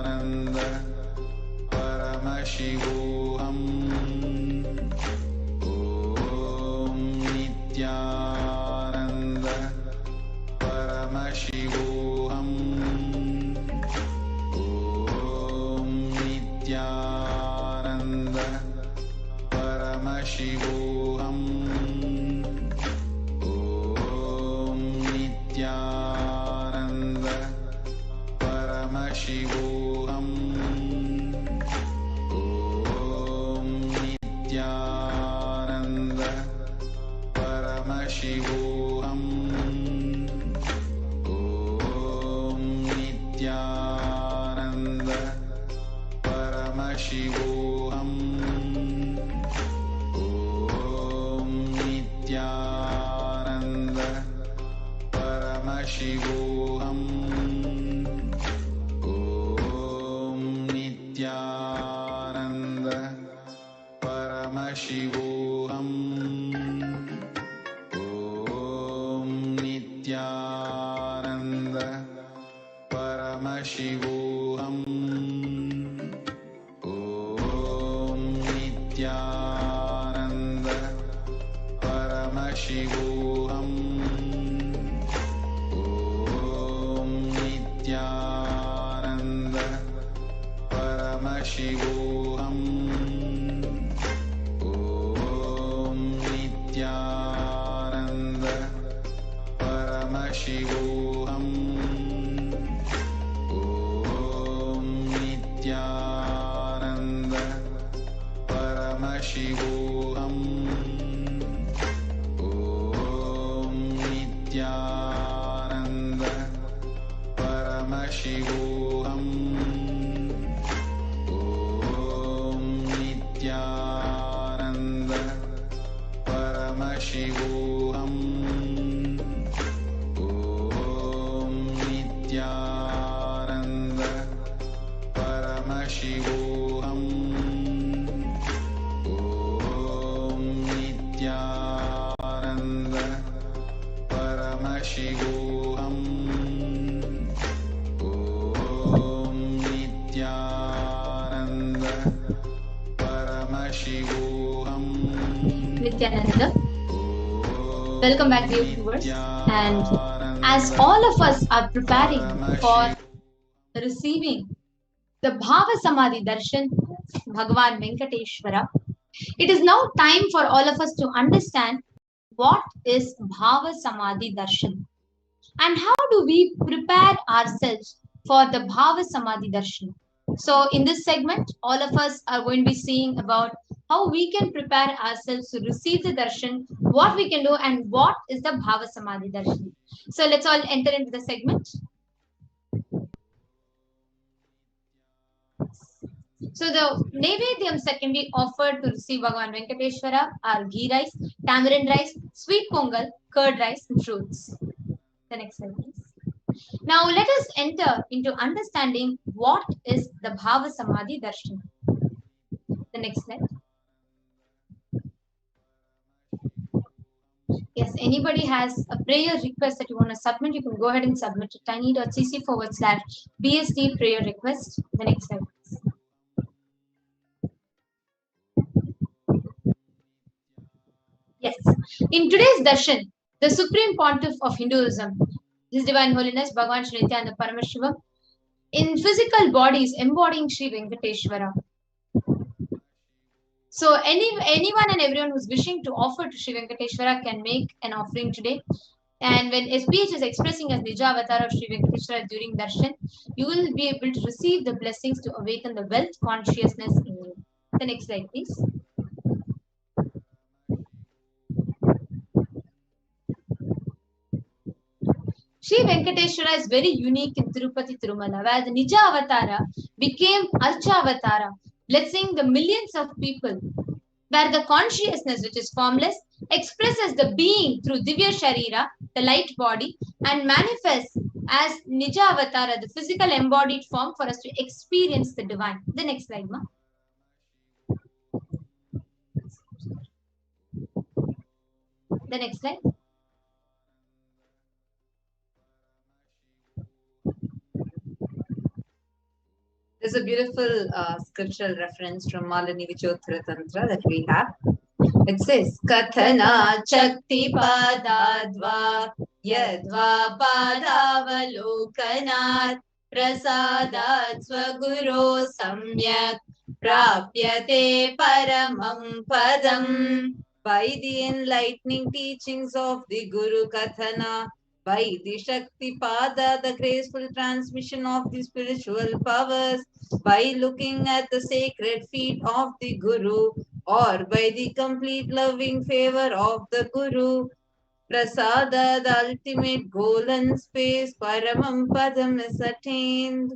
S1: Paramashivoham. Om Nithyananda Paramashivoham. Om Nithyananda Paramashivoham. Om Nithyananda Paramashivoham. Om Nithyananda Paramashivoham. Om Nithyananda Paramashivoham. Om Nithyananda Paramashivoham. Om Nithyananda Paramashivoham. Om Nithyananda Paramashivoham. Om Nithyananda Paramashivoham. Om Nithyananda Paramashivoham. Om Nithyananda Paramashivoham. Om Nithyananda Paramashivoham. Om Nithyananda Paramashivoham. Om Nithyananda Paramashivoham.
S13: Nithyananda. Welcome back, dear viewers. And as all of us are preparing for receiving the Bhava Samadhi Darshan of Bhagavan Venkateshwara, it is now time for all of us to understand what is Bhava Samadhi Darshan and how do we prepare ourselves for the Bhava Samadhi Darshan. So in this segment, all of us are going to be seeing about how we can prepare ourselves to receive the darshan, what we can do, and what is the Bhava Samadhi Darshan. So let's all enter into the segment. So the Naivedyams that can be offered to receive Bhagavan Venkateshwara are ghee rice, tamarind rice, sweet pongal, curd rice, and fruits. The next slide, please. Now let us enter into understanding what is the Bhava Samadhi Darshan. The next slide. Yes, anybody has a prayer request that you want to submit, you can go ahead and submit to tiny.cc/BSD prayer request. The next slide. Yes, in today's darshan, the Supreme Pontiff of Hinduism, His Divine Holiness Bhagavan Sri Nithyananda Paramashivam, in physical bodies embodying Sri Venkateshwara. So anyone and everyone who's wishing to offer to Sri Venkateshwara can make an offering today. And when SPH is expressing as Nija Avatar of Sri Venkateshwara during darshan, you will be able to receive the blessings to awaken the wealth consciousness in you. The next slide, please. Sri Venkateshwara is very unique in Tirupati Tirumala, where the Nija Avatara became Archa Avatara, blessing the millions of people, where the consciousness, which is formless, expresses the being through Divya Sharira, the light body, and manifests as Nija Avatara, the physical embodied form, for us to experience the divine. The next slide, ma. The next slide. There's a beautiful scriptural reference from Malini Vichottara Tantra that we have. It says, Kathana Chakti Padadva Yadva Padavalokanat Prasadat Swaguro Samyak Prapyate Paramam Padam. By the enlightening teachings of the Guru Kathana,
S14: by the Shakti Pada, the graceful transmission of the spiritual powers, by looking at the sacred feet of the Guru, or by the complete loving favor of the Guru. Prasada, the ultimate goal and space, Paramam Padam is attained.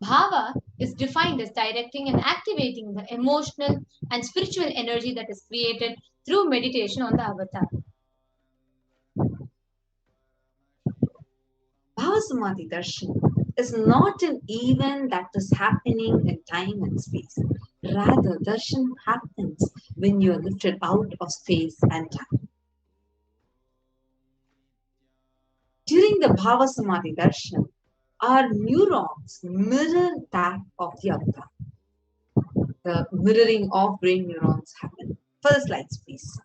S13: Bhava is defined as directing and activating the emotional and spiritual energy that is created through meditation on the avatar.
S14: Bhava Samadhi Darshan is not an event that is happening in time and space. Rather, Darshan happens when you are lifted out of space and time. During the Bhava Samadhi Darshan, our neurons mirror that of the avatar. The mirroring of brain neurons happen. Further slides, please.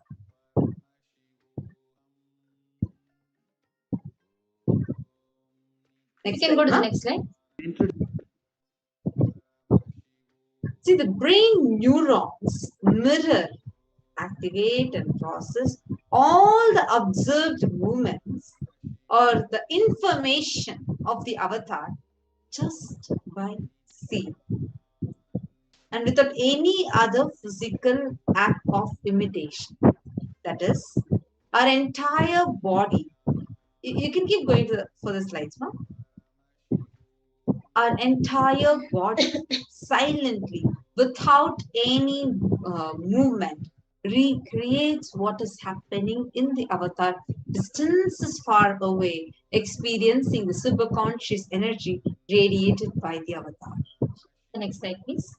S13: Next, you can go to the next slide.
S14: See, the brain neurons mirror, activate, and process all the observed movements or the information of the avatar just by seeing, and without any other physical act of imitation. That is, our entire body. You can keep going for the slides, ma'am. Our entire body silently, without any movement, recreates what is happening in the avatar, distances far away, experiencing the superconscious energy radiated by the avatar.
S13: The next slide, please.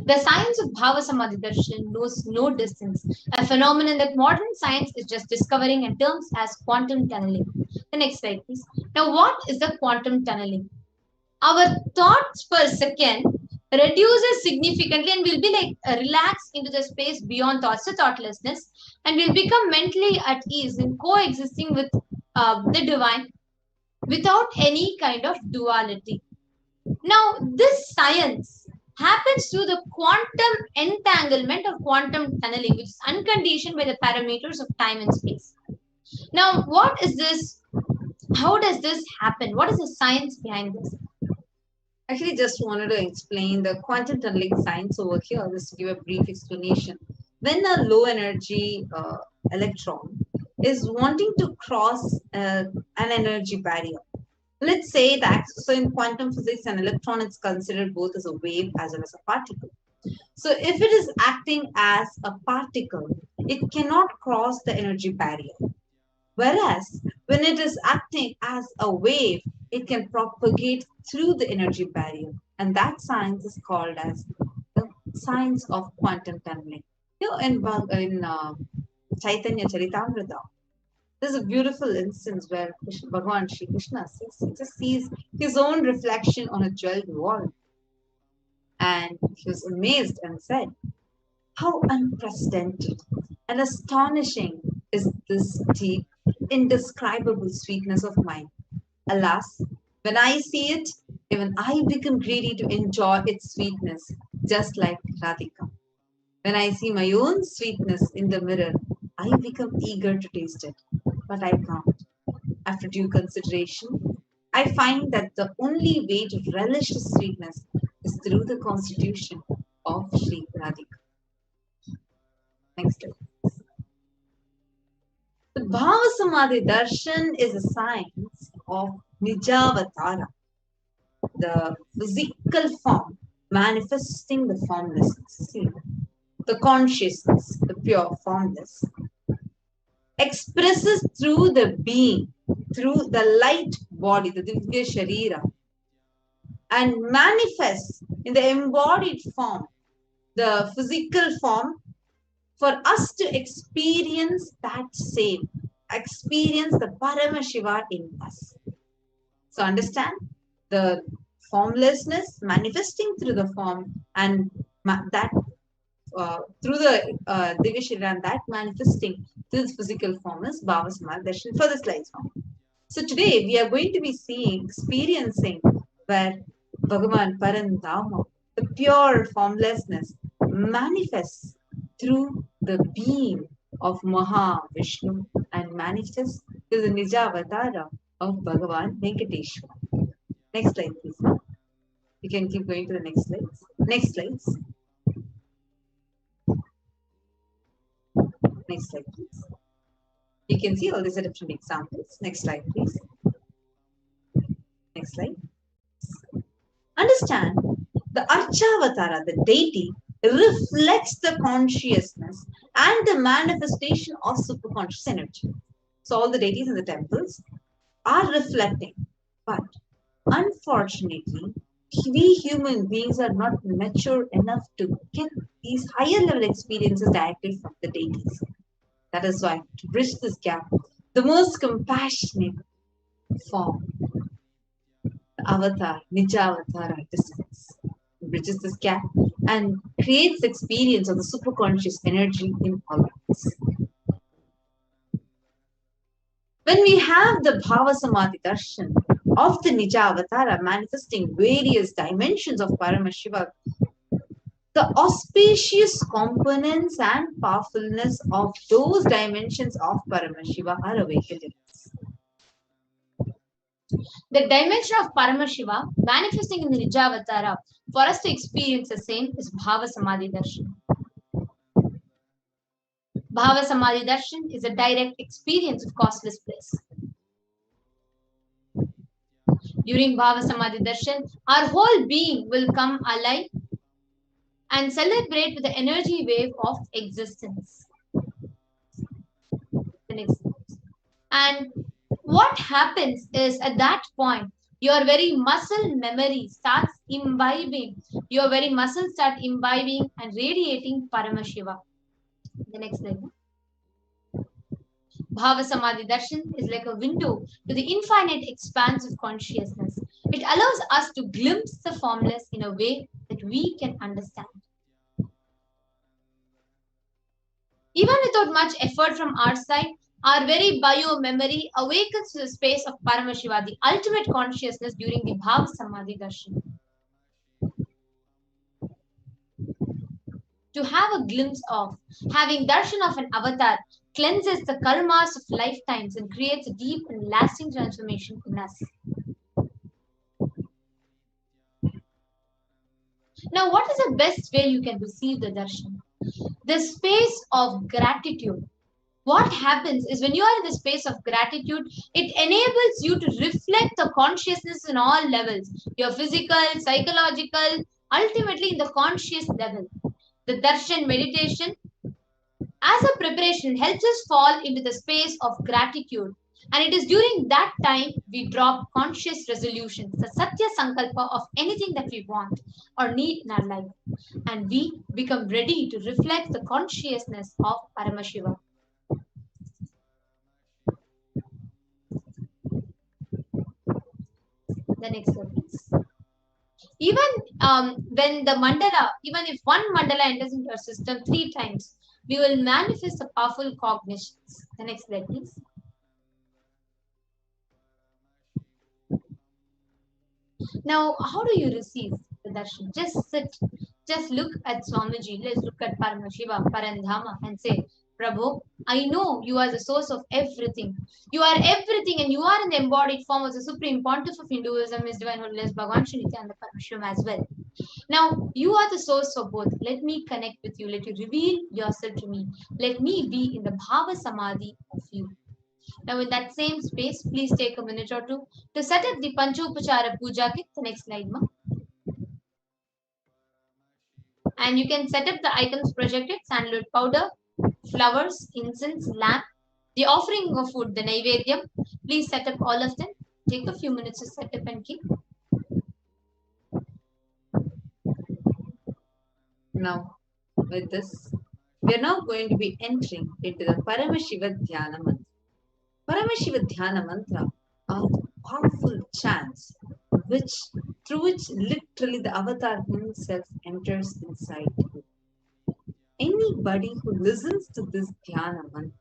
S13: The science of Bhava Samadhi Darshan knows no distance, a phenomenon that modern science is just discovering and terms as quantum tunneling. The next slide, please. Now, what is the quantum tunneling? Our thoughts per second reduces significantly and will be like relaxed into the space beyond thoughts to thoughtlessness, and will become mentally at ease in coexisting with the divine without any kind of duality. Now, this science happens through the quantum entanglement or quantum tunneling, which is unconditioned by the parameters of time and space. Now, what is this? How does this happen? What is the science behind this?
S14: Actually, just wanted to explain the quantum tunneling science over here, just to give a brief explanation. When a low energy electron is wanting to cross an energy barrier, let's say that, so in quantum physics, an electron is considered both as a wave as well as a particle. So if it is acting as a particle, it cannot cross the energy barrier. Whereas when it is acting as a wave, it can propagate through the energy barrier. And that science is called as the science of quantum tunneling. Here in Chaitanya Charitamrita, there's a beautiful instance where Bhagavan Sri Krishna just sees his own reflection on a jeweled wall. And he was amazed and said, "How unprecedented and astonishing is this deep, indescribable sweetness of mine. Alas, when I see it, even I become greedy to enjoy its sweetness, just like Radhika. When I see my own sweetness in the mirror, I become eager to taste it, but I can't. After due consideration, I find that the only way to relish the sweetness is through the constitution of Sri Radhika." Next slide. The Bhava Samadhi Darshan is a science of Nijavatara, the physical form manifesting the formlessness. See, the consciousness, the pure formless, expresses through the being, through the light body, the Divya Sharira, and manifests in the embodied form, the physical form, for us to experience that same, experience the Paramashiva in us. So understand the formlessness manifesting through the form, and that through the Divya Sharira, and that manifesting through the physical form is Bhava Samadhi Darshan. For the slides now. So today we are going to be experiencing where Bhagavan Parandama, the pure formlessness, manifests through the being of Mahavishnu and manifests to the Nijavatara of Bhagavan Venkateshwara. Next slide, please. You can keep going to the next slides. Next slides. Next slide, please. You can see all these are different examples. Next slide, please. Next slide. Understand, the Archavatara, the deity, reflects the consciousness and the manifestation of superconscious energy. So all the deities in the temples are reflecting. But unfortunately, we human beings are not mature enough to get these higher level experiences directly from the deities. That is why, to bridge this gap, the most compassionate form, the avatar, Nijavatara, descends, bridges this gap, and creates the experience of the superconscious energy in all of us. When we have the Bhava Samadhi Darshan of the Nijavatara manifesting various dimensions of Paramashiva, the auspicious components and powerfulness of those dimensions of Paramashiva are awakened in us.
S13: The dimension of Paramashiva manifesting in the Nijavatara for us to experience the same is Bhava Samadhi Darshan. Bhava Samadhi Darshan is a direct experience of causeless bliss. During Bhava Samadhi Darshan, our whole being will come alive and celebrate with the energy wave of existence. The next slide. And what happens is at that point, your very muscle memory starts imbibing. Your very muscles start imbibing and radiating Paramashiva. The next slide. Bhava Samadhi Darshan is like a window to the infinite expanse of consciousness. It allows us to glimpse the formless in a way that we can understand. Even without much effort from our side, our very bio-memory awakens to the space of Paramashiva, the ultimate consciousness during the Bhava Samadhi Darshan. To have a glimpse of, having darshan of an avatar cleanses the karmas of lifetimes and creates a deep and lasting transformation in us. Now, what is the best way you can receive the darshan? The space of gratitude. What happens is when you are in the space of gratitude, it enables you to reflect the consciousness in all levels, your physical, psychological, ultimately in the conscious level. The darshan meditation as a preparation helps us fall into the space of gratitude. And it is during that time we drop conscious resolutions, the Satya Sankalpa of anything that we want or need in our life. And we become ready to reflect the consciousness of Paramashiva. The next slide, please. Even when the mandala, even if one mandala enters into our system 3 times, we will manifest a powerful cognitions. The next slide, please. Now, how do you receive the darshan? Just sit, just look at Swamiji, let's look at Paramashiva, Parandhama, and say, Prabhu, I know you are the source of everything. You are everything, and you are in the embodied form of the Supreme Pontiff of Hinduism, His Divine Holiness Bhagavan Sri Nithyananda Paramashivam as well. Now, you are the source of both. Let me connect with you. Let you reveal yourself to me. Let me be in the Bhava Samadhi of you. Now, in that same space, please take a minute or two to set up the Panchopachara Puja kit. The next slide, ma. And you can set up the items projected: sandalwood powder, flowers, incense, lamp, the offering of food, the Naivedyam. Please set up all of them. Take a few minutes to set up and keep.
S14: Now, with this, we are now going to be entering into the Paramashiva Dhyana Mantra. Paramashiva Dhyana Mantra are powerful chants through which literally the avatar himself enters inside you. Anybody who listens to this Dhyana Mantra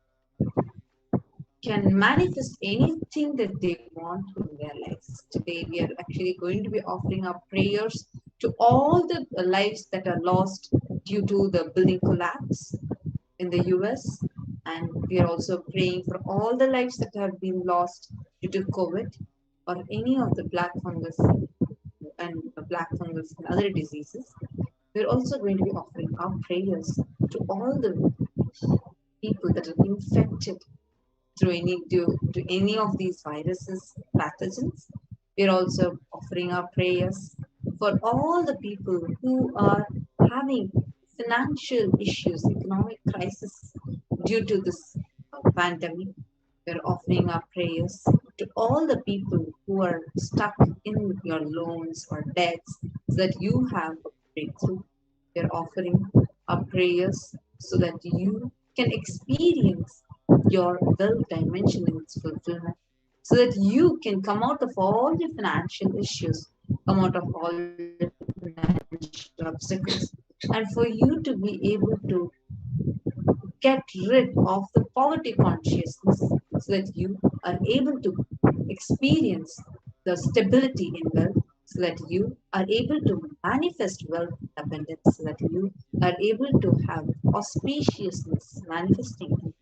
S14: can manifest anything that they want in their lives. Today, we are actually going to be offering up prayers to all the lives that are lost due to the building collapse in the US, And we are also praying for all the lives that have been lost due to COVID or any of the black fungus and other diseases. We're also going to be offering our prayers to all the people that are infected through to any of these viruses, pathogens. We're also offering our prayers for all the people who are having financial issues, economic crisis due to this pandemic. We're offering our prayers to all the people who are stuck in your loans or debts so that you have a breakthrough. We're offering our prayers so that you can experience your wealth dimension in its fulfillment, so that you can come out of all the financial issues, come out of all the financial obstacles, and for you to be able to get rid of the poverty consciousness so that you are able to experience the stability in wealth, so that you are able to manifest wealth abundance, so that you are able to have auspiciousness manifesting,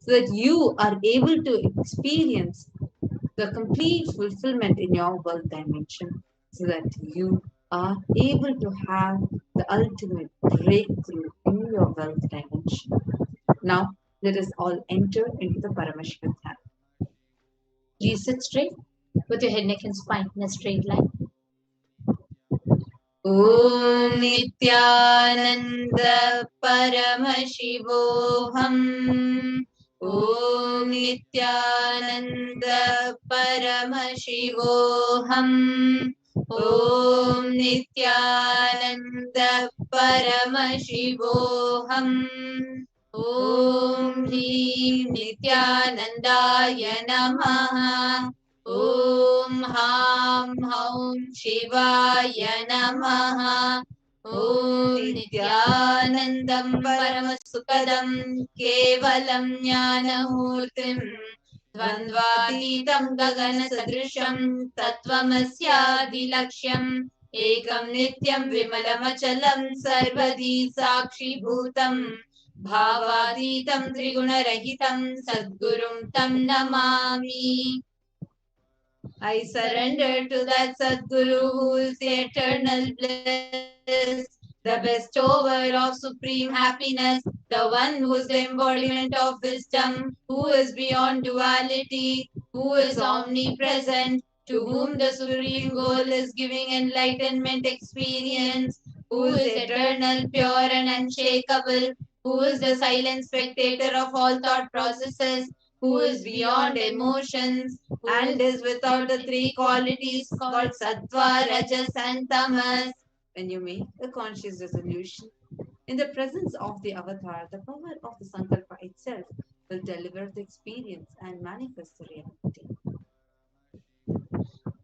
S14: so that you are able to experience the complete fulfillment in your wealth dimension, so that you are able to have the ultimate breakthrough in your wealth dimension. Now, let us all enter into the Paramashivoham.
S13: Please sit straight with your head, neck, and spine in a straight line.
S7: Om Nithyananda Paramashivoham. Om Nithyananda Paramashivoham. Om Nithyananda Paramashivoham. Om Hrim Nithyanandaya Namaha. Om Ham Haum Shivaya Namaha. Om Nithyanandam Paramasukadam Kevalam Jnanamurtim Dvandvatitam Gagana Sadrisham Tattvamasyadilaksham Ekam Nityam Vimalamachalam Sarvadi Sakshi Bhutam Bhavaditam Triguna-rahitam Sadgurum Tam Namami. I surrender to that Sadguru who is the eternal bliss, the bestower of supreme happiness, the one who is the embodiment of wisdom, who is beyond duality, who is omnipresent, to whom the supreme goal is giving enlightenment experience, who is eternal, pure and unshakable, who is the silent spectator of all thought processes, who is beyond emotions, and is without the three qualities called Sattva, Rajas, and Tamas. When you make a conscious resolution, in the presence of the avatar, the power of the Sankalpa itself will deliver the experience and manifest the reality.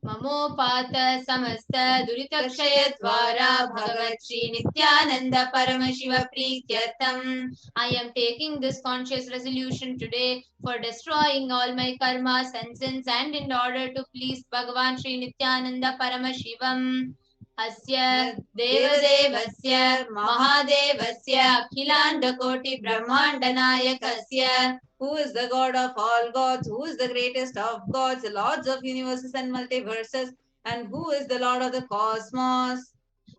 S7: Mamopata samasta duritakshaya dvara bhagavat Shri Nithyananda Paramashiva Prityartham. I am taking this conscious resolution today for destroying all my karmas and sins, and in order to please Bhagavan Shri Nithyananda Paramashivam. Asya Devadevasya Mahadevasya Akhilanda Koti Brahmanda Nayakasya, who is the God of all gods, who is the greatest of gods, the lords of universes and multiverses, and who is the Lord of the cosmos.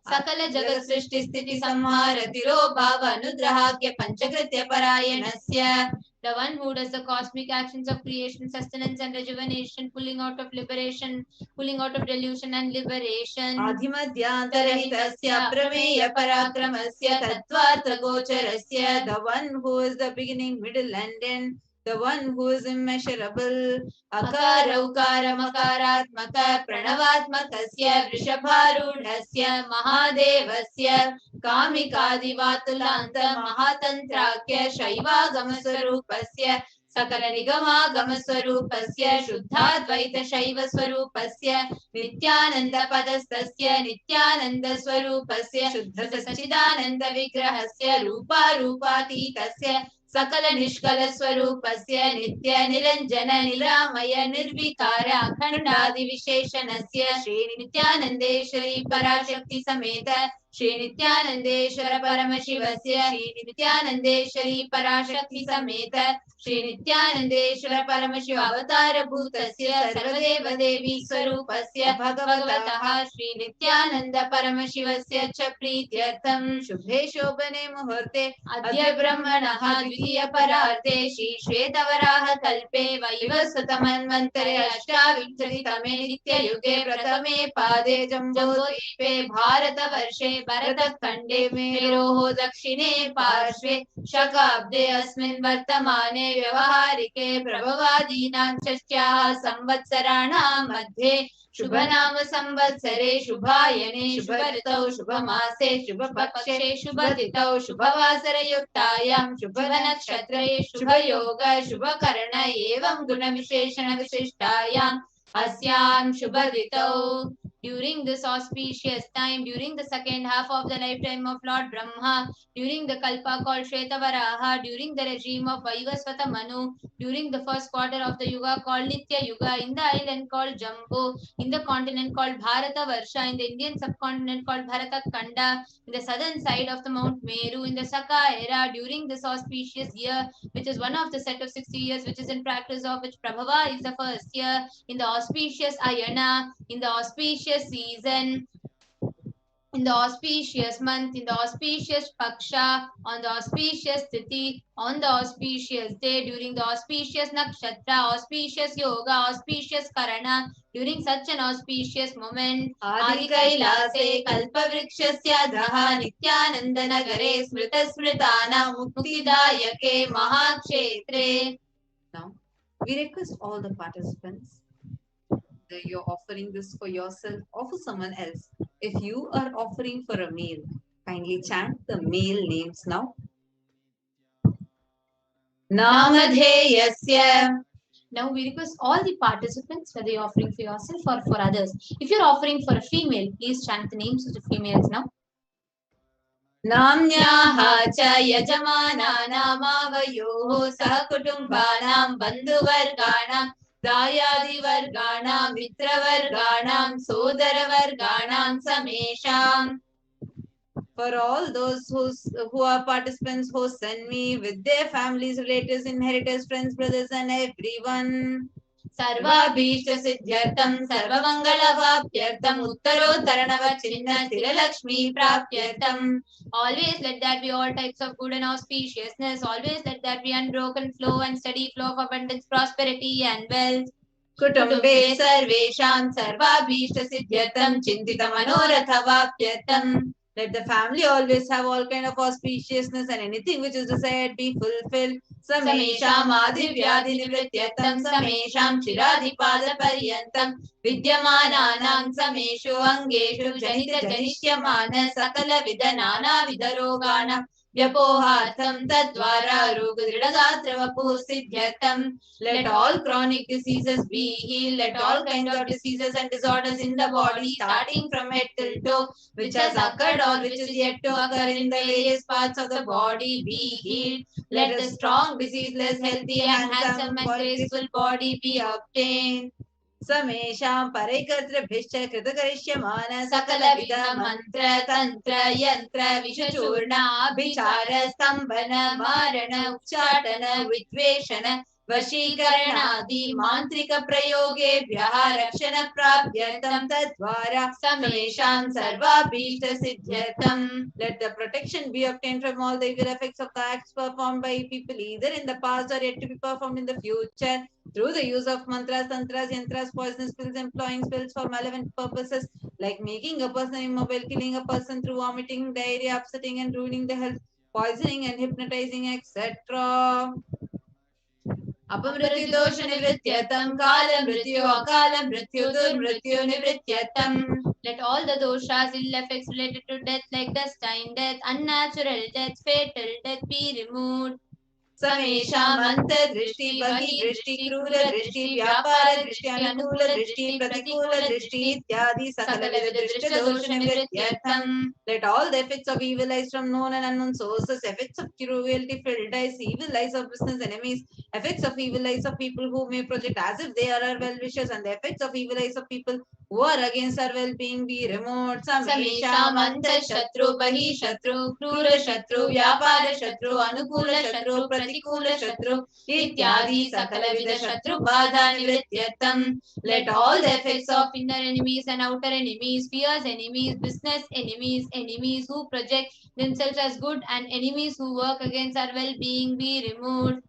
S7: Sakala Jagat Srishti Sthiti Samhara Tiro Bhava Anugrahakya Panchakritya Parayanasya, the one who does the cosmic actions of creation, sustenance and rejuvenation, pulling out of liberation, pulling out of delusion and liberation. Adimadhyantarahitasya Prameya Parakramasya Tattvartha Gocharasya, the one who is the beginning, middle and end, the one who is immeasurable. Akara Ukara Makaratmaka Pranavatmakasya Vrishabharudhasya Mahadevasya Kamikadivatulanta Mahatantrakya Shaivagamaswarupasya Sakala Nigamaagamaswarupasya Shuddhadvaita Shaiva Swarupasya Nityananda Padastasya Nityananda Swarupasya Shuddha Sachidananda Vigrahasya Rupa Rupatitasya Sakala Nishkala Swarupasya Nitya Niranjana Niramaya Nirvikara Akhandadi Visheshanasya Shri Nityanandeshwari Parashakti Sameta
S13: Shri Nithyanandeshwara Paramashivasya Shri Nithyanandeshwari Parashakti Sameta Shri Nithyanandeshwara Paramashiva Avatara Bhutasya Sarvadeva Devi Swarupasya Bhagavataha Shri Nithyananda Paramashivasya Cha Prityartham Shubhe Shobhane Muhurte Adya Brahmanaha Dvitiya Pararte Shri Shvetavaraha Kalpe Vaivasvatamanvantare Ashtavinshatitame Nitya Yuge Pratame Pade Jambodvipe Bharatavarše भरतखण्डे मेरोः दक्षिणे पार्श्वे शकाब्दे अस्मिन् वर्तमाने व्यवहारिके प्रभवादीनां षष्ट्याः संवत्सराणां मध्ये शुभनाम संवत्सरे शुभायने शुभऋतौ शुभमासे शुभपक्षे शुभतिथौ शुभवासरयुक्तायां शुभनक्षत्रे शुभयोग शुभकर्ण एवं गुणविशेषण विशिष्टायाम् अस्यां शुभऋतौ. During this auspicious time, during the second half of the lifetime of Lord Brahma, during the Kalpa called Shvetavaraha, during the regime of Vaivasvata Manu, during the first quarter of the Yuga called Nitya Yuga, in the island called Jambu, in the continent called Bharata Varsha, in the Indian subcontinent called Bharata Khanda, in the southern side of the Mount Meru, in the Saka era, during this auspicious year, which is one of the set of 60 years, which is in practice of which Prabhava is the first year, in the auspicious Ayana, in the auspicious season, in the auspicious month, in the auspicious Paksha, on the auspicious Tithi, on the auspicious day, during the auspicious Nakshatra, auspicious Yoga, auspicious Karana, during such an auspicious moment, Adi Kailase Kalpavrikshasya Dhaha Nityananda Nagare Smrita Smritana Muktidayake Mahakshetre.
S14: Now, we request all the participants that you're offering this for yourself or for someone else. If you are offering for a male, kindly chant the male names now. Namadheyasya.
S13: Now we request all the participants, whether you're offering for yourself or for others. If you're offering for a female, please chant the names of the females now.
S14: Namnyaha cha yajamana namavayoho sakutumbhanam bandhuvarganam dayadivarganam mitravarganam sodaravarganam samesham. For all those who are participants who send me with their families, relatives, inheritors, friends, brothers and everyone.
S13: Sarvabhishta siddhyartham sarvamangala-vapyartham uttarottaranava chinna sthira-lakshmi prapyartham. Always let that be all types of good and auspiciousness. Always let that be unbroken flow and steady flow of abundance, prosperity and wealth.
S14: Kutumbe sarvesham sarvabhishta siddhyartham chintita manoratha vapyartham. Let the family always have all kind of auspiciousness and anything which is desired be fulfilled. Samesham adhivyadhi nivrityartham samesham chiradhipada paryantam vidyamananam sameshu angeshu janita janishyamana sakala vidanana vidaroganam Vyapohartham tadvara rogdridagatra siddhyartham. Let all chronic diseases be healed. Let all kinds of diseases and disorders in the body, starting from head till toe, which has occurred or which is yet to occur in the various parts of the body, be healed. Let the strong, diseaseless, healthy and handsome and graceful body be obtained. Samesham Parekatra Kritakarishyamana Sakala Vida Mantra Tantra Yantra Vishachurna Abhichara Stambhana Marana Uchatana Vidveshana Vashikaranadi Mantrika Prayogevyaha Rakshana Prapyartham Tadvara Samesham Sarvabhishta Siddhyartham. Let the protection be obtained from all the evil effects of the acts performed by people either in the past or yet to be performed in the future, through the use of mantras, tantras, yantras, poisonous pills, employing spells for malevolent purposes, like making a person immobile, killing a person through vomiting, diarrhea, upsetting and ruining the health, poisoning and hypnotizing, etc. Apamrityu dosha nivrityatam, kala mrityu, akala mrityu, durmrityu nivrityatam.
S13: Let all the doshas, ill effects related to death like destined death, unnatural death, fatal death be removed.
S14: Samesham antardrishti, bahidrishti, krura drishti, vyapara drishti, anukula drishti, pratikula drishti, ityadi sakala vidrishti dosha nivrityartham. Let all the effects of evil eyes from known and unknown sources, effects of cruelty, filled eyes, evil eyes of business enemies, effects of evil eyes of people who may project as if they are our well-wishers, and the effects of evil eyes of people war against our well-being be removed.
S13: Samesham anta shatru bahi shatru krura shatru vyapara shatru anukula shatru pratikula shatru ityadi sakala vida shatru badha nivrityartam. Let all the effects of inner enemies and outer enemies, fierce enemies, business enemies, enemies who project themselves as good and enemies who work against our well-being be removed.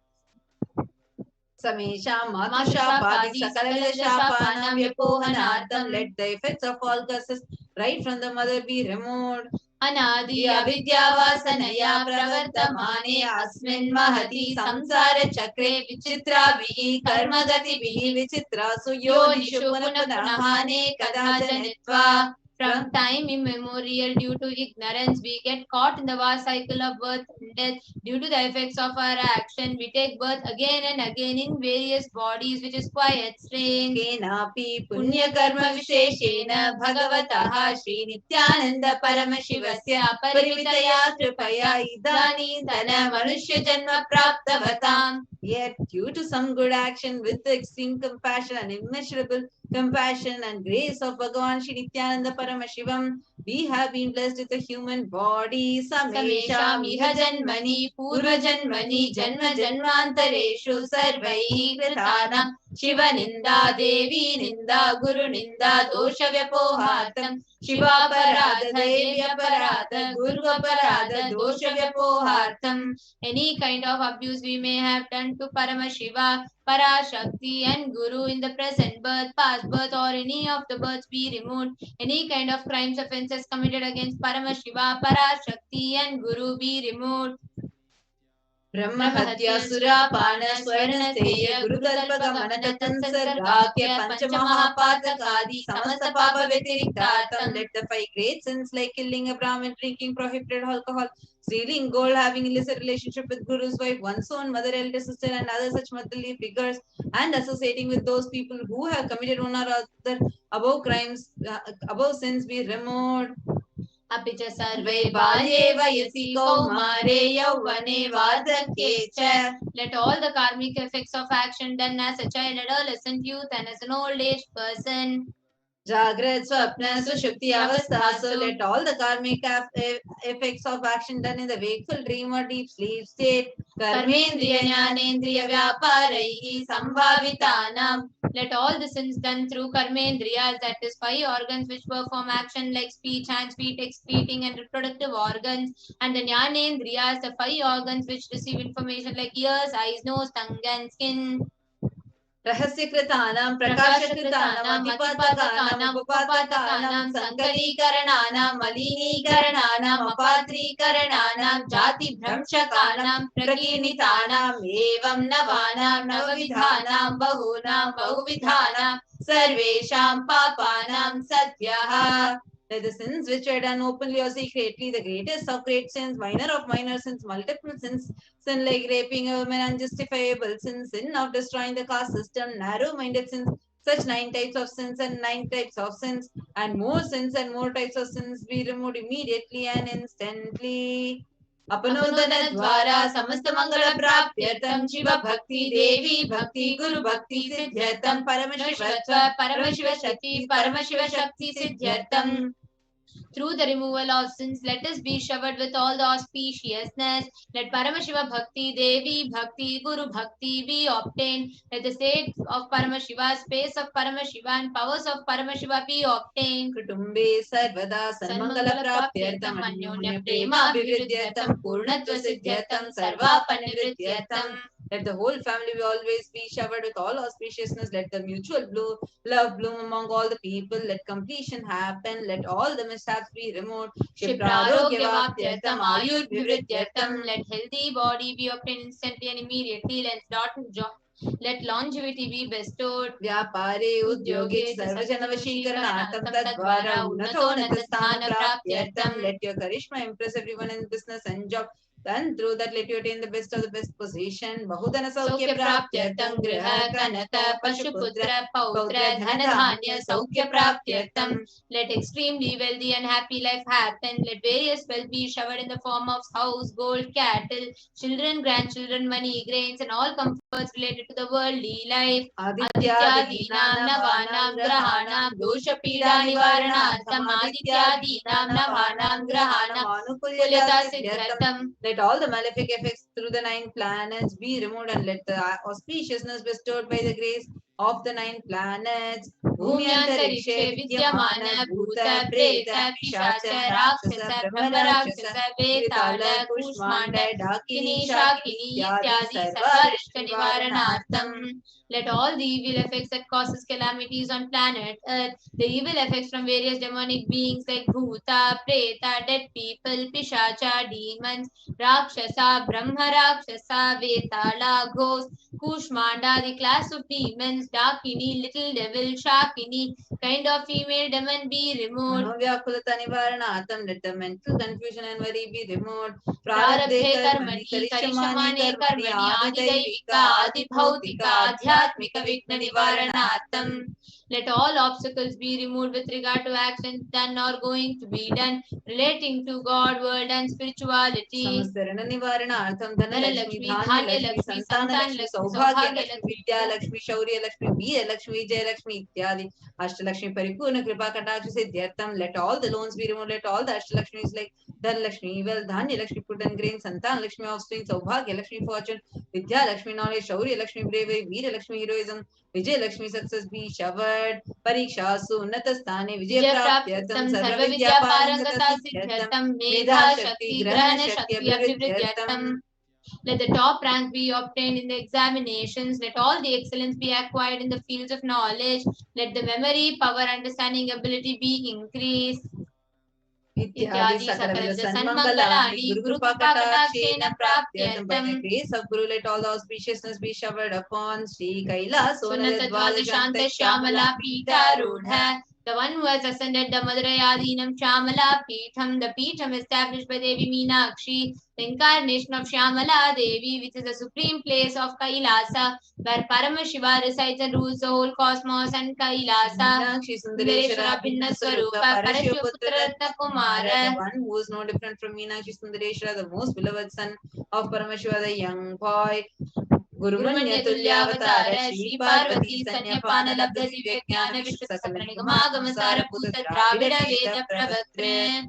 S14: Samesham Matushapadik Sakalavida Shapanam Vyapohanartham. Let the effects of all curses right from the mother be removed.
S13: Anadi avidyavasanaya pravartamane asmin mahati samsara chakre vichitrabihi karmagatibihi
S14: vichitra
S13: yonishu punappunahane kada janitva. From time immemorial, due to ignorance, we get caught in the vast cycle of birth and death. Due to the effects of our action, we take birth again and again in various bodies, which is quite strange.
S14: Kenapi punya karma visheshena bhagavataha Shri Nithyananda Paramashivasya Parimitaya Kripaya Idani Dana Manushya Janma Praptavatam. Yet, due to some good action with the extreme compassion and immeasurable compassion and grace of Bhagavan Shri Nithyananda Paramashivam, we have been blessed with a human body.
S13: Samesham iha janmani purva janmani janma janmantareshu sarvaihi kritanam Shiva ninda devi ninda guru ninda dosha vyapohartam Shiva parada devi aparada guru aparada dosha vyapohartam. Any kind of abuse we may have done to Paramashiva, Parashakti and Guru in the present birth, past birth or any of the births be removed. Any kind of crimes, offences committed against Paramashiva, Parashakti and Guru be removed.
S14: Brahmahatya Surapana Swarna Seya Gurutalpa Gamana Tansargakya Panchamahapatakadi Samasta Papa Vetiriktatam. Let the 5 great sins like killing a Brahmin, drinking prohibited alcohol, stealing gold, having illicit relationship with Guru's wife, one's own mother, elder sister and other such motherly figures, and associating with those people who have committed one or other above crimes, above sins be removed.
S13: Apicha sarve balye vayasi kaumare yauvane vardhake cha. Let all the karmic effects of action done as a child, adolescent, youth and as an old age person.
S14: Jagrat, Swapna, Sushupti, Avastha. So let all the karmic effects of action done in the wakeful dream or deep sleep state.
S13: Karmendriya Jnanendriya Vyaparaihi Sambhavitanam. Let all the sins done through Karmendriyas, that is 5 organs which perform action like speech, hands, feet, excreting and reproductive organs, and the Jnanendriyas, the 5 organs which receive information like ears, eyes, nose, tongue and skin.
S14: Rahasyakratanam, Prakashakratanam, Adipatakanam, Upapatakanam, Sankalikarananam, Malinikarananam, Apatrikarananam, Jati Bhramshakanam, Prakirnitanam, Evam Navanam, Navavidhanam, Bahunam, Bahuvidhanam, Sarvesham Papanam, Satyaha. Let the sins which are done openly or secretly, the greatest of great sins, minor of minor sins, multiple sins, sin like raping a woman, unjustifiable sins, sin of destroying the caste system, narrow-minded sins, such 9 types of sins and 9 types of sins, and more sins and more types of sins be removed immediately and instantly. Apanodana dwara samasta mangala prapyartam Shiva bhakti devi bhakti guru bhakti siddhyartam Paramashivatva Paramashiva Shakti Paramashiva Shakti siddhyartam.
S13: Through the removal of sins, let us be showered with all the auspiciousness. Let Paramashiva Bhakti, Devi Bhakti, Guru Bhakti be obtained. Let the state of Paramashiva, space of Paramashiva and powers of Paramashiva be obtained.
S14: Kutumbe Sarvada Sarmangala Prapyartam Anyonya Prema Abhividyartam Purnatva Siddhyartam Sarva Panivridyartam. Let the whole family always be showered with all auspiciousness. Let the mutual love bloom among all the people. Let completion happen. Let all the mishaps be removed.
S13: Shiprarogya-vaptyartam ayur-vivridyartam. Let healthy body be obtained instantly and immediately. Let longevity be bestowed.
S14: Vyapare udyoge sarvajanavashikaranartam tadvara unato natasthana prapyartam. Let your charisma impress everyone in business and job. Then through that let you attain the best of the best position. Bahudana Saukya Praptyartam Griha Kanaka Pashuputra Pautra Dhanadhanya Saukya Praptyartam.
S13: Let extremely wealthy and happy life happen. Let various wealth be showered in the form of house, gold, cattle, children, grandchildren, money, grains, and all comforts related to the worldly life. Adityadinam Navanam Grahanam Dosha Pida Nivaranartham Adityadinam Navanam Grahanam Anukulyata Siddhartham.
S14: Let all the malefic effects through the 9 planets be removed, and let the auspiciousness bestowed by the grace of the 9 planets.
S13: Bhumyantarikshe Vidyamana Bhuta Preta Pishacha Rakshasa Brahma Rakshasa Vetala Kushmanda Dakini Shakini Ityadi Sarvarishka Nivaranartham. Let all the evil effects that causes calamities on planet Earth, the evil effects from various demonic beings like Bhuta, Preta, dead people, Pishacha, demons, Rakshasa, Brahma Rakshasa, Vetala, ghosts, Kushmanda, the class of demons, Dakini, little devil, Shakini, kind of female demon be removed.
S14: Manovyakulata Nivaranatham, let the mental confusion and worry be removed.
S13: Prarabdhe karmani karishamane karmani adidaivika adibhautika adhyatmika vikna nivaranartham. Let all obstacles be removed with regard to actions done or going to be done relating to God, world and spirituality.
S14: Samastarana Nivaranartham Dhanalakshmi, Dhanyalakshmi, Santanalakshmi, Saubhagyalakshmi, Vidyalakshmi, Shaurya-lakshmi, Veera-lakshmi, Jayalakshmi, Ityadi, Ashtalakshmi, Paripurna, Kripa, Kataksha, Siddhyartham. Let all the loans be removed, let all the Ashtalakshmis like Dhanalakshmi, wealth, Dhanyalakshmi, food and grain, Santanalakshmi, offspring, Saubhagyalakshmi, fortune, Vidyalakshmi, knowledge, Shaurya-lakshmi, bravery, Veera-lakshmi, heroism, Vijay-lakshmi, success be showered. Parikshasu Unnatastane Vijay-praptyartham Sarva-vidya-parangata siddhyartham Medha-shakti Grahana-shakti Abhivridyartham.
S13: Let the top rank be obtained in the examinations. Let all the excellence be acquired in the fields of knowledge. Let the memory, power, understanding, ability be increased.
S14: Ityadi Sakalavidha Sanmangalani Guru Krupakatashena Praptyartham. By the grace of Guru, let all the auspiciousness be showered upon Sri Kailasa
S13: Sunatadvadashanta Shyamala Pita Rudha. The one who has ascended the Madarayadinam Shyamala Peetham, the Peetham established by Devi Meenakshi, the incarnation of Shyamala Devi, which is the supreme place of Kailasa, where Paramashiva resides and rules the whole cosmos and Kailasa.
S14: Meenakshi Sundareshwara Bhinna Swarupa Parashivoputra Ratna Kumara. The one who is no different from Meenakshi Sundareshwara, the most beloved son of Paramashiva, the young boy. Gurumanya Tulyavatara Shri Parvati Sanyapana Labdha Divya Jnana Vishwa Sakala Nigamagama Saraputra Dravida Veda Pravatre.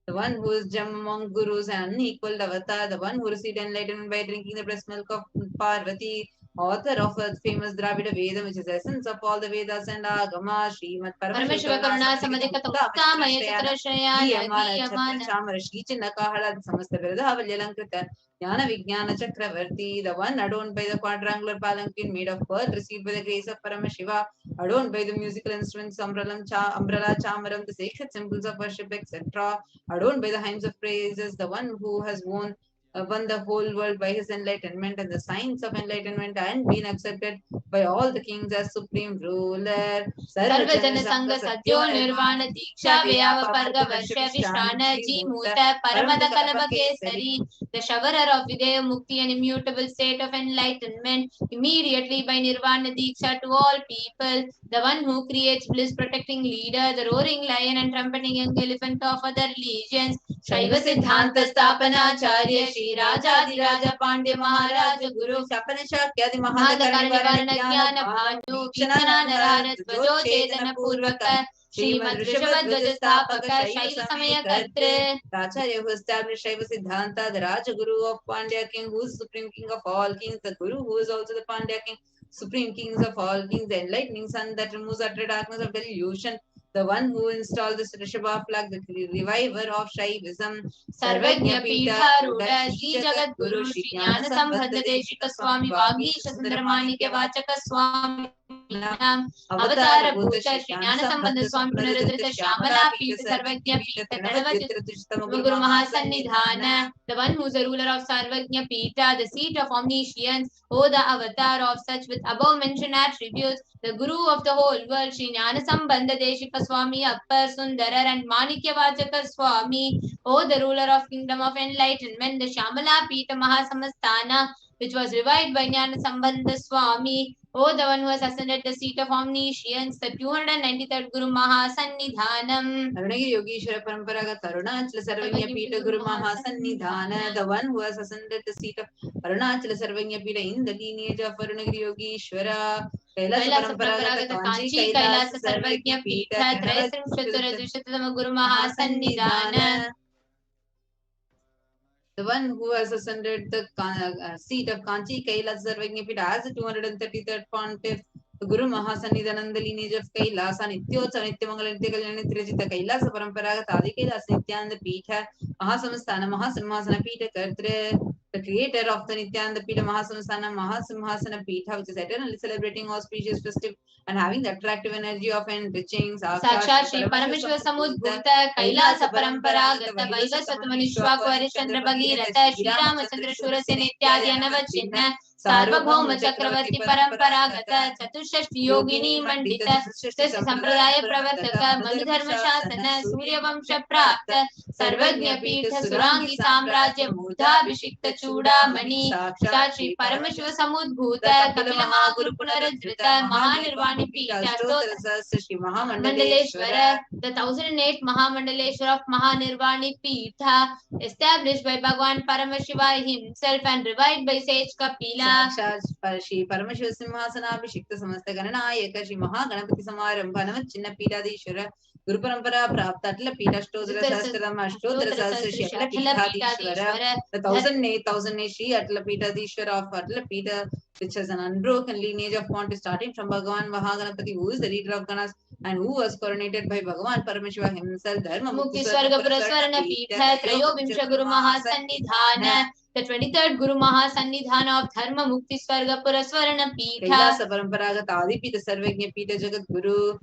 S14: The one who is Jam among gurus and unequaled avatar, the one who received enlightenment by drinking the breast milk of Parvati, author of a famous Dravida Veda, which is the essence of all the Vedas and Agama, Srimad
S13: Paramashiva Karuna Samadhikata Uttamaya Chatrashayana
S14: Yamana Chamara Shri Chinnakahala Samasta Viradhavalyalankrita Jnana Vijnana Chakravarti, the one adorned by the quadrangular palanquin made of pearl, received by the grace of Paramashiva, adorned by the musical instruments, umbrella, chamaram, the sacred symbols of worship, etc., adorned by the hymns of praises, the one who has won the whole world by his enlightenment and the signs of enlightenment and been accepted by all the kings as supreme ruler.
S13: Sarvajana Sangha Satyo Nirvana Diksha Vyava Parga Varsha Vishrana Jimuta Paramada Kalava Kesari, the showerer of Videya Mukti and immutable state of enlightenment, immediately by Nirvana Diksha to all people, the one who creates bliss, protecting leader, the roaring lion and trumpeting young elephant of other religions, Shaiva Siddhanta Stapana Acharya Shri Rajadi Raja Pandya Maharaja Guru Shapana Shakyadi Mahadakar Nivarana Jnana Bhanu Vikshana Narara Dvajo Chetana Purvaka Srimad Rishabhadvaja Stapaka Shaiva Samaya Kartre.
S14: Acharya who established Shaiva Siddhanta, the Raja Guru of Pandya King, who is supreme king of all kings, the Guru who is also the Pandya King, supreme kings of all kings, the enlightening sun that removes utter darkness of delusion, the one who installed the Rishabha flag, the reviver of Shaivism,
S13: Sarvajna Pita Ruda Shri Jagat Guru Shri Jnana Sambandha Deshika Swami Vagisha Sundaramani Vachaka Swami Avatara Bhuta Shri Jnana Sambandha Swami Punaradrita Shyamala Pita Sarvajna Pita Pranavachita Guru Mahasannidhana, the one who is the ruler of Sarvajna Pita, the seat of omniscience, O the avatar of such with above mentioned attributes, the Guru of the whole world, Shri Jnana Sambandha Deshika Swami Appar Sundarar and Manikya Vachaka Swami, O the ruler of kingdom of enlightenment, the Shamala Pita Mahasamastana, which was revived by Jnana Sambandha Swami, O the one who has ascended the seat of omniscience, the 293rd Guru Mahasannidhanam.
S14: Arunagiri Yogeshwara Paramparaga Arunachala Sarvanya Pita Guru Mahasannidhana, the one who has ascended the seat of Arunachala Sarvanya Pita in the lineage of Arunagiri Yogeshwara. Kailasa Paramparaga Kanchi Kailasa Sarvanya Pita
S13: Trayasam Chaturajushatama Guru Mahasannidhana.
S14: The one who has ascended the seat of Kanchi Kailasa Sarvanya Pita as the 233rd Pontiff, the Guru Mahasannidhananda lineage of Kailasa, Nityotsav Nityamangala Nityakalana Nityajita Kailasa Paramparaga Adi Kailasa Nithyananda Pita, Mahasamastana Mahasamhasana Pita Kartre, the creator of the Nithyananda Pita Mahasamastana Mahasamhasana Pita, which is eternally celebrating auspicious festive and having the attractive energy of enriching
S13: Sakshat Shri Paramashivoham Bhuta Kailasa Paramparaga Vaivasvatmanishwa Kvarichandra Bhagirata Shri Ramachandra Shurase Nityadi Anavachinna Sarvabhauma Chakravarti Paramparagata Chatushashti Yogini Mandita Sasi Sampradaya Pravartaka Madhudharma Shasana Surya Vamsha Prapta Sarvagnya Pita Surangi Samrajya Mudha Vishikta Chuda Mani Sakshat Shri Paramashiva Samudbhuta Kapila Mahaguru Punarajrita Mahanirvani Pita Mandaleshwara, the 1008 Mahamandaleshwara of Mahanirvani Pita, established by Bhagavan Paramashiva himself and revived by sage Kapila.
S14: Shri Paramashiva Simhasana Abhishikta Samasta Gananayaka Shri Mahaganapati Samarambhanama Chinna Pitadishwara Guru Parampara Prapta Atla Pita Shtodra Sastram Ashtodra Sastra Shri Atla Pitadishwara, the 1008 Shri Atla Pitadishwara of Atla Pita, which has an unbroken lineage of Pontiff starting from Bhagavan Mahaganapati, who is the leader of Ganas and who was coronated by Bhagavan Paramashiva himself. Dharma
S13: Mukti Swargapura Swarna Pita Trayo Vimsha Guru Mahasannidhana, the 23rd Guru Mahasannidhana of Dharma Mukti Swargapura Swarna Pita.
S14: Kailasa Paramparaga Adi Pita Sarvagnya Pita Jagat Guru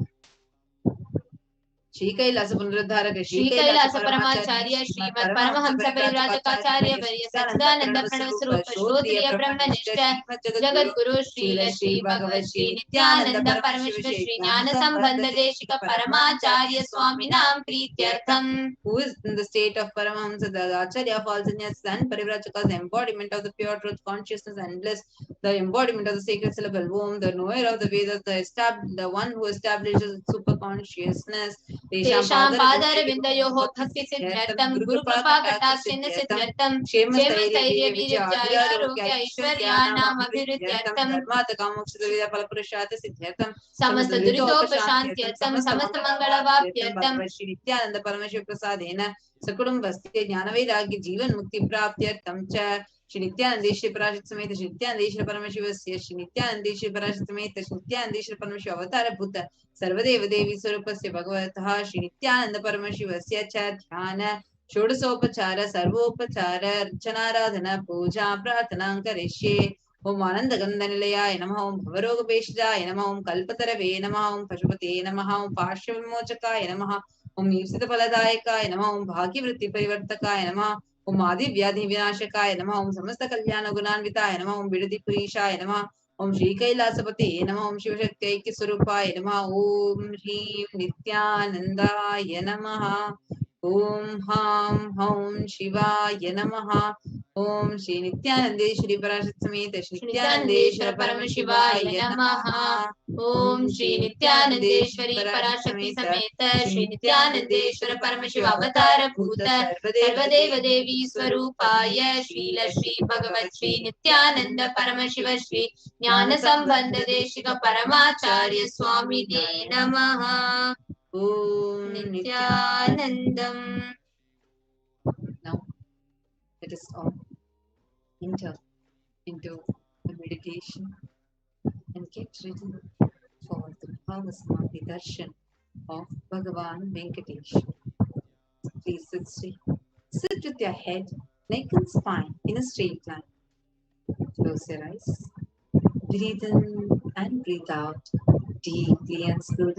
S14: Shri Kailasa Punaruddharaka
S13: Shri Kailasa Paramacharya Srimad Paramahamsa Parivrajakaacharya Varya Sachidananda Pranavaswarupa Shrodriya Brahmanishta Jagat Guru Srila Shri Bhagavat Shri Nithyananda Paramashiva Shri Jnana Sambandha Deshika Paramacharya Swaminam Prityartham,
S14: who is in the state of Paramahamsa, the Acharya of all sannyas and Parivrajaka, the embodiment of the pure truth, consciousness and bliss, the embodiment of the sacred syllable Om, the knower of the Vedas, the one who establishes super consciousness.
S13: Tesham Padara Vindayoho Bhakti Siddhartam Guru Kripa Katakshin Siddhartam Shema Stairya Vijaya Arogya Aishwaryanam Abhirudyartam
S14: Dharmata Kamoksha Vida Palapurashata Siddhartam
S13: Samasta Duritopasantyartam Samasta Mangalavapyartam
S14: Shri Nithyananda Paramashiva Prasadena Sakurum Basti Jnanavedagya Jivan Mukti Praptyartam Cha Shri Nithyanandeshwara Parashakti Sameta Shri Nithyanandeshwara Paramashivasya Shri Nithyanandeshwara Parashakti Sameta Shri Nithyanandeshwara Paramashiva Avatara Bhuta Sarvadeva Devi Swarupasya Bhagavataha Shri Nithyananda Paramashivasya Cha Dhyana Shodasopachara Sarvopachara Archanaradhana Puja Prarthanam Karishye Om Ananda Gandhanilaya Namaha Om Bhavaroga Beshjaya Namaha Om Kalpatarave Namaha Om Pashupate Namaha Om Pashvimochakaya Namaha Om Nivsita Paladayakaya Namaha Om Bhagivritti Parivartakaya Namaha Om Adi Vyadhi Vinashakaya Namaha Om Samasta Kalyana Gunanvitaya Namaha Om Vidadi Purishaya Namaha Om Shri Kailasapate Namaha Om Shivashakti Aikya Swarupaya Namaha Om Shri Nithyanandaya Namaha Om Ham Om Shivaya Namaha Om Shri Nithyanandeshwari Parashakti Sameta Shri
S13: Nithyanandeshwara Paramashivaya Namaha. Om Shri Nithyanandeshwari Parashakti Sameta Shri Nithyanandeshwara Paramashiva Avatara Bhuta Sarvadeva Devi Swarupaya Srila Shri Bhagavat Shri Nithyananda Paramashiva Shri Jnana Sambandha Deshika Paramacharya Swami De Namaha.
S14: Om
S13: Nithyanandam.
S14: Now let us all enter into the meditation and get ready for the Bhava Samadhi Darshan of Bhagavan Venkateshwara. Please sit straight. Sit with your head, neck and spine in a straight line. Close your eyes. Breathe in and breathe out deeply and slowly.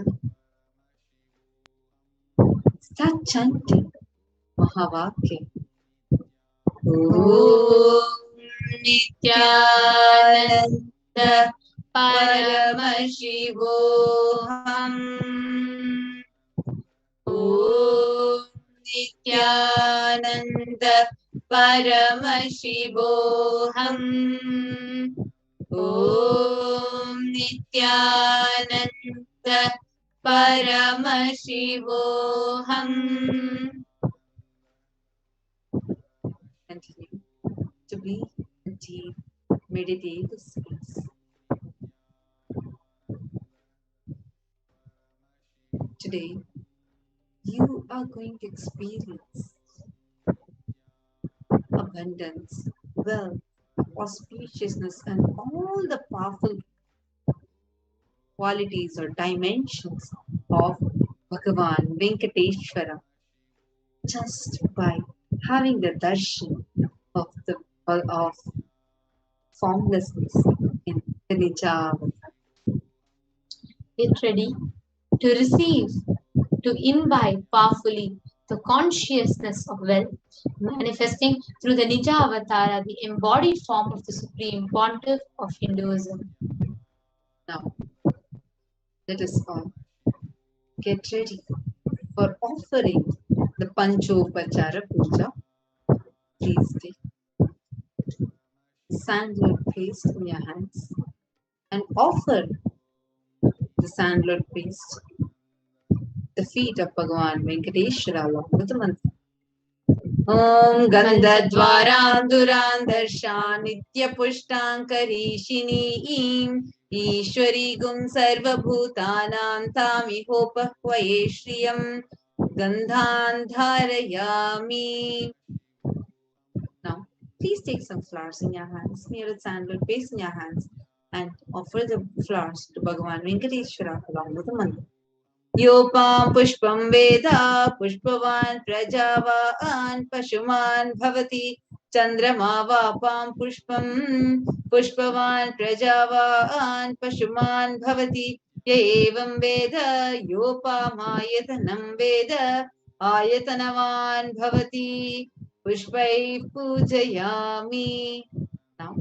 S14: Start chanting Mahavakya.
S13: Om Nithyananda Paramashivoham. Om
S7: Nityanand परमशिवोऽहम् ॐ नित्यानन्द परमशिवोऽहम्. Continue to be a deep meditative space. Today, you are going to experience abundance, wealth, auspiciousness, and all the powerful qualities or dimensions of Bhagavan Venkateshwara just by having the darshan of formlessness in the Nijavatar.
S13: Get ready to receive, to imbibe powerfully the consciousness of wealth, manifesting through the Nija Avatara, the embodied form of the Supreme Pontiff of Hinduism.
S7: Now, let us all get ready for offering the Panchopachara Puja. Please take sandalwood paste in your hands and offer the sandalwood paste the feet of Bhagavan Venkateshwara along with the mantra. Om Gandhadvaram Duran Darshan Nitya Pushtankarishini Im Ishwari Gum Sarva Bhutanam Tamihopahvaye Shriyam Gandhan Dharayami. Now, please take some flowers in your hands, near the sandalwood paste in your hands, and offer the flowers to Bhagavan Venkateshwara along with the mantra. Yopam pushpam veda pushpavan prajavan pashuman bhavati chandrama vapam pushpam pushpavan prajavan pashuman bhavati yevam veda yopamayathanam veda ayatanavan bhavati pushpai pujayami. Now,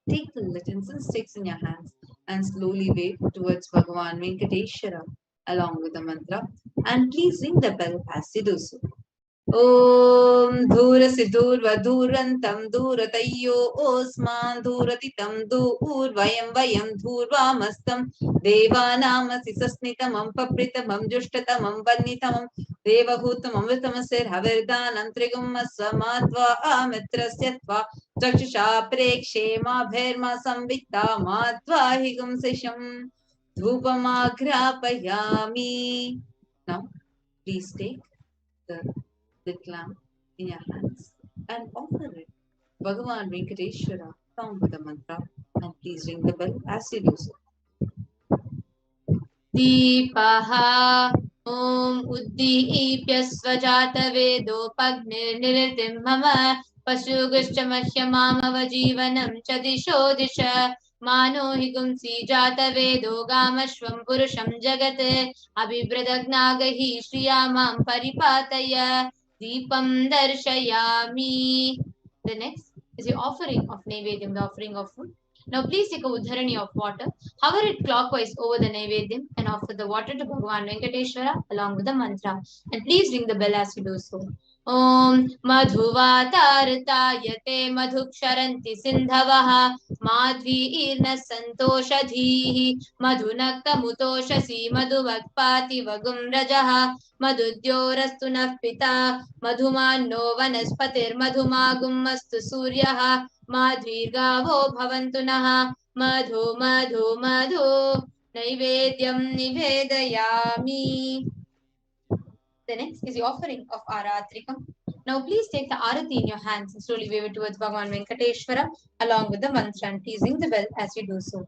S7: take the incense sticks in your hands and slowly wave towards Bhagavan Venkateshwara along with the mantra, and please ring the bell as you do so. Om Dhurasiddhurvadurantam Dhuratayyo Osman Dhuratitam Dhurvayam Vayam Dhurvamastam Devanamasi Sasnitamam Papritamam Jushtatamam Vannitamam Devahutamam Vitamasir Havirdanam Trigum Aswamatva Amitrasyatva Chakshusha Prekshe Bherma Samvita Matva Higum Sisham Dhupamagrapayami. Now, please take the lamp in your hands and offer it Bhagavan Venkateshwara along with the mantra, and please ring the bell as you do so.
S13: Deepaha Om Uddipya Svajata Vedopagnirdiritim Mama Pasugashcha Mahyamamava Jivanam Chadisho Disha Mano Higumsi Jata Vedo Gamashvam Purusham Jagate Abhibradagnaga Shriyamam Paripataya Deepam Darshayami. The next is the offering of Naivedyam, the offering of food. Now please take a udharani of water, hover it clockwise over the Naivedyam and offer the water to Bhagavan Venkateshwara along with the mantra. And please ring the bell as you do so. Om Madhuvatartayate Madhuksharanti Sindhavaha Madhvi Irna Santoshadhihi Madhunakta Mutoshasi Madhuvakpati Vagum Rajaha Madhudyorastu Nafpita Madhumanno Vanaspatir Madhumagum Mastu Suryaha Madhvirgavo Bhavantu Naha Madhu Madhu Madhu Naivedyam Nivedayami. The next is the offering of Aratrikam. Now please take the Arati in your hands and slowly wave it towards Bhagavan Venkateshwara along with the mantra, and please ring the bell as you do so.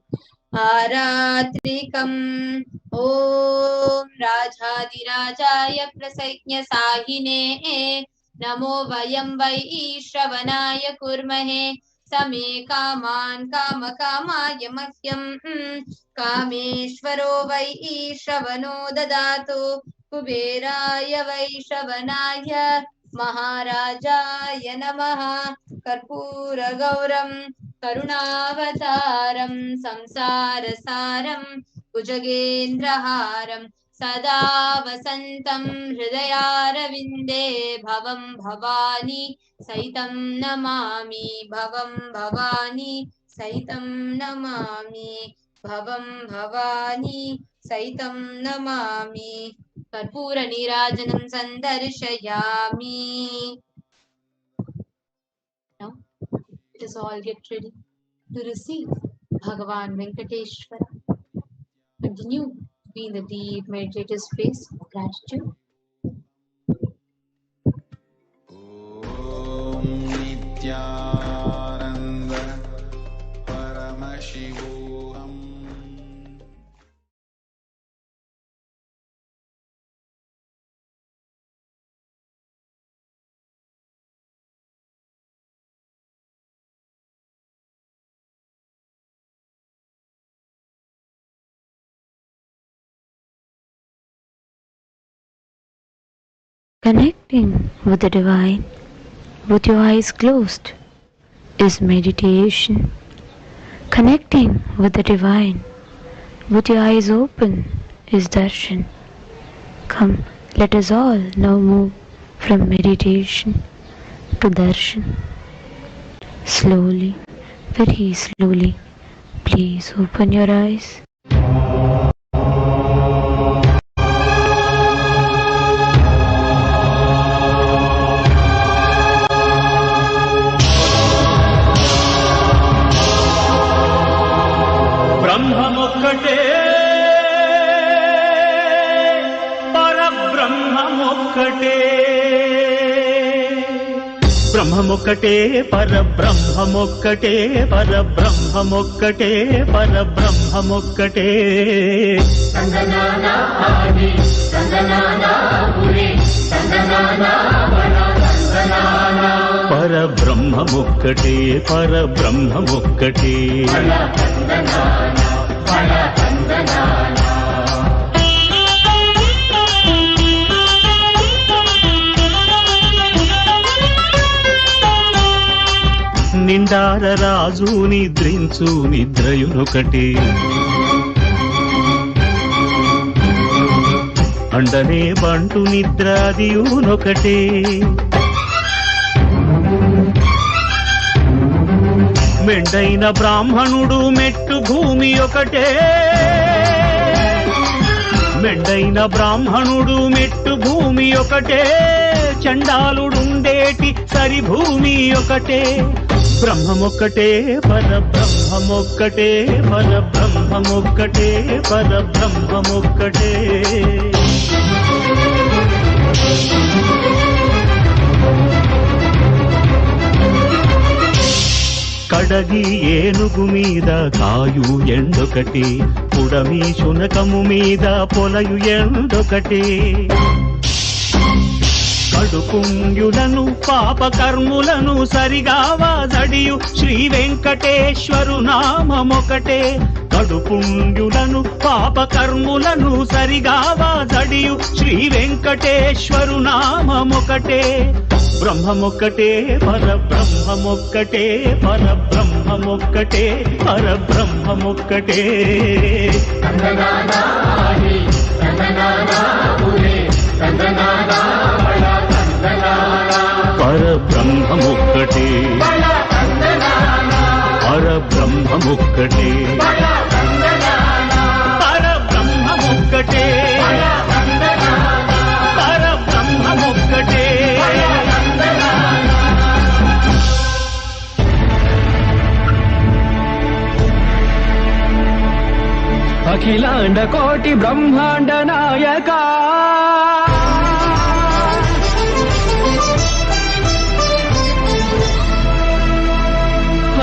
S13: Aratrikam Om Rajadhirajaya Prasajnya Sahine Namo Vayam Vai Shravanaya Kurmahe Same Kaman Kama Kamaya Mahyam Kameshwaro Vai Shravano Dadatu Kuberaya Vaishravanaya Maharajaya Namaha Karpura Gauram Karunavataram Samsara Saram Bhujagendraharam सदा वसन्तं हृदयारविन्दे भवं भवानी सहितं नमामि भवं भवानी सहितं नमामि भवं भवानी सहितं Namami कर्पूरनीराजनं सन्दर्शयामि. Now let us all get ready to receive Bhagavan Venkateshwara. Continue to be in the deep meditative space of gratitude.
S1: Om Nithyananda Paramashivoham.
S15: Connecting with the divine with your eyes closed is meditation. Connecting with the divine with your eyes open is darshan. Come, let us all now move from meditation to darshan. Slowly, very slowly, please open your eyes.
S16: బ్రహ్మమొక్కటే పరబ్రహ్మమొక్కటే బ్రహ్మమొక్కటే పరబ్రహ్మమొక్కటే పరబ్రహ్మమొక్కటే పరబ్రహ్మమొక్కటే సంగనానా ఆది సంగనానా గురి సంగనానా వన సంగనానా పరబ్రహ్మమొక్కటే పరబ్రహ్మమొక్కటే సంగనానా వన సంగనానా నిండార రాజు నిద్రించు నిద్రయునొకటే అండనే బంటు నిద్రాదియునొకటే మెండైన బ్రాహ్మణుడు మెట్టు భూమి ఒకటే మెండైన బ్రాహ్మణుడు మెట్టు భూమి ఒకటే చండాలుడుండేటి సరి భూమి ఒకటే బ్రహ్మమొక్కటే పరబ్రహ్మమొక్కటే పరబ్రహ్మమొక్కటే పరబ్రహ్మమొక్కటే కడగి ఏనుగు మీద కాయు ఎండొకటి పుడమి శునకము మీద పొలయు ఎండొకటి కడుపుంగులను పాపకర్ములను సరిగావా జడియు శ్రీ వెంకటేశ్వరు నామమొకటే కడుపుంగులను పాపకర్ములను సరిగావా జడియు శ్రీ వెంకటేశ్వరు నామమొకటే బ్రహ్మమొక్కటే పరబ్రహ్మమొక్కటే పరబ్రహ్మమొక్కటే పరబ్రహ్మమొక్కటే సంగనానా ఆది సంగనానా గురి సంగనానా వన సంగనానా పరబ్రహ్మమొక్కటే పరబ్రహ్మమొక్కటే పరబ్రహ్మమొక్కటే పరబ్రహ్మమొక్కటే అఖిలాండ కోటి బ్రహ్మాండ నాయక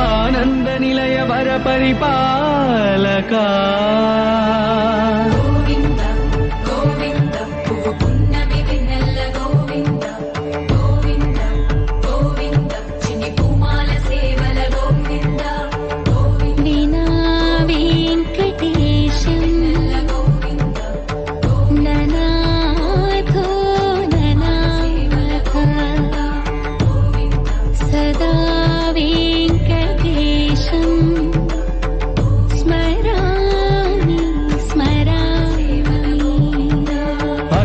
S16: ఆనంద నిలయ వర పరిపాలక గోవింద గోవింద పున్నమి వినల్ల గోవింద గోవింద గోవింద చిన్ని పూమాల సేవల గోవింద గోవింద వెంకటేశం గోవింద ననాథో ననాథ సదా వెంకటేశం స్మరామి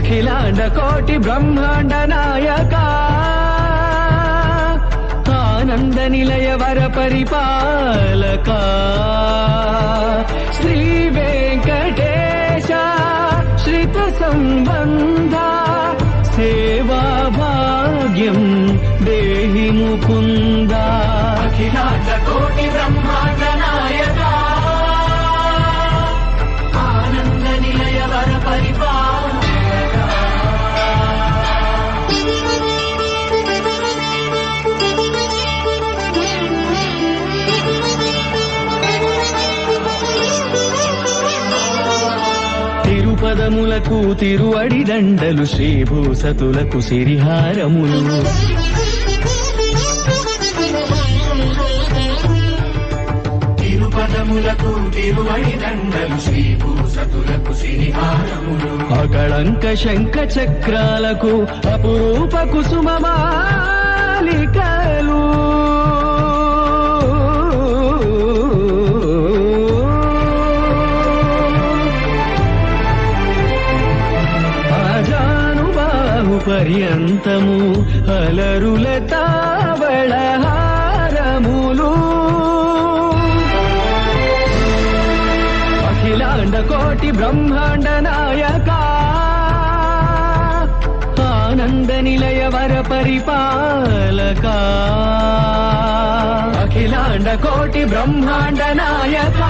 S17: అఖిలాండ కోటి బ్రహ్మాండ నాయక ఆనంద నిలయ వర పరిపాలక శ్రీ వెంకటేశ శ్రిత సంబంధ సేవా భాగ్యం దేహి ముకుంద అఖిలాండ కోటి బ్రహ్మాండ నాయక ఆనంద నిలయ వర పరిపాలక తిరుపదములకు తిరువడి దండలు శ్రీభూసతులకు సిరిహారములు తిరుపదములకు తిరువడి దండలు శ్రీభూసతులకు సిరిహారములు అకళంక శంఖ చక్రాలకు అపురూప కుసుమమాలికలు పర్యంతము అలరుల తావళహారములు అఖిలాండ కోటి బ్రహ్మాండ నాయక ఆనంద నిలయ వర పరిపాలక అఖిలాండ కోటి బ్రహ్మాండ నాయక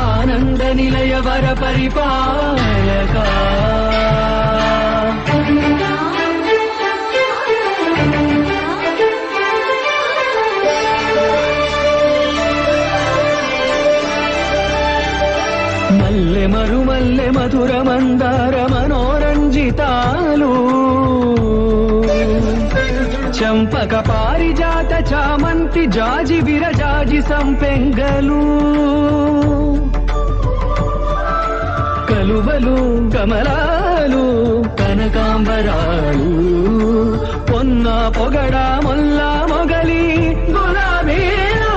S17: ఆనంద నిలయ వర పరిపాలక మల్లె మరుమల్లె మధుర మందార మనోరంజితాలు చంపక పారిజాత చామంతి జాజి విరజాజి సంపెంగలు కలువలు కమలాలు కనకాంబరాలు పొన్న పొగడ మొల్ల మొగలి గులాబీలు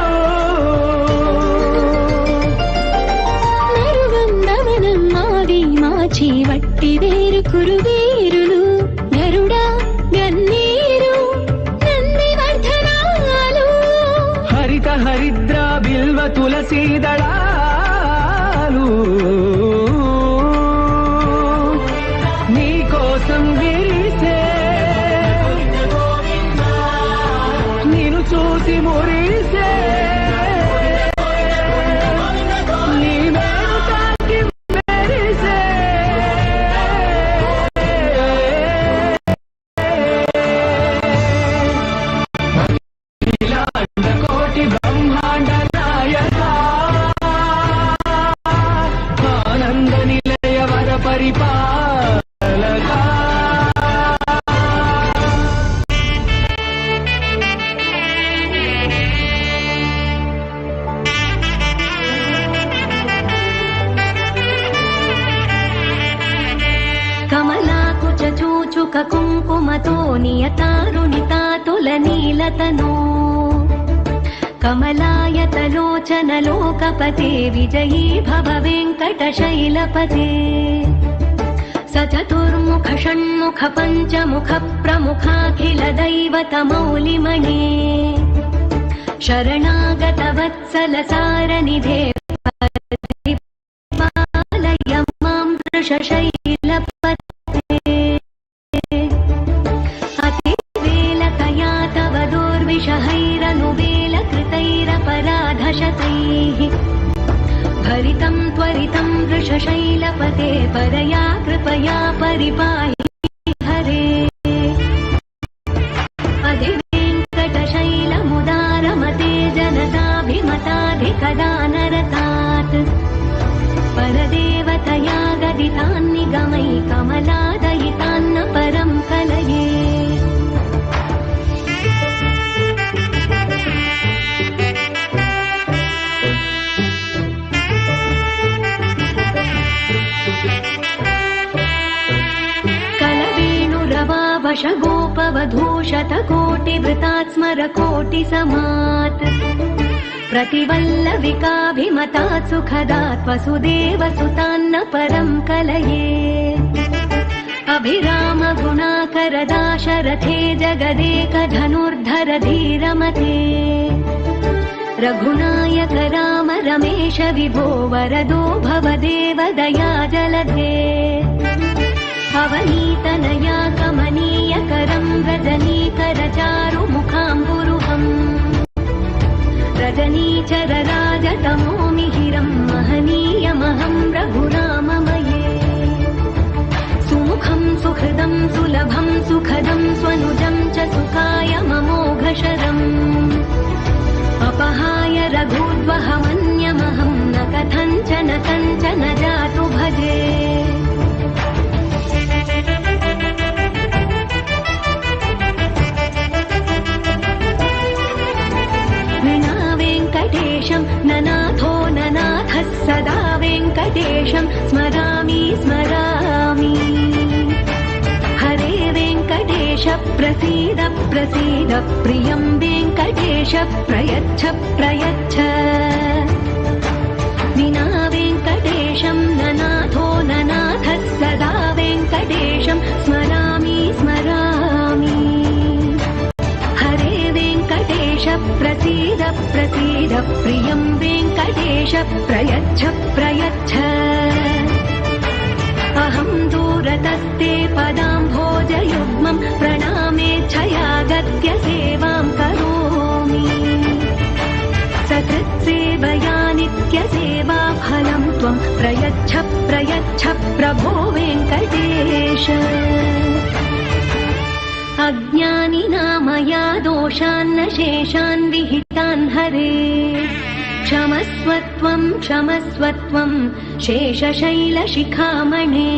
S16: నరువందవనమ్మావి మాచి వట్టి వేరు కురువేరులు గరుడా గన్నీరు నంది వర్ధనాలు
S17: హరిత హరిద్ర బిల్వ తులసీదళాలు నీకోసం విరిసే నిన్ను చూసి మురిసే నీ మేలు తాకి మెరిసే అఖిలాండ కోటి బ్రహ్మాండ నాయక ఆనంద నిలయ వర పరిపాలక
S16: కమలాకుచ చూచుక కుంకుమతో నియతారుణితాతుల నీలతను కమలాయతలోచన లోకపతే విజయీ భవ వెంకటశైలపతే సచతుర్ముఖ షణ్ముఖ పంచముఖ ప్రముఖాఖిల దైవత మౌలిమణే శరణాగత వత్సల సారనిధే పాలయ మాం వృషశైలపతే అతివేలతయా తవ दुर्विषहैरनुवेलकृतैरपराधशतैः भरितं त्वरितं वृषशैलपते परया कृपया परिपाहि हरे अधिवेङ्कटशैलमुदारमते जनताभिमताधिकदानरतात् परदेवतया गदितान्निगमै कमलादयितान्न परं कलये वशगोपवधूशतकोटिवृतात् स्मरकोटिसमात् प्रतिवल्लविकाभिमतात् सुखदात् वसुदेवसुतान्न परं कलये वरदाशरथे जगदेकधनुर्धर धीरमते रघुनायक राम रमेश विभो वरदो भवदेव दया जलधे अवनीतनया कमनीयकरं रजनीकर चारुमुखाम्बुरुहम् रजनीचरराजतमो मिहिरं महनीयमहं रघुराममये सुमुखं सुहृदं सुलभं सुखदं स्वनुजं च सुखाय ममोघशरम् अपहाय रघुद्वहमन्यमहं न कथञ्चन जातु भजे विना वेङ्कटेशं ननाथो ननाथः सदा वेङ्कटेशं स्मरामि स्मरामि हरे वेङ्कटेश प्रसीद प्रसीद प्रियं वेङ्कटेश प्रयच्छ प्रयच्छ विना वेङ्कटेशं ननाथो ननाथः सदा वेङ्कटेशं स्मरामि स्मरामि हरे वेङ्कटेश प्रसीद प्रसीद प्रियं वेङ्कटेश प्रयच्छ प्रयच्छ अहं दूरतस्ते पदाम्भोजयुग्मं प्रणामेच्छयागत्य सेवां करोमि सकृत्सेवया नित्यसेवाफलं त्वं प्रयच्छ प्रयच्छ प्रभो वेङ्कटेश अज्ञानिना मया दोषान्न शेषान् विहितान् हरे क्षमस्वत्वं शेषशैलशिखामणे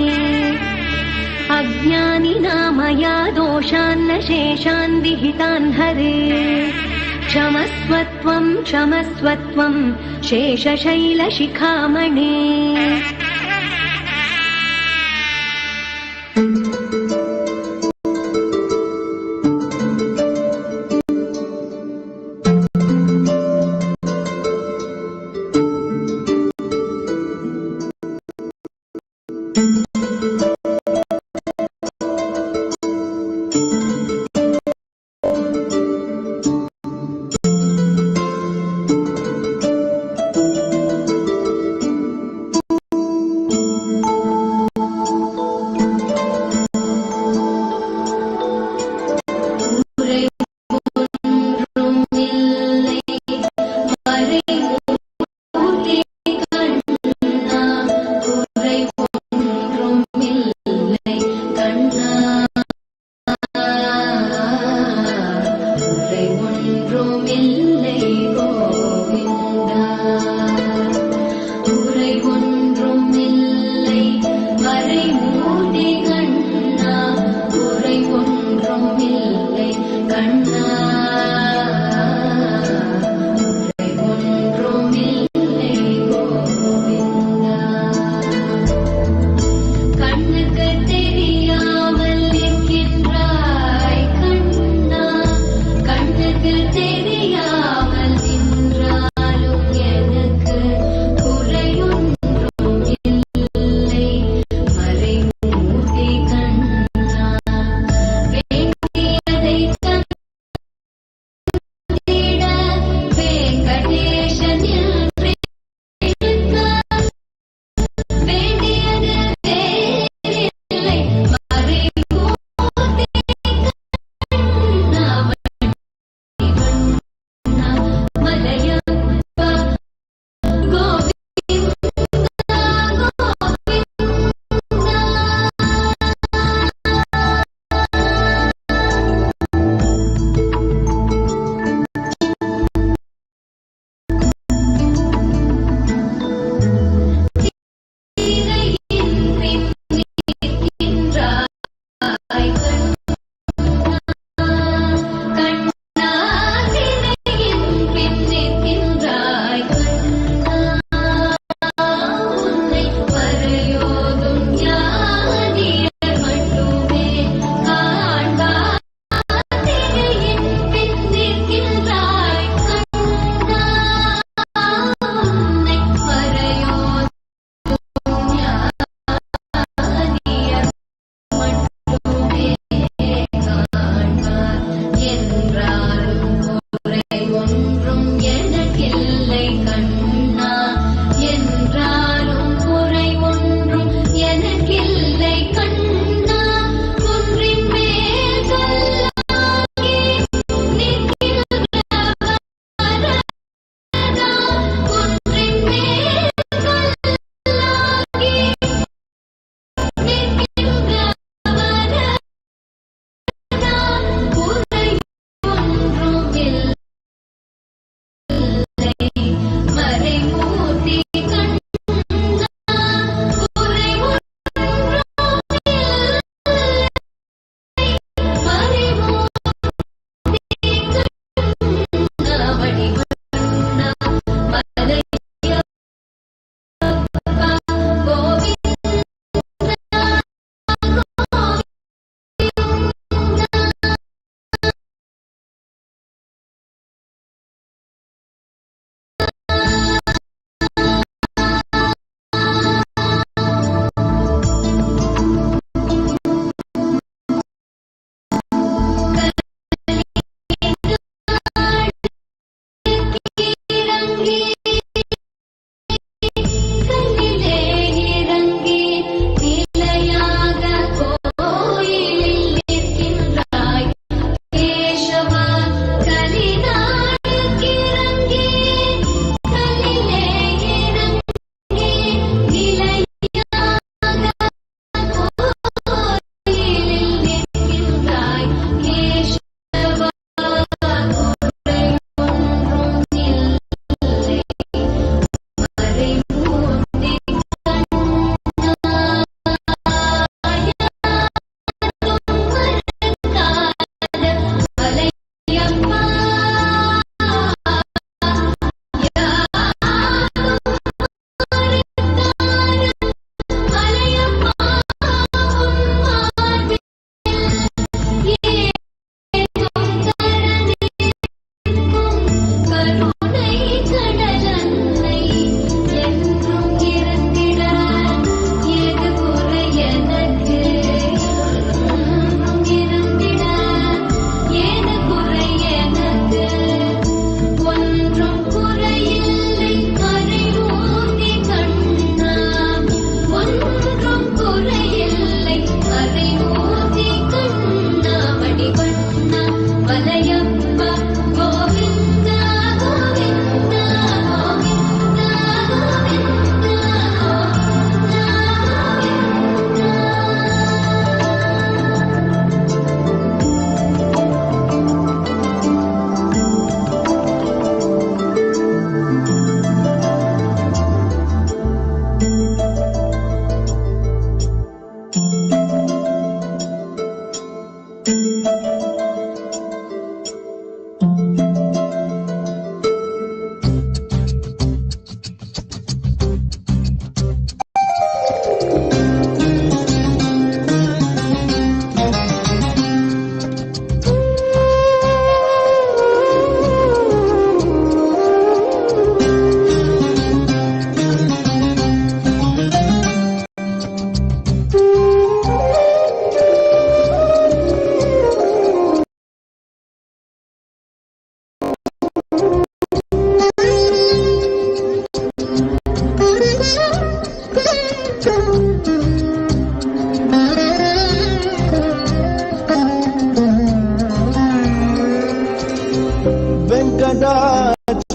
S16: अज्ञानिना मया दोषान्न शेषान् विहितान् हरे क्षमस्वत्वं शेषशैलशिखामणे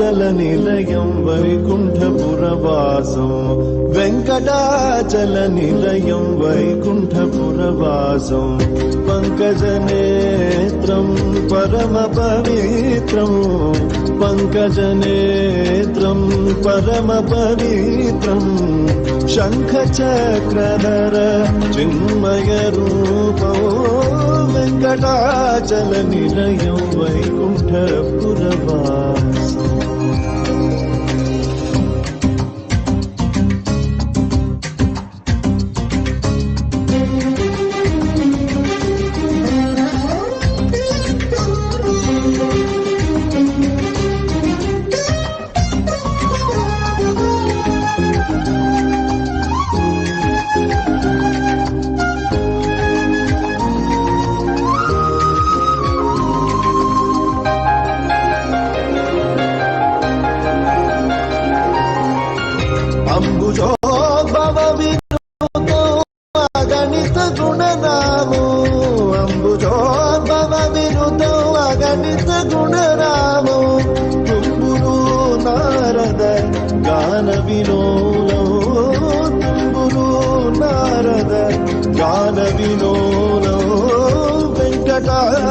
S18: వెంకటాచలనిలయం వైకుంఠపురవాసం వెంకటాచలనిలయం వైకుంఠపురవాసం పంకజనేత్రం పరమపవిత్రం పంకజనేత్రం పరమపవిత్రం శంఖచక్రధర చిన్మయరూపం వెంకటాచలనిలయం వైకుంఠపురవాసం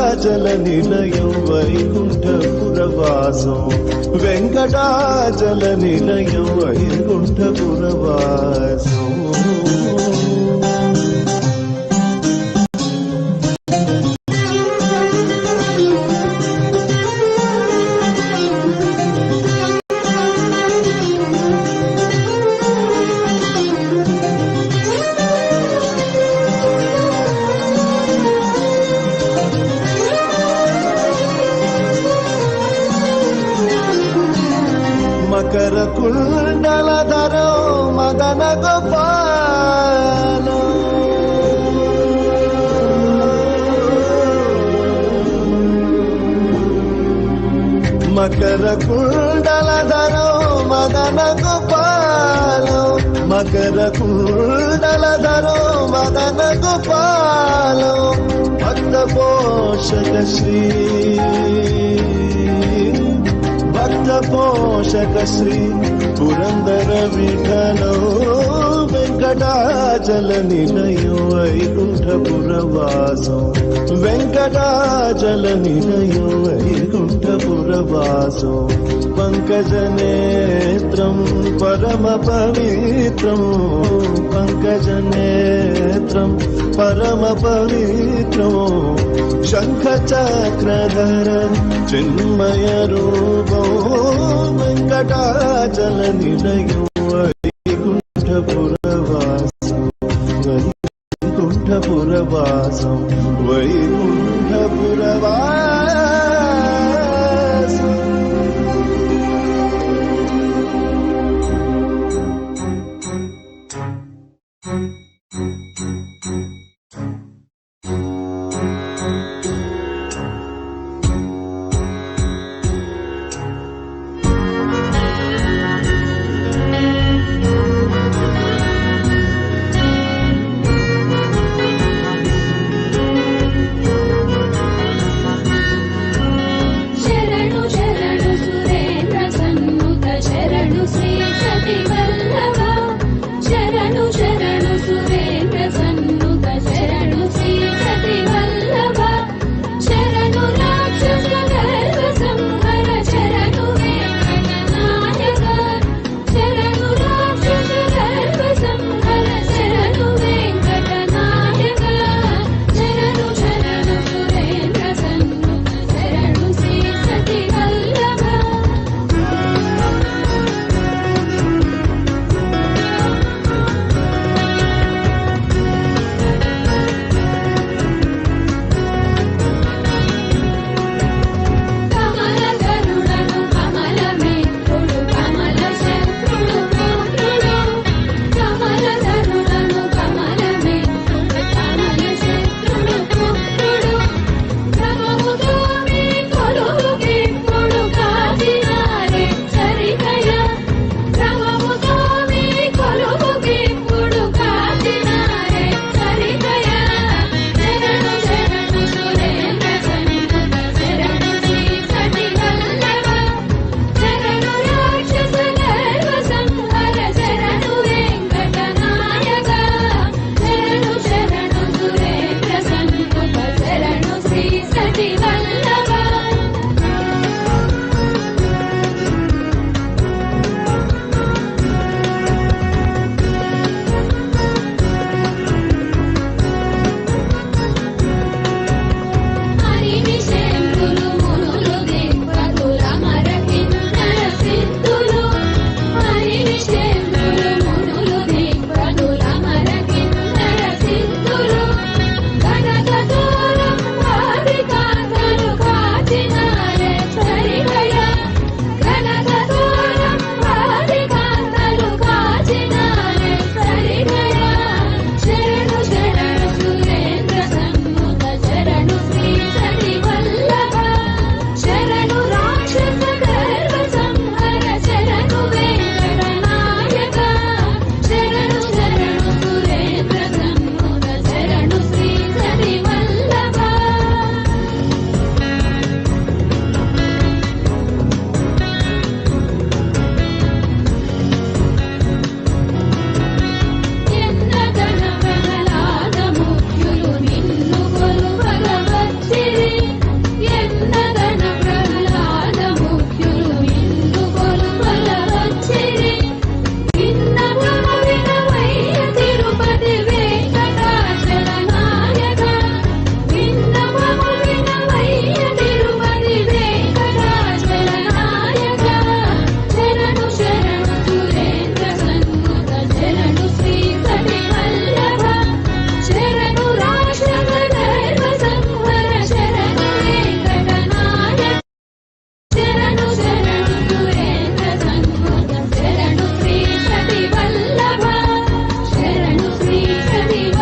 S18: వెంకటాచలనిలయం వైకుంఠపురవాసం వెంకటాచలనిలయం వైకుంఠపురవాసం మకర కుండలధరో మదన గోపాలో మకర కుండలధరో మదన గోపాలో మకర కుండలధరో మదన గోపాలో భక్త పోషక శ్రీ భక్త పోషక శ్రీ పురందర విఠలో వెంకటాచలనిలయం వైకుంఠపురవాసం వెంకటాచలనిలయం వైకుంఠపురవాసం పంకజనేత్రం పరమ పవిత్రం పంకజనేత్రం పరమ పవిత్రం శంఖచక్రధర చిన్మయ రూపం వెంకటాచలనిలయం వైకుంఠపురవాసం వైకుంఠపురవాసం వైకుంఠపురవాసం